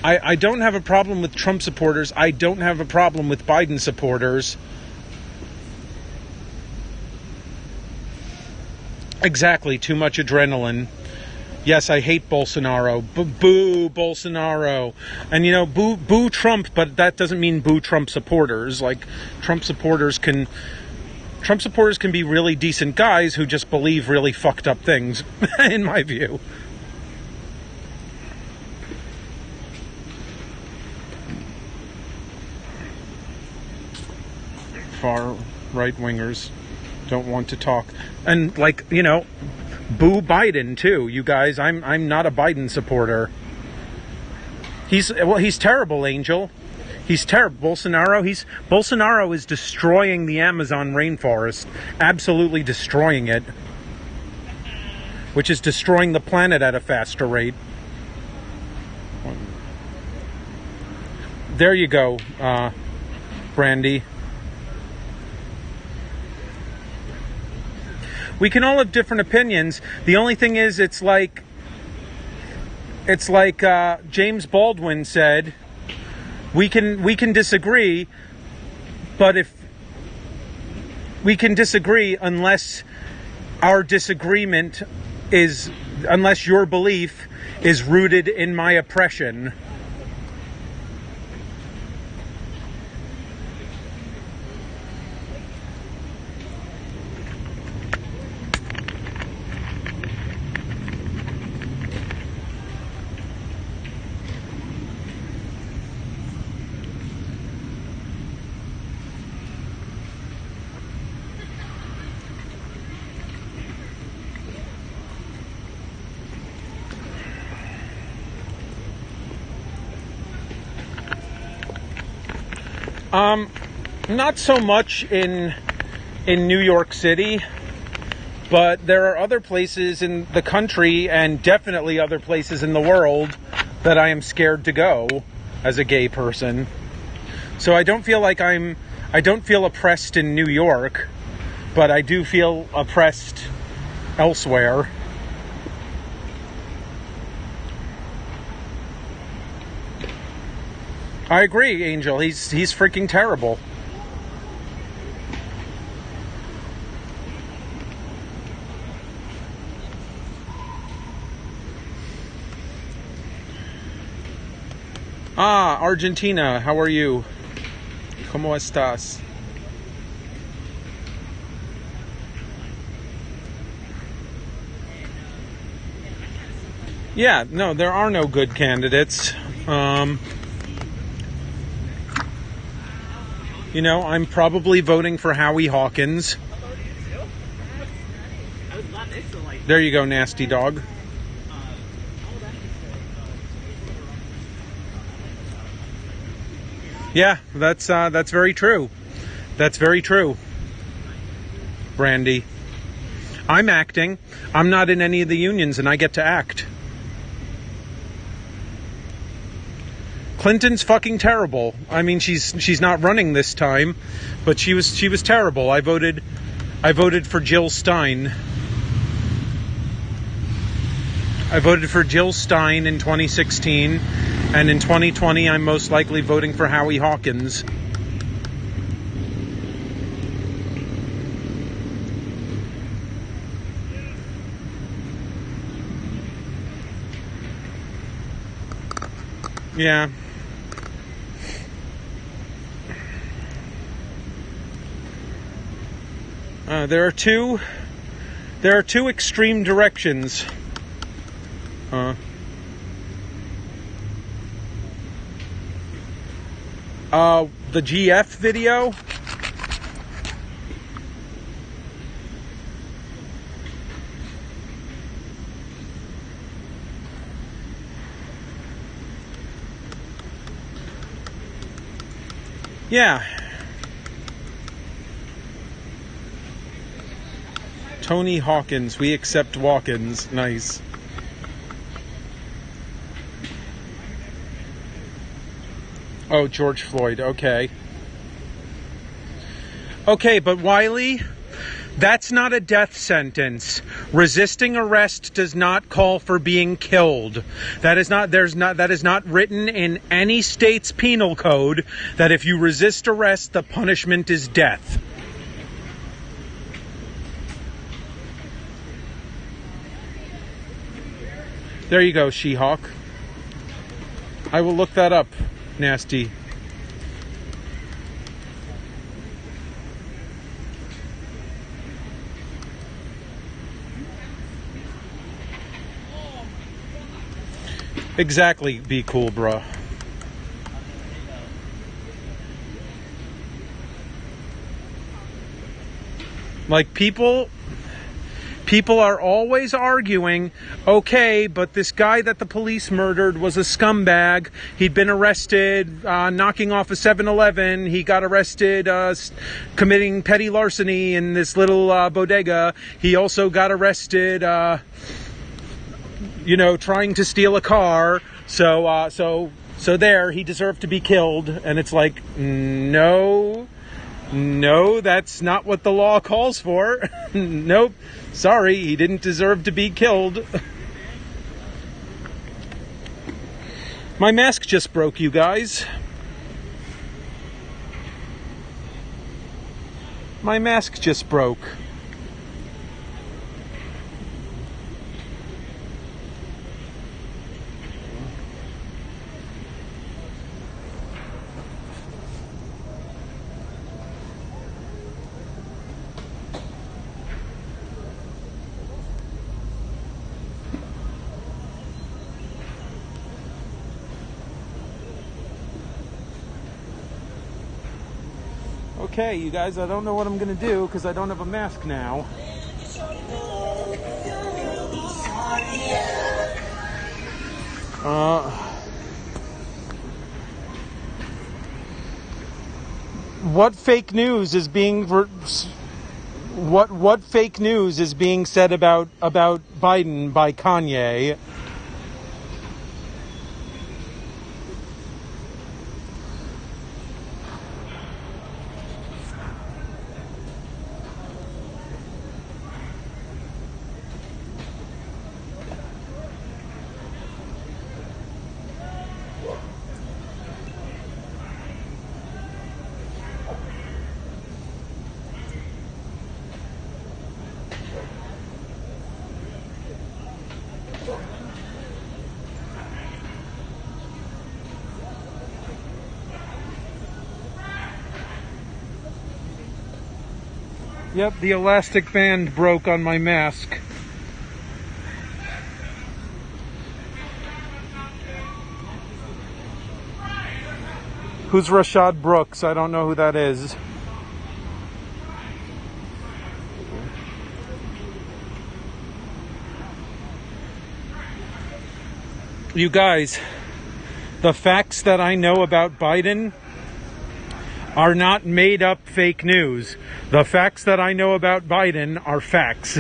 I don't have a problem with Trump supporters. I don't have a problem with Biden supporters. Exactly, too much adrenaline. Yes, I hate Bolsonaro. Boo Bolsonaro. And, boo Trump, but that doesn't mean boo Trump supporters. Like, Trump supporters can be really decent guys who just believe really fucked up things, in my view. Far right-wingers don't want to talk. And, boo Biden too, you guys. I'm not a Biden supporter. He's terrible, Angel. He's terrible. Bolsonaro is destroying the Amazon rainforest, absolutely destroying it, which is destroying the planet at a faster rate. There you go, Brandy. We can all have different opinions. The only thing is, it's like James Baldwin said, we can disagree, but if we can disagree unless unless your belief is rooted in my oppression. Not so much in New York City, but there are other places in the country and definitely other places in the world that I am scared to go as a gay person. So I don't feel like I don't feel oppressed in New York, but I do feel oppressed elsewhere. I agree, Angel. He's freaking terrible. Ah, Argentina, how are you? ¿Cómo estás? Yeah, no, there are no good candidates. You know, I'm probably voting for Howie Hawkins. There you go, nasty dog. Yeah, that's very true. That's very true. Brandy. I'm acting. I'm not in any of the unions and I get to act. Clinton's fucking terrible. I mean, she's not running this time, but she was terrible. I voted for Jill Stein. I voted for Jill Stein in 2016, and in 2020 I'm most likely voting for Howie Hawkins. Yeah. There are two extreme directions. The GF video. Yeah. Tony Hawkins, we accept walk-ins. Nice. Oh, George Floyd, okay. Okay, but Wiley, that's not a death sentence. Resisting arrest does not call for being killed. That is not written in any state's penal code that if you resist arrest, the punishment is death. There you go, She-Hawk. I will look that up, nasty. Exactly, be cool, bruh. Like, people are always arguing, okay, but this guy that the police murdered was a scumbag. He'd been arrested knocking off a 7-Eleven. He got arrested committing petty larceny in this little bodega. He also got arrested, trying to steal a car. So there, he deserved to be killed. And it's like, no, that's not what the law calls for. Nope. Sorry, he didn't deserve to be killed. My mask just broke, you guys. My mask just broke. Okay, you guys, I don't know what I'm going to do because I don't have a mask now. what fake news is being what fake news is being said about Biden by Kanye? Yep, the elastic band broke on my mask. Who's Rashad Brooks? I don't know who that is. You guys, the facts that I know about Biden are not made up fake news. The facts that I know about Biden are facts.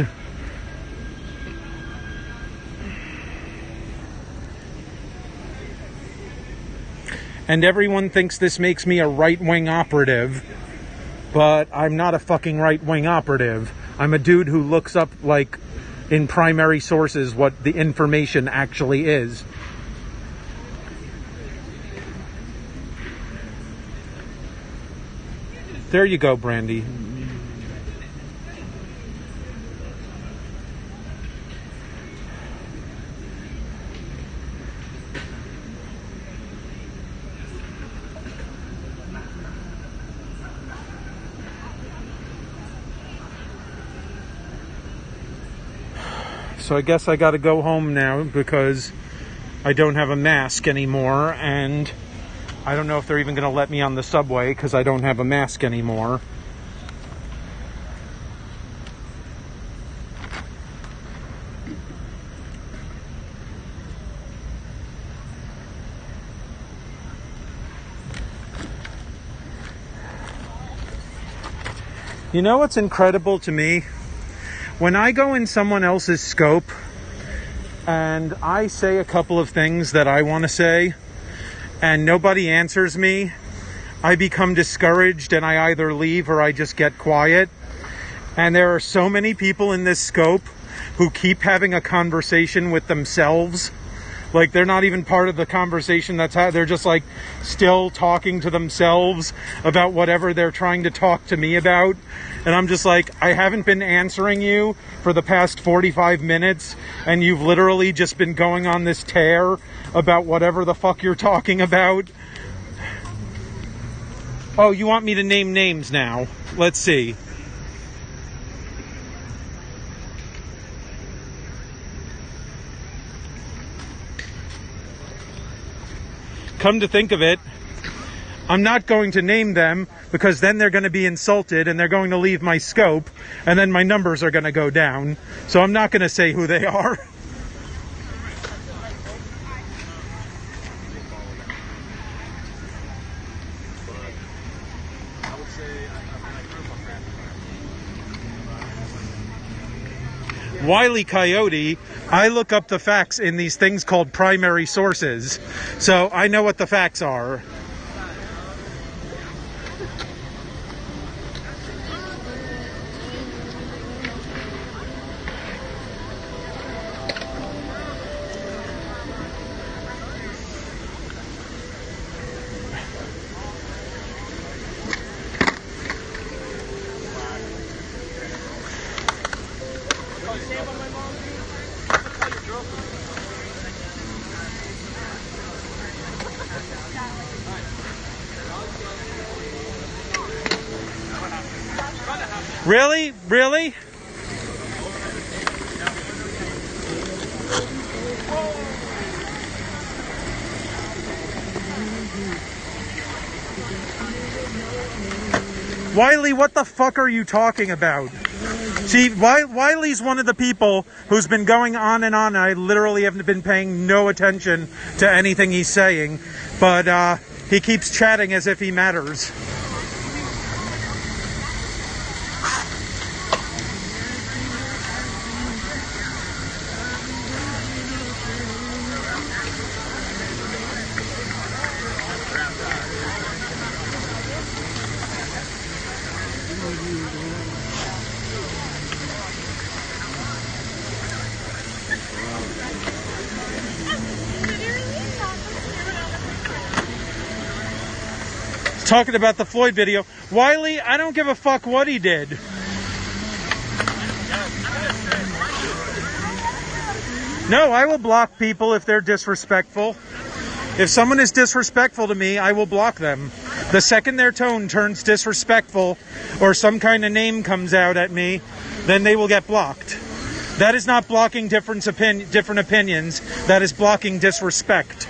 And everyone thinks this makes me a right-wing operative, but I'm not a fucking right-wing operative. I'm a dude who looks up, like, in primary sources what the information actually is. There you go, Brandy. So I guess I gotta go home now because I don't have a mask anymore, and I don't know if they're even going to let me on the subway because I don't have a mask anymore. You know what's incredible to me? When I go in someone else's scope and I say a couple of things that I want to say, and nobody answers me, I become discouraged and I either leave or I just get quiet. And there are so many people in this scope who keep having a conversation with themselves. Like, they're not even part of the conversation that's they're just like still talking to themselves about whatever they're trying to talk to me about. And I'm just like, I haven't been answering you for the past 45 minutes and you've literally just been going on this tear about whatever the fuck you're talking about. Oh, you want me to name names now? Let's see. Come to think of it, I'm not going to name them because then they're going to be insulted and they're going to leave my scope and then my numbers are going to go down. So I'm not going to say who they are. Wile E. Coyote, I look up the facts in these things called primary sources, so I know what the facts are. Really? Really? Wiley, what the fuck are you talking about? See, Wiley's one of the people who's been going on and on. I literally haven't been paying no attention to anything he's saying, but he keeps chatting as if he matters. Talking about the Floyd video. Wiley, I don't give a fuck what he did. No, I will block people if they're disrespectful. If someone is disrespectful to me, I will block them. The second their tone turns disrespectful or some kind of name comes out at me, then they will get blocked. That is not blocking different opinions. That is blocking disrespect.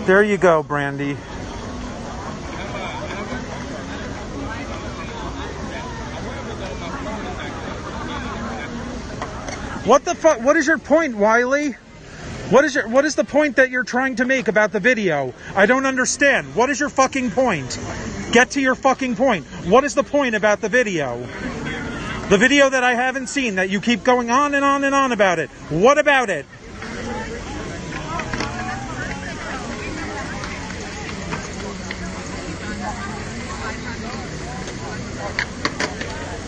There you go, Brandy. What the fuck? What is your point, Wiley? What is the point that you're trying to make about the video? I don't understand. What is your fucking point? Get to your fucking point. What is the point about the video? The video that I haven't seen, that you keep going on and on and on about it. What about it?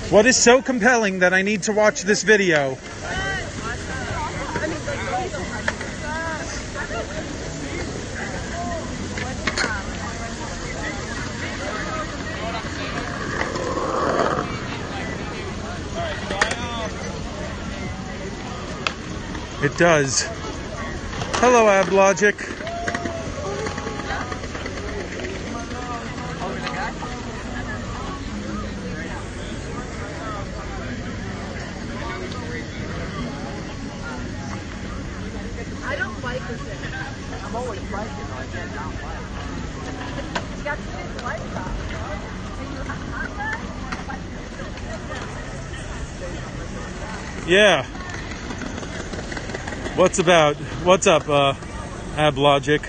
What is so compelling that I need to watch this video? It does. Hello, AbLogic. I don't like this. I'm always liking it. I can't not like it. You got to get the lights off. Yeah. What's up, AbLogic?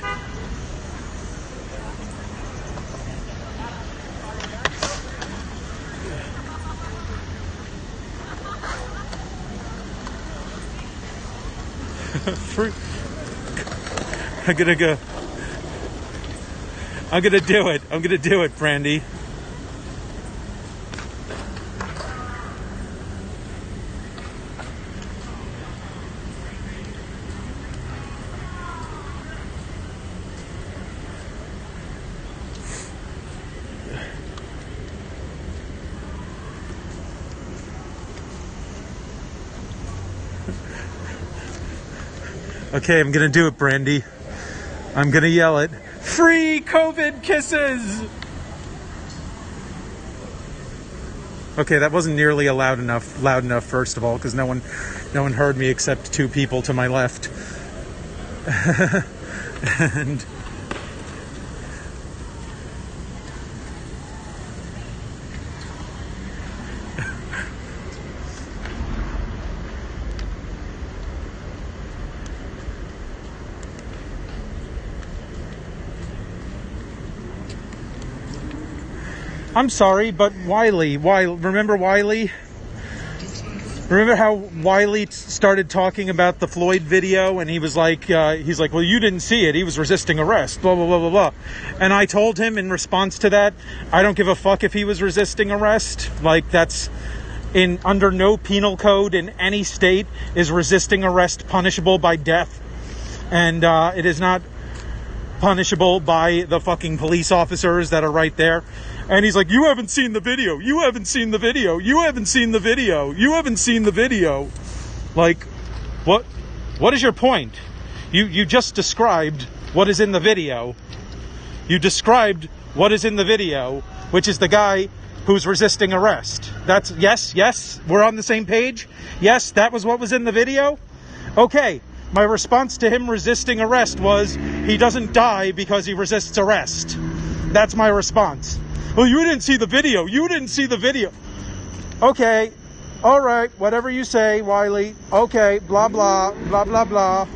I'm gonna go. I'm gonna do it. I'm gonna do it, Brandy. Okay, I'm gonna do it, Brandy. I'm gonna yell it. Free COVID kisses! Okay, that wasn't nearly loud enough, first of all, because no one heard me except two people to my left. And I'm sorry, but Wiley, remember Wiley? Remember how Wiley started talking about the Floyd video, and he was like, well, you didn't see it. He was resisting arrest, blah, blah, blah, blah, blah. And I told him in response to that, I don't give a fuck if he was resisting arrest. Like, that's under no penal code in any state is resisting arrest punishable by death. And it is not punishable by the fucking police officers that are right there. And he's like, you haven't seen the video. You haven't seen the video. You haven't seen the video. You haven't seen the video. Like, what is your point? You just described what is in the video. You described what is in the video, which is the guy who's resisting arrest. That's, yes, we're on the same page. Yes, that was what was in the video. Okay. My response to him resisting arrest was, he doesn't die because he resists arrest. That's my response. Well, you didn't see the video. You didn't see the video. Okay. All right. Whatever you say, Wiley. Okay. Blah, blah, blah, blah, blah.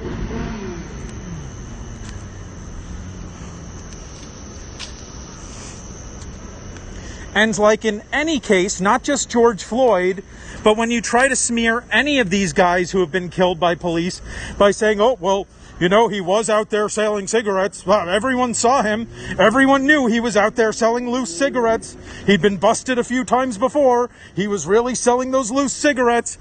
And like in any case, not just George Floyd, but when you try to smear any of these guys who have been killed by police by saying, oh, well, you know, he was out there selling cigarettes. Well, everyone saw him. Everyone knew he was out there selling loose cigarettes. He'd been busted a few times before. He was really selling those loose cigarettes.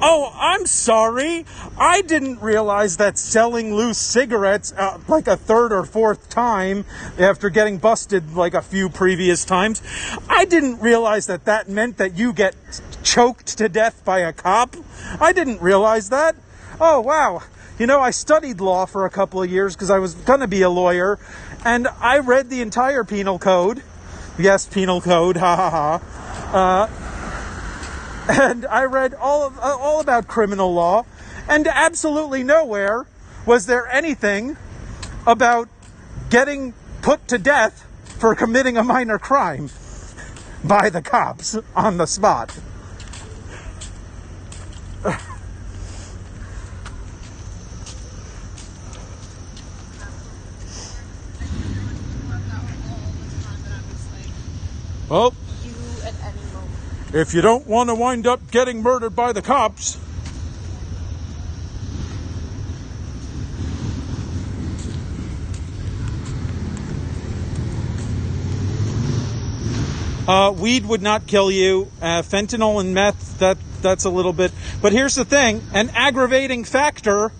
Oh, I'm sorry. I didn't realize that selling loose cigarettes like a third or fourth time after getting busted like a few previous times, I didn't realize that that meant that you get choked to death by a cop. I didn't realize that. Oh, wow. You know, I studied law for a couple of years because I was going to be a lawyer, and I read the entire penal code. Yes, penal code, ha ha ha. And I read all about criminal law, and absolutely nowhere was there anything about getting put to death for committing a minor crime by the cops on the spot. Well, if you don't want to wind up getting murdered by the cops, weed would not kill you. Fentanyl and meth, that's a little bit. But here's the thing, an aggravating factor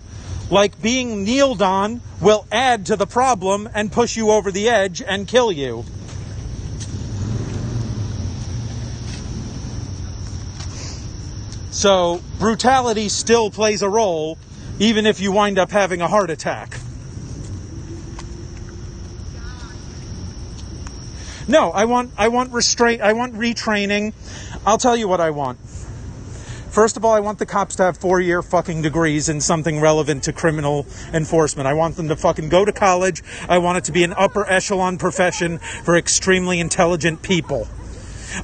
like being kneeled on will add to the problem and push you over the edge and kill you. So brutality still plays a role, even if you wind up having a heart attack. No, I want restraint. I want retraining. I'll tell you what I want. First of all, I want the cops to have 4-year fucking degrees in something relevant to criminal enforcement. I want them to fucking go to college. I want it to be an upper echelon profession for extremely intelligent people.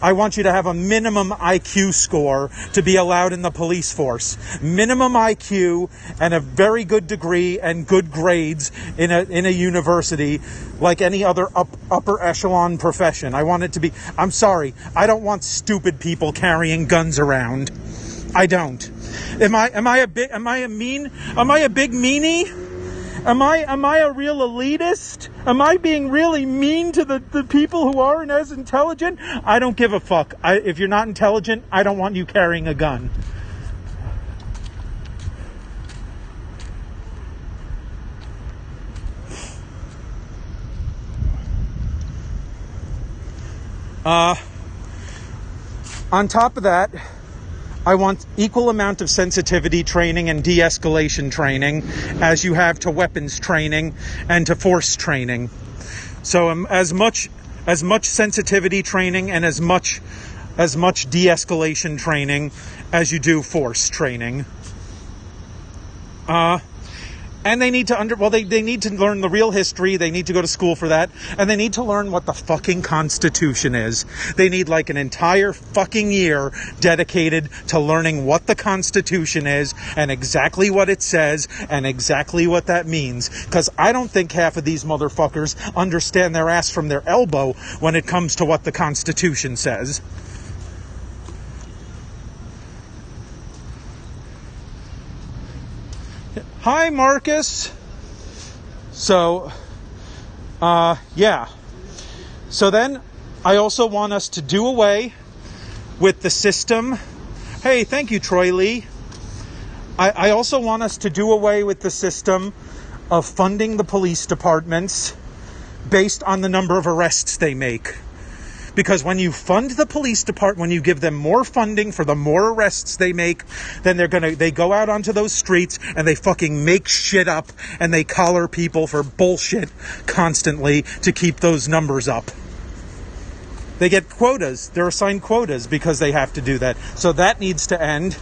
I want you to have a minimum IQ score to be allowed in the police force. Minimum IQ and a very good degree and good grades in a university like any other upper echelon profession. I want it to be, I'm sorry, I don't want stupid people carrying guns around. I don't. Am I a big meanie? Am I a real elitist? Am I being really mean to the people who aren't as intelligent? I don't give a fuck. If you're not intelligent, I don't want you carrying a gun. On top of that, I want equal amount of sensitivity training and de-escalation training as you have to weapons training and to force training. So as much sensitivity training and as much de-escalation training as you do force training. And they need to they need to learn the real history. They need to go to school for that. And they need to learn what the fucking Constitution is. They need like an entire fucking year dedicated to learning what the Constitution is and exactly what it says and exactly what that means. Because I don't think half of these motherfuckers understand their ass from their elbow when it comes to what the Constitution says. Hi, Marcus. So, yeah. So then, I also want us to do away with the system. Hey, thank you, Troy Lee. I also want us to do away with the system of funding the police departments based on the number of arrests they make. Because when you fund the police department, when you give them more funding for the more arrests they make, then they go out onto those streets and they fucking make shit up and they collar people for bullshit constantly to keep those numbers up. They get quotas. They're assigned quotas because they have to do that. So that needs to end.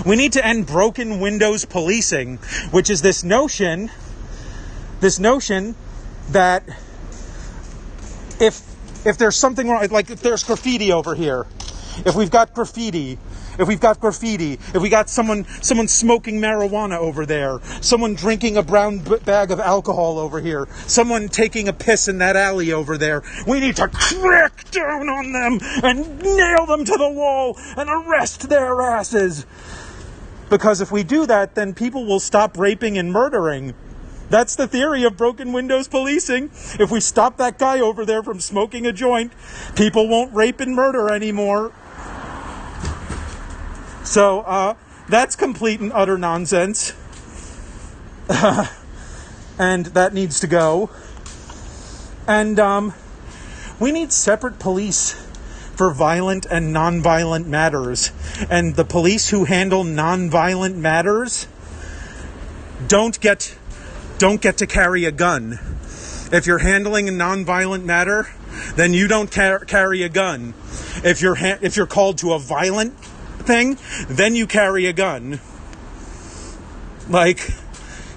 We need to end broken windows policing, which is this notion that if there's something wrong, like if there's graffiti over here, if we've got graffiti, if we've got graffiti, if we got someone smoking marijuana over there, someone drinking a brown bag of alcohol over here, someone taking a piss in that alley over there, we need to crack down on them and nail them to the wall and arrest their asses. Because if we do that, then people will stop raping and murdering. That's the theory of broken windows policing. If we stop that guy over there from smoking a joint, people won't rape and murder anymore. So, that's complete and utter nonsense. And that needs to go. And, we need separate police for violent and non-violent matters. And the police who handle non-violent matters don't get to carry a gun. If you're handling a non-violent matter, then you don't carry a gun. If you're called to a violent thing, then you carry a gun. Like,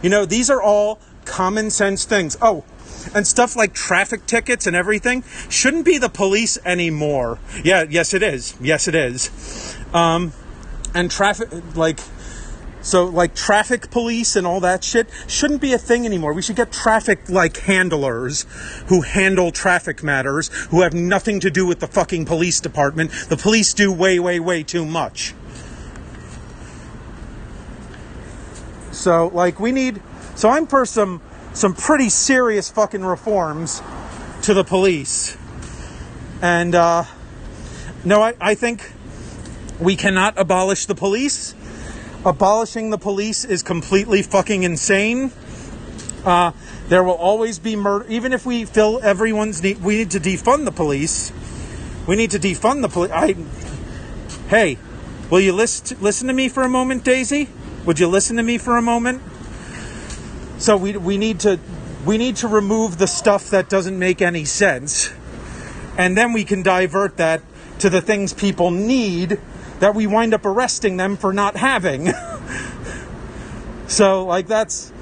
these are all common sense things. Oh, and stuff like traffic tickets and everything shouldn't be the police anymore. Yeah, yes it is. Yes it is. And traffic, traffic police and all that shit shouldn't be a thing anymore. We should get traffic, handlers who handle traffic matters, who have nothing to do with the fucking police department. The police do way, way, way too much. So, I'm for some pretty serious fucking reforms to the police. And, no, I think we cannot abolish the police. Abolishing the police is completely fucking insane. There will always be murder. Even if we fill everyone's need, we need to defund the police. We need to defund the police. Hey, will you listen to me for a moment, Daisy? Would you listen to me for a moment? So we need to remove the stuff that doesn't make any sense. And then we can divert that to the things people need that we wind up arresting them for not having. So, that's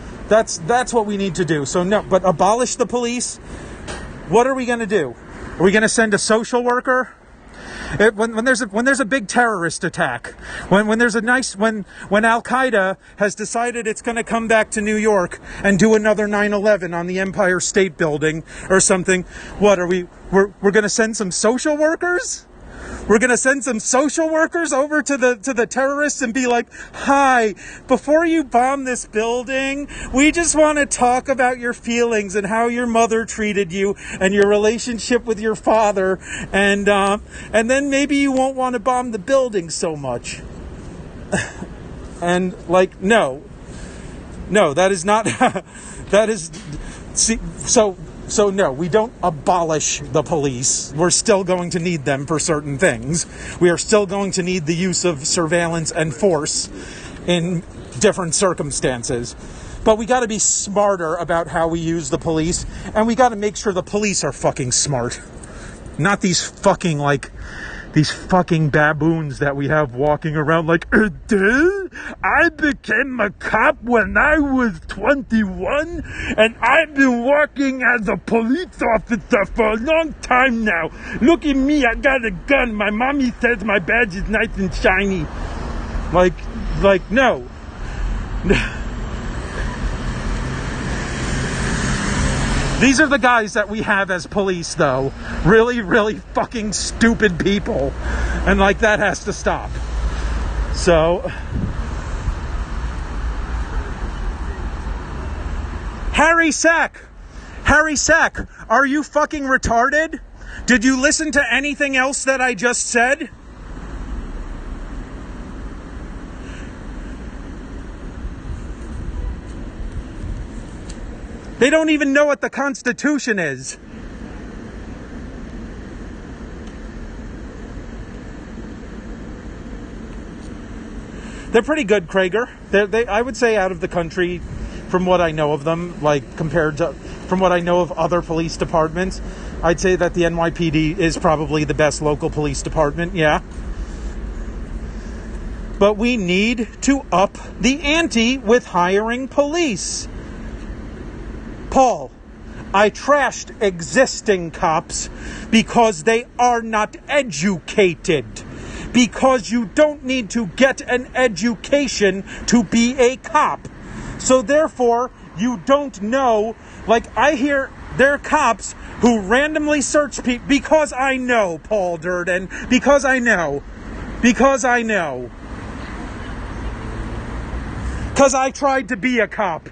what we need to do. So, no, but abolish the police. What are we going to do? Are we going to send a social worker? When there's a big terrorist attack, when Al Qaeda has decided it's going to come back to New York and do another 9/11 on the Empire State Building or something, what are we're going to send some social workers? We're going to send some social workers over to the terrorists and be like, hi, before you bomb this building, we just want to talk about your feelings and how your mother treated you and your relationship with your father. And then maybe you won't want to bomb the building so much. And no, that is not, that is, So no, we don't abolish the police. We're still going to need them for certain things. We are still going to need the use of surveillance and force in different circumstances. But we got to be smarter about how we use the police, and we got to make sure the police are fucking smart. Not these fucking baboons that we have walking around I became a cop when I was 21 and I've been working as a police officer for a long time now. Look at me, I got a gun. My mommy says my badge is nice and shiny. No. These are the guys that we have as police, though. Really, really fucking stupid people. And, that has to stop. So, Harry Sack, are you fucking retarded? Did you listen to anything else that I just said? They don't even know what the Constitution is. They're pretty good, Krager. I would say out of the country, from what I know of them, compared to from what I know of other police departments, I'd say that the NYPD is probably the best local police department, yeah. But we need to up the ante with hiring police. Paul, I trashed existing cops because they are not educated. because you don't need to get an education to be a cop. So therefore, you don't know, like I hear there are cops who randomly search people, because I know, Paul Durden, because I know. Because I tried to be a cop.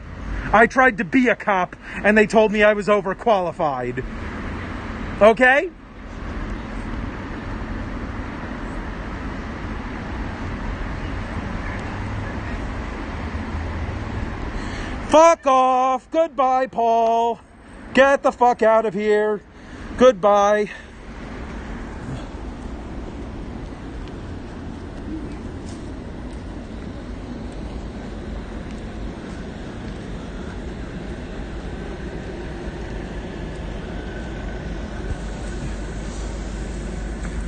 And they told me I was overqualified. Okay? Fuck off. Goodbye, Paul. Get the fuck out of here. Goodbye.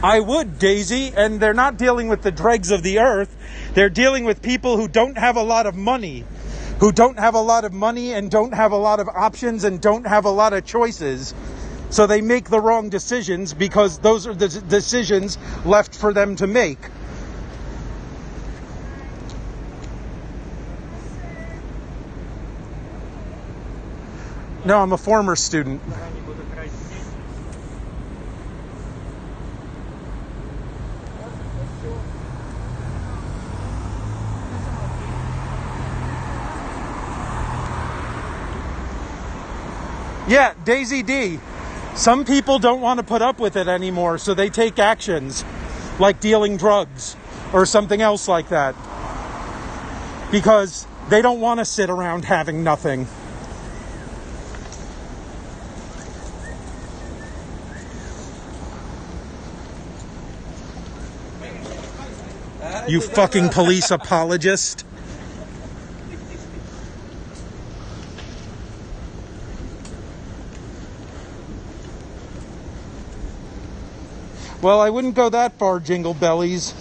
I would, Daisy, and they're not dealing with the dregs of the earth. They're dealing with people who don't have a lot of money. Who don't have a lot of money and don't have a lot of options and don't have a lot of choices. So they make the wrong decisions because those are the decisions left for them to make. No, I'm a former student. Yeah, Daisy D. Some people don't want to put up with it anymore, so they take actions, like dealing drugs or something else like that, because they don't want to sit around having nothing. You fucking police apologist. Well, I wouldn't go that far, Jingle Bellies.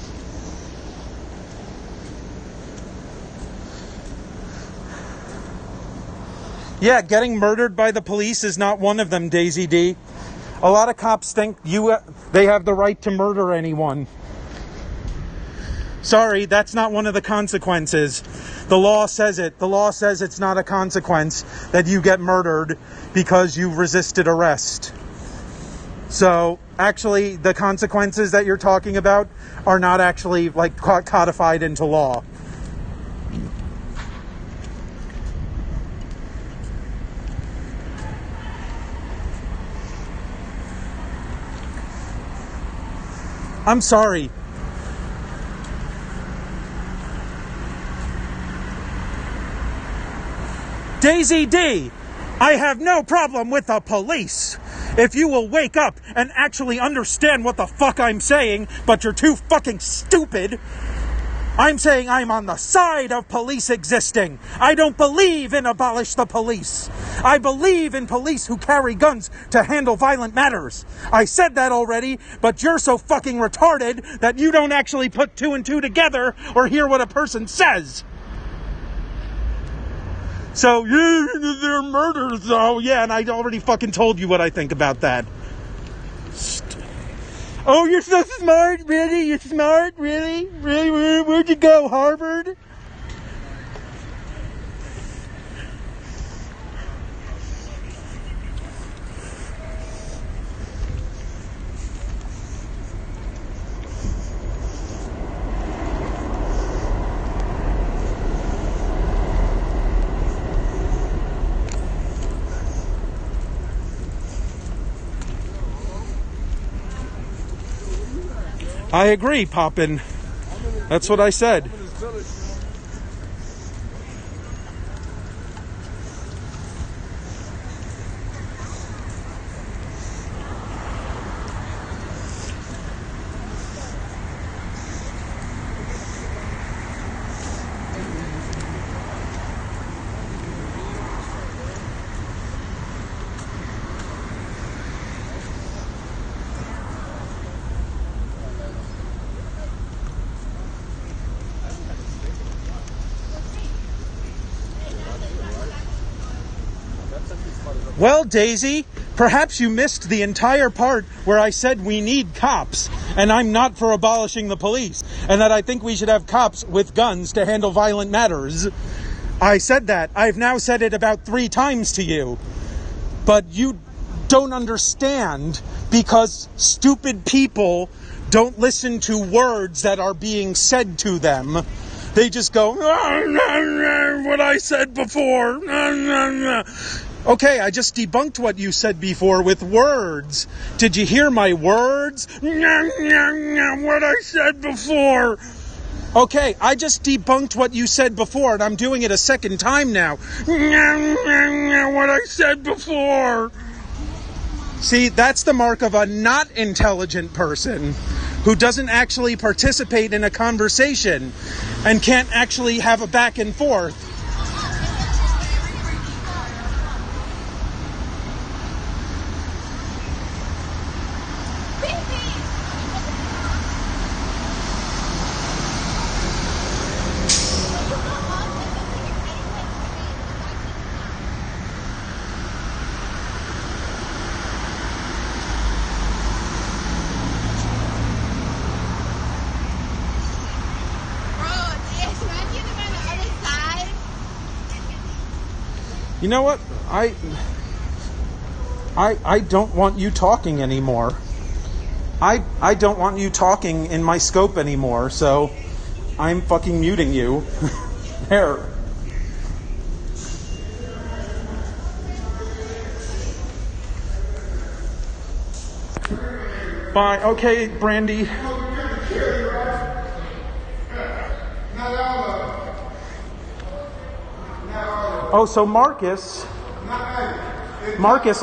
Yeah, getting murdered by the police is not one of them, Daisy D. A lot of cops think they have the right to murder anyone. Sorry, that's not one of the consequences. The law says it. The law says it's not a consequence that you get murdered because you resisted arrest. So, actually, the consequences that you're talking about are not actually, like, codified into law. I'm sorry. Daisy D, I have no problem with the police. If you will wake up and actually understand what the fuck I'm saying, but you're too fucking stupid. I'm saying I'm on the side of police existing. I don't believe in abolish the police. I believe in police who carry guns to handle violent matters. I said that already, but you're so fucking retarded that you don't actually put two and two together or hear what a person says. So, yeah, they're murders, though. Yeah, and I already fucking told you what I think about that. Oh, you're so smart, really? You're smart, really? Really? Where'd you go, Harvard? I agree, Poppin'. That's what I said. Well, Daisy, Perhaps you missed the entire part where I said we need cops, and I'm not for abolishing the police, and that I think we should have cops with guns to handle violent matters. I said that. I've now said it about 3 times to you. But you don't understand because stupid people don't listen to words that are being said to them. They just go, what I said before. Okay, I just debunked what you said before with words. Did you hear my words? What I said before. Okay, I just debunked what you said before, and I'm doing it a second time now. What I said before. See, that's the mark of a not intelligent person who doesn't actually participate in a conversation and can't actually have a back and forth. You know what? I don't want you talking anymore. I don't want you talking in my scope anymore, so I'm fucking muting you. There. Bye. Okay, Brandy. Oh, so Marcus,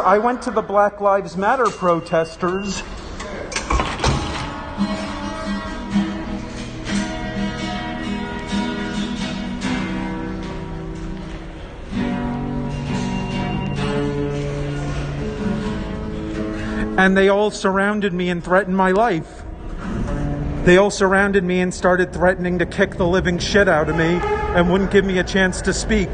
I went to the Black Lives Matter protesters. And they all surrounded me and threatened my life. They all surrounded me and started threatening to kick the living shit out of me and wouldn't give me a chance to speak.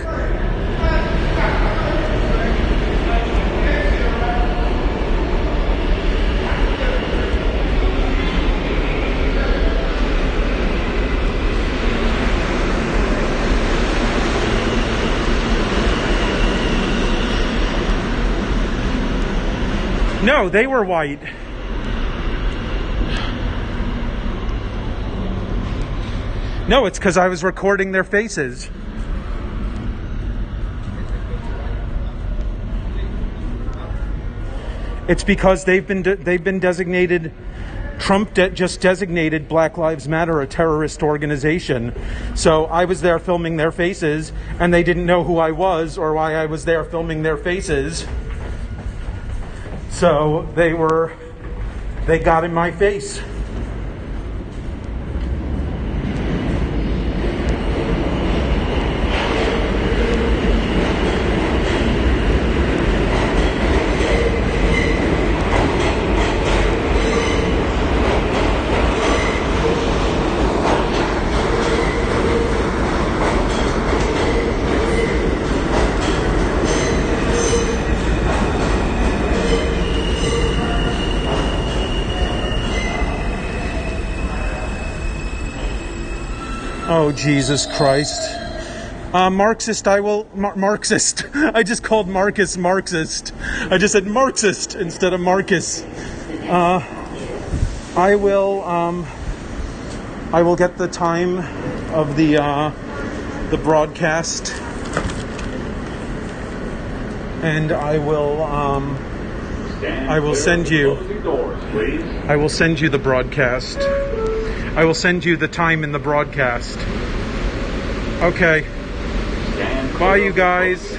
No, they were white. No, it's because I was recording their faces. It's because they've been designated. Trump just designated Black Lives Matter a terrorist organization. So I was there filming their faces, and they didn't know who I was or why I was there filming their faces. So they got in my face. Oh, Jesus Christ. Marxist, Marxist. I just called Marcus Marxist. I just said Marxist instead of Marcus. I will get the time of the broadcast, and I will send you the broadcast. I will send you the time in the broadcast. Okay. Bye, you guys.